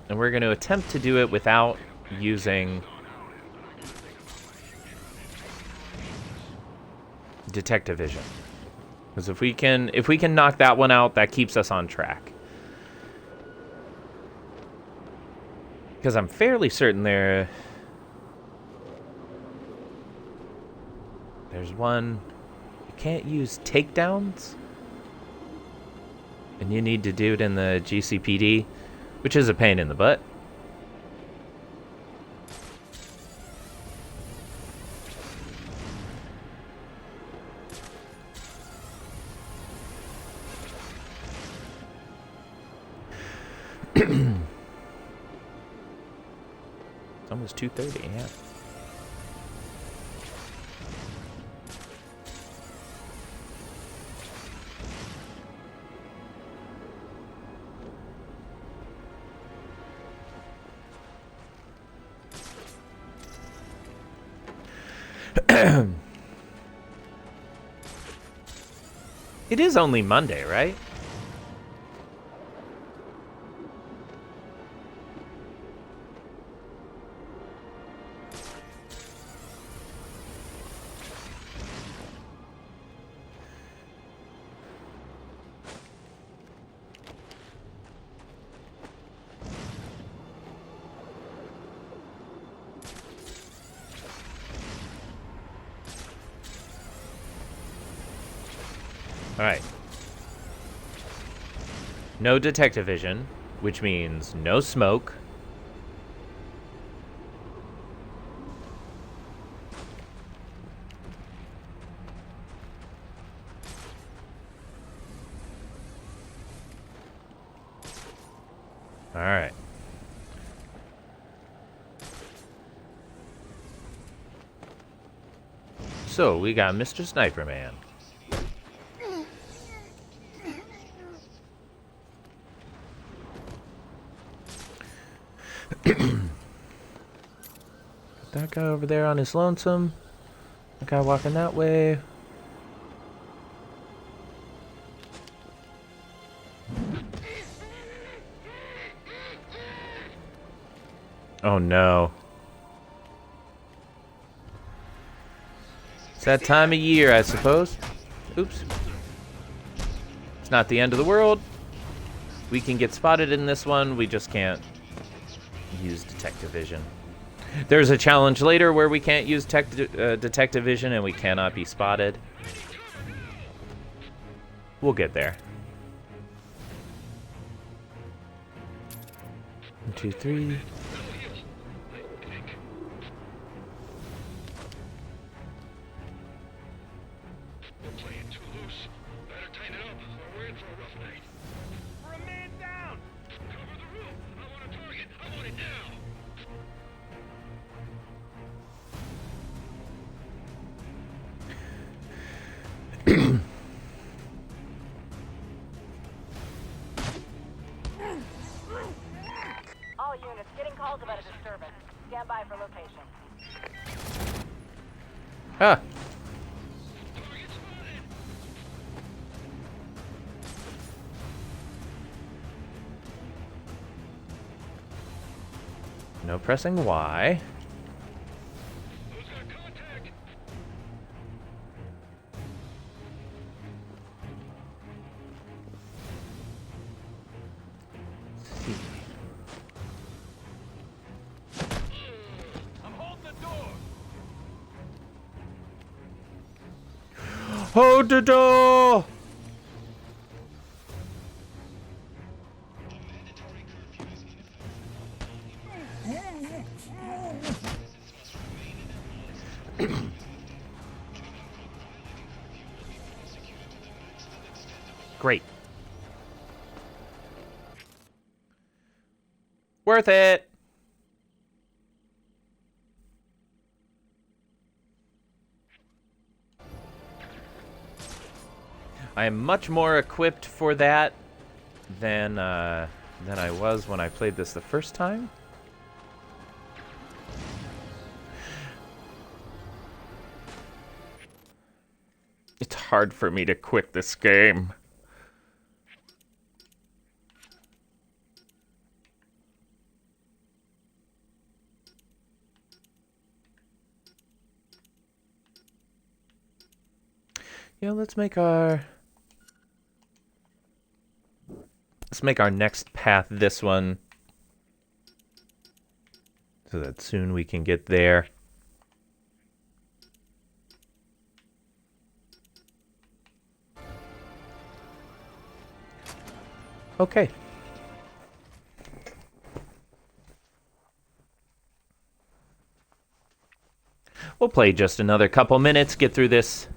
and we're going to attempt to do it without using detective vision. Because if we can knock that one out, that keeps us on track. Because I'm fairly certain there's one. You can't use takedowns, and you need to do it in the GCPD, which is a pain in the butt. It's almost 2:30, yeah. It is only Monday, right? Alright. No detective vision, which means no smoke. Alright. So, we got Mr. Sniper Man. That guy over there on his lonesome. That guy walking that way. Oh no. It's that time of year, I suppose. Oops. It's not the end of the world. We can get spotted in this one. We just can't use detective vision. There's a challenge later where we can't use detective vision and we cannot be spotted. We'll get there. 1, 2, 3. We're playing too loose. Better tighten it up, or we're in for a rough night. For a man down! Cover the roof. I want a target. I want it now. All units getting calls about a disturbance. Stand by for location. Ah. No pressing Y. I'm holding the door! Hold the door! Great. Worth it. I am much more equipped for that than I was when I played this the first time. It's hard for me to quit this game. Yeah, let's make our next path this one, so that soon we can get there. Okay. We'll play just another couple minutes, get through this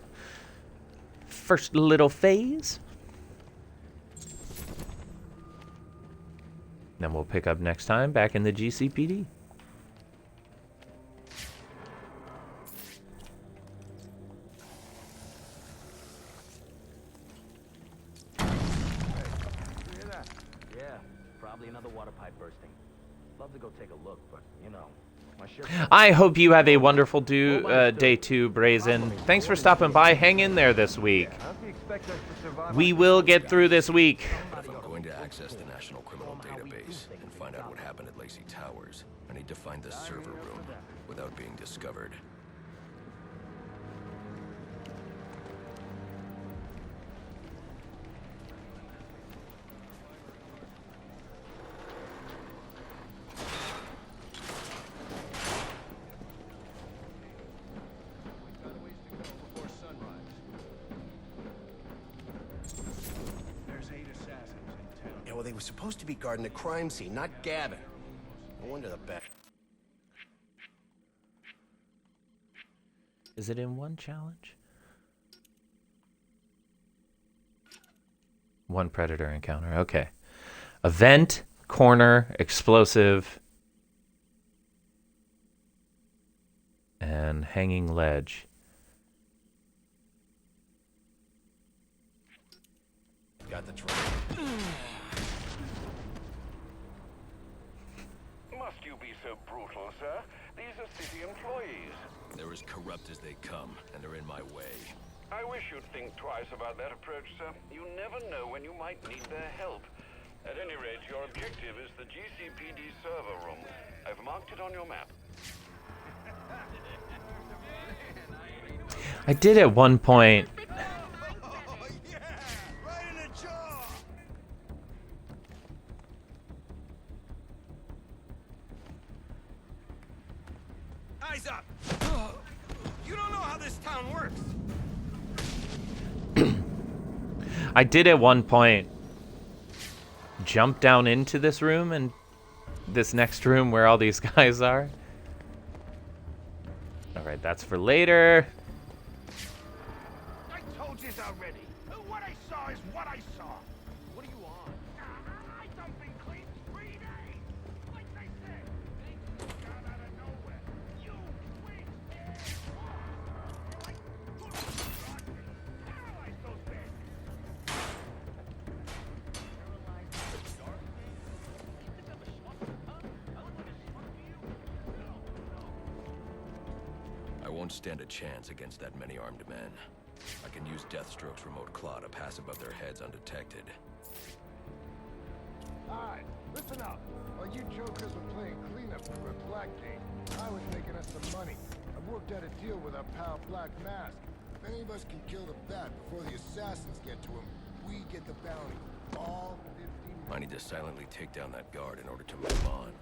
first little phase. Then we'll pick up next time back in the GCPD. Yeah, probably another water pipe bursting. Love to go take a look, but you know, my shift. I hope you have a wonderful day 2, Brazen. Thanks for stopping by. Hang in there this week. We will get through this week. If I'm going to access the National Criminal Database and find out what happened at Lacey Towers, I need to find the server room without being discovered. Yeah, well, they were supposed to be guarding the crime scene, not Gavin. No wonder the back. Is it in one challenge? One predator encounter. Okay. Event, corner, explosive, and hanging ledge. Got the truck. Must you be so brutal, sir? These are city employees. They're as corrupt as they come, and they're in my way. I wish you'd think twice about that approach, sir. You never know when you might need their help. At any rate, your objective is the GCPD server room. I've marked it on your map. I did at one point. Eyes up! You don't know how this town works! I did at one point jump down into this room and this next room where all these guys are. Alright, that's for later. I told already. What I saw is what I saw. What are you on? I don't been clean 3 days. Like they said, they got out of nowhere. You twins, like, paralyze those bitches. I won't stand a chance against that many armed men. I can use Deathstroke's remote claw to pass above their heads undetected. Alright, listen up. While you jokers were playing cleanup for Blackgate, I was making us some money. I've worked out a deal with our pal Black Mask. If any of us can kill the Bat before the assassins get to him, we get the bounty. All 50 I need to silently take down that guard in order to move on.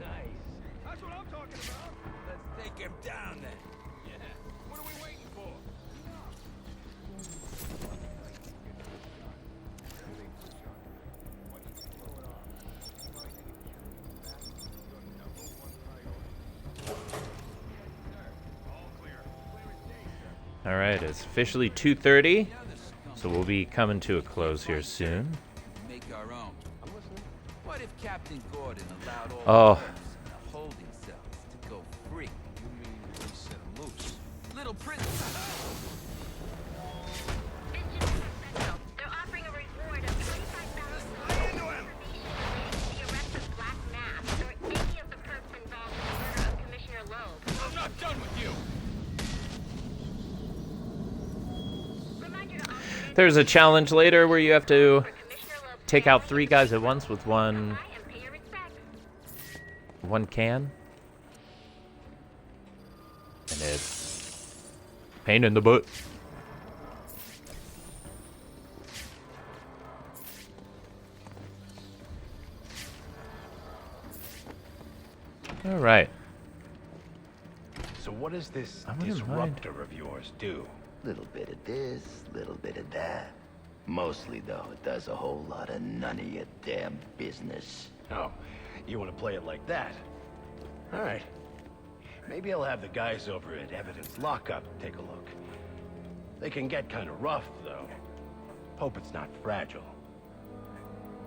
Nice. That's what I'm talking about. Let's take him down then. Yeah. What are we waiting for? All right, it's officially 2:30, so we'll be coming to a close here soon. Make our own. I'm listening. What if Captain Gordon allowed all the in the holding cells to go free? You mean we set him loose? Little Prince. They're offering a reward of $25,000 for the arrest of Black Mask or any of the perps involved in the murder of Commissioner Loeb. I'm not done with you. There's a challenge later where you have to take out 3 guys at once with one can. And it's pain in the butt. All right. So what does this I wouldn't disruptor of yours do? Little bit of this, little bit of that. Mostly, though, it does a whole lot of none of your damn business. Oh, you want to play it like that? All right. Maybe I'll have the guys over at Evidence Lockup take a look. They can get kind of rough, though. Hope it's not fragile.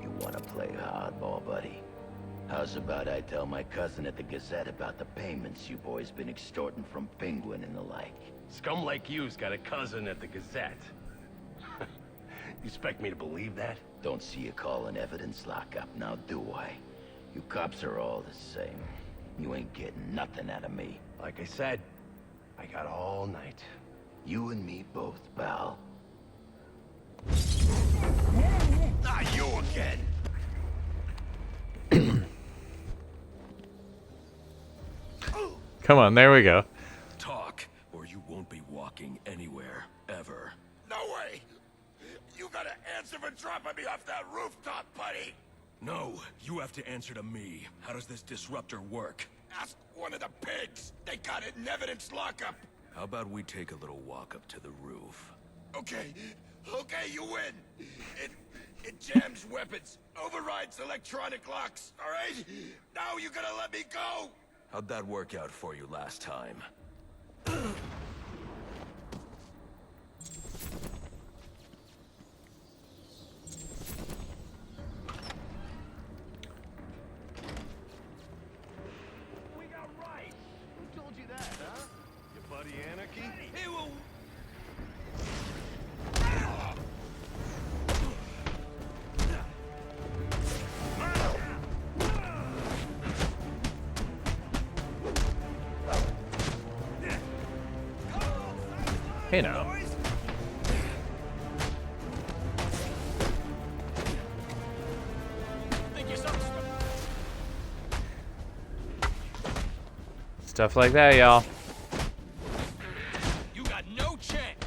You want to play hardball, buddy? How's about I tell my cousin at the Gazette about the payments you boys been extorting from Penguin and the like? Scum like you's got a cousin at the Gazette. You expect me to believe that? Don't see you calling Evidence Lockup now, do I? You cops are all the same. You ain't getting nothing out of me. Like I said, I got all night. You and me both, pal. Not you again. Come on, there we go. Talk, or you won't be walking anywhere, ever. No way. You gotta answer for dropping me off that rooftop, buddy. No, you have to answer to me. How does this disruptor work? Ask one of the pigs. They got it in Evidence Lockup. How about we take a little walk up to the roof? Okay, you win. It jams weapons, overrides electronic locks, all right? Now you gotta let me go. How'd that work out for you last time? We got right. Who told you that, huh? Your buddy Anarchy? He will... Hey now. Stuff like that, y'all. You got no chance.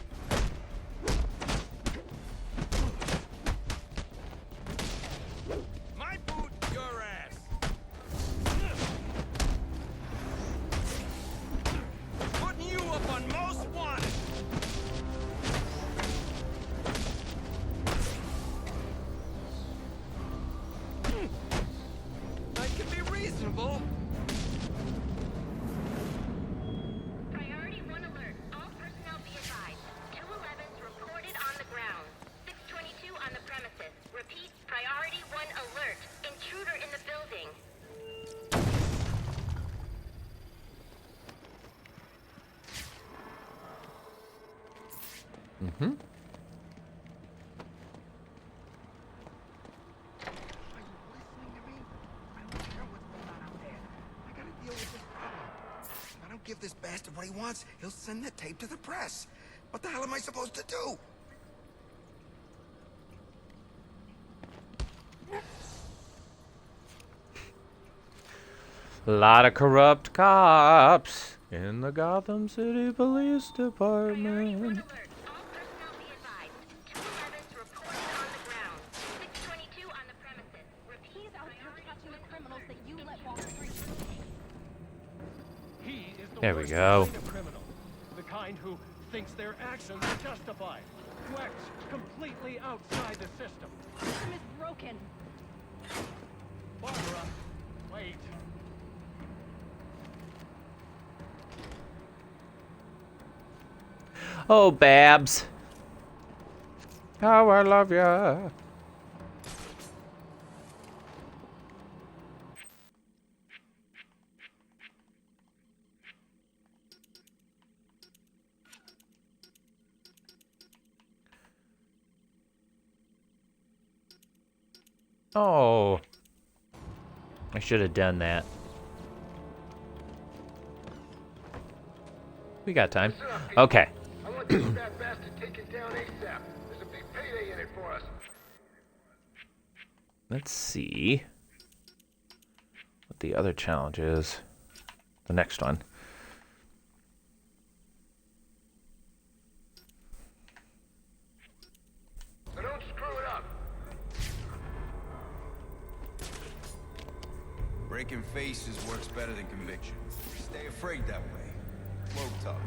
My boot, your ass. Putting you up on most wanted. I can be reasonable. Mm-hmm. If I don't give this bastard what he wants, he'll send the tape to the press. What the hell am I supposed to do? A lot of corrupt cops in the Gotham City Police Department. There we go. Criminal, the kind who thinks their actions are justified, who acts completely outside the system. The system is broken. Barbara, wait. Oh, Babs. How I love ya. Oh. I should have done that. We got time. Okay. I want to get that bastard taken down ASAP. There's a big payday in it for us. Let's see what the other challenge is. The next one. So don't screw it up. Breaking faces works better than conviction. Stay afraid that way. Smoke talking.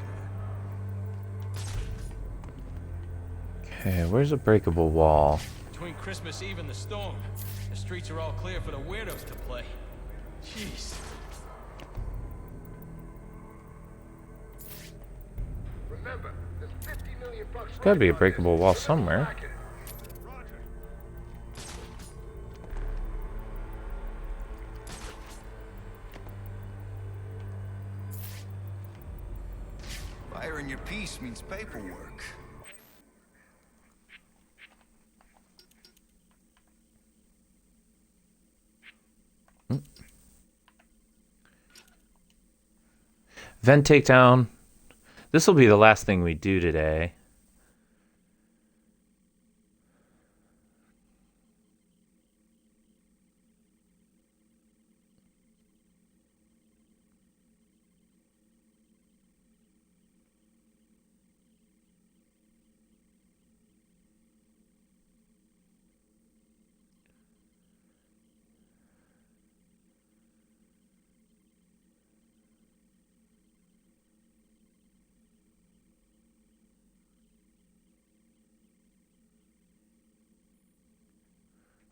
Okay, where's a breakable wall? Between Christmas Eve and the storm, the streets are all clear for the weirdos to play. Jeez. Remember, there's $50 million bucks. There's gotta be a breakable wall somewhere. Firing your piece means paperwork. Vent takedown. This will be the last thing we do today.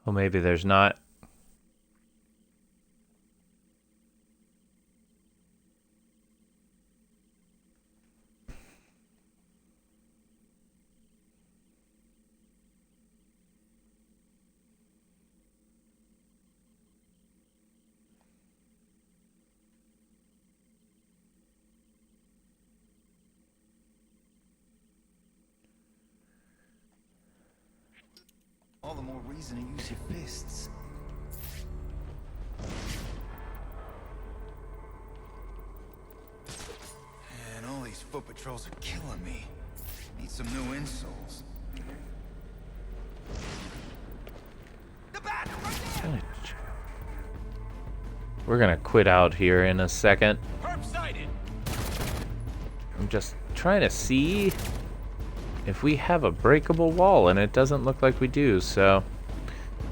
Well, maybe there's not. All the more reason to use your fists. And all these foot patrols are killing me. Need some new insoles. We're gonna quit out here in a second. I'm just trying to see if we have a breakable wall, and it doesn't look like we do, so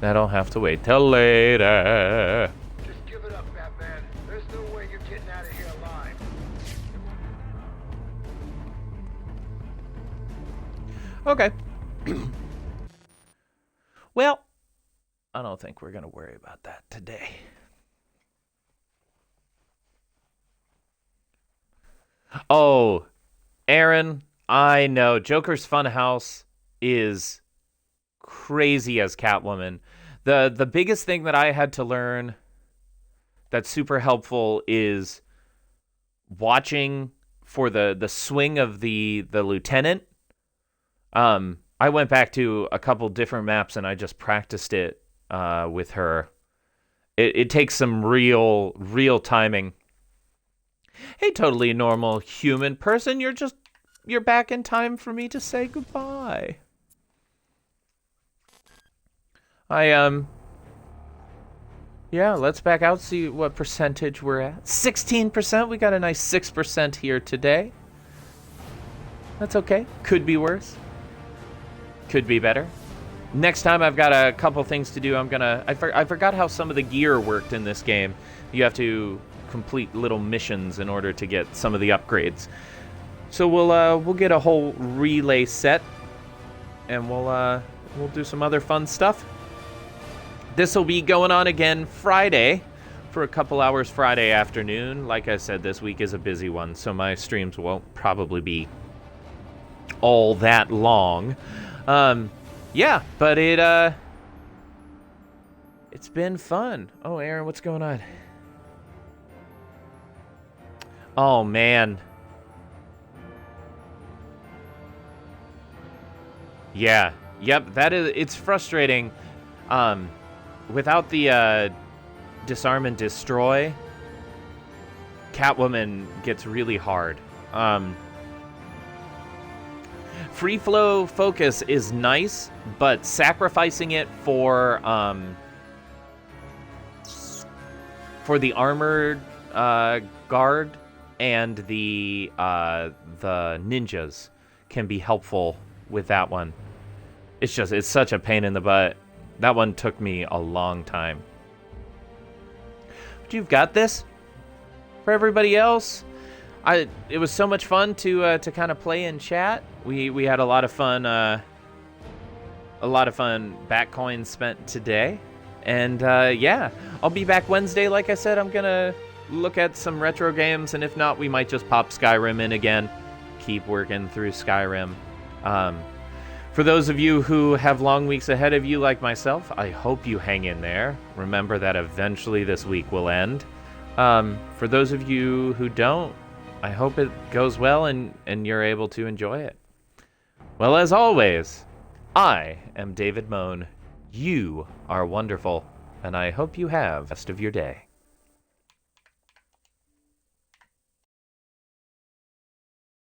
that'll have to wait till later. Just give it up, Batman. There's no way you're getting out of here alive. Okay. Well, I don't think we're gonna worry about that today. Oh, Aaron, I know Joker's Funhouse is crazy as Catwoman. The biggest thing that I had to learn that's super helpful is watching for the swing of the lieutenant. I went back to a couple different maps and I just practiced it with her. It takes some real timing. Hey, totally normal human person, you're back in time for me to say goodbye. Yeah, let's back out, see what percentage we're at. 16%, we got a nice 6% here today. That's okay, could be worse. Could be better. Next time I've got a couple things to do. I forgot how some of the gear worked in this game. You have to complete little missions in order to get some of the upgrades. So we'll get a whole relay set, and we'll do some other fun stuff. This will be going on again Friday for a couple hours Friday afternoon. Like I said, this week is a busy one, so my streams won't probably be all that long. Yeah, but it's been fun. Oh, Aaron, what's going on? Oh, man. Yeah. Yep, it's frustrating. Without the disarm and destroy, Catwoman gets really hard. Free flow focus is nice, but sacrificing it for the armored guard and the ninjas can be helpful with that one. It's such a pain in the butt. That one took me a long time. But you've got this. For everybody else, it was so much fun to kind of play and chat. We had a lot of fun. A lot of fun back coins spent today, and yeah, I'll be back Wednesday. Like I said, I'm gonna look at some retro games, and if not, we might just pop Skyrim in again. Keep working through Skyrim. For those of you who have long weeks ahead of you like myself, I hope you hang in there. Remember that eventually this week will end. For those of you who don't, I hope it goes well and you're able to enjoy it. Well, as always, I am David Moan. You are wonderful, and I hope you have the rest of your day.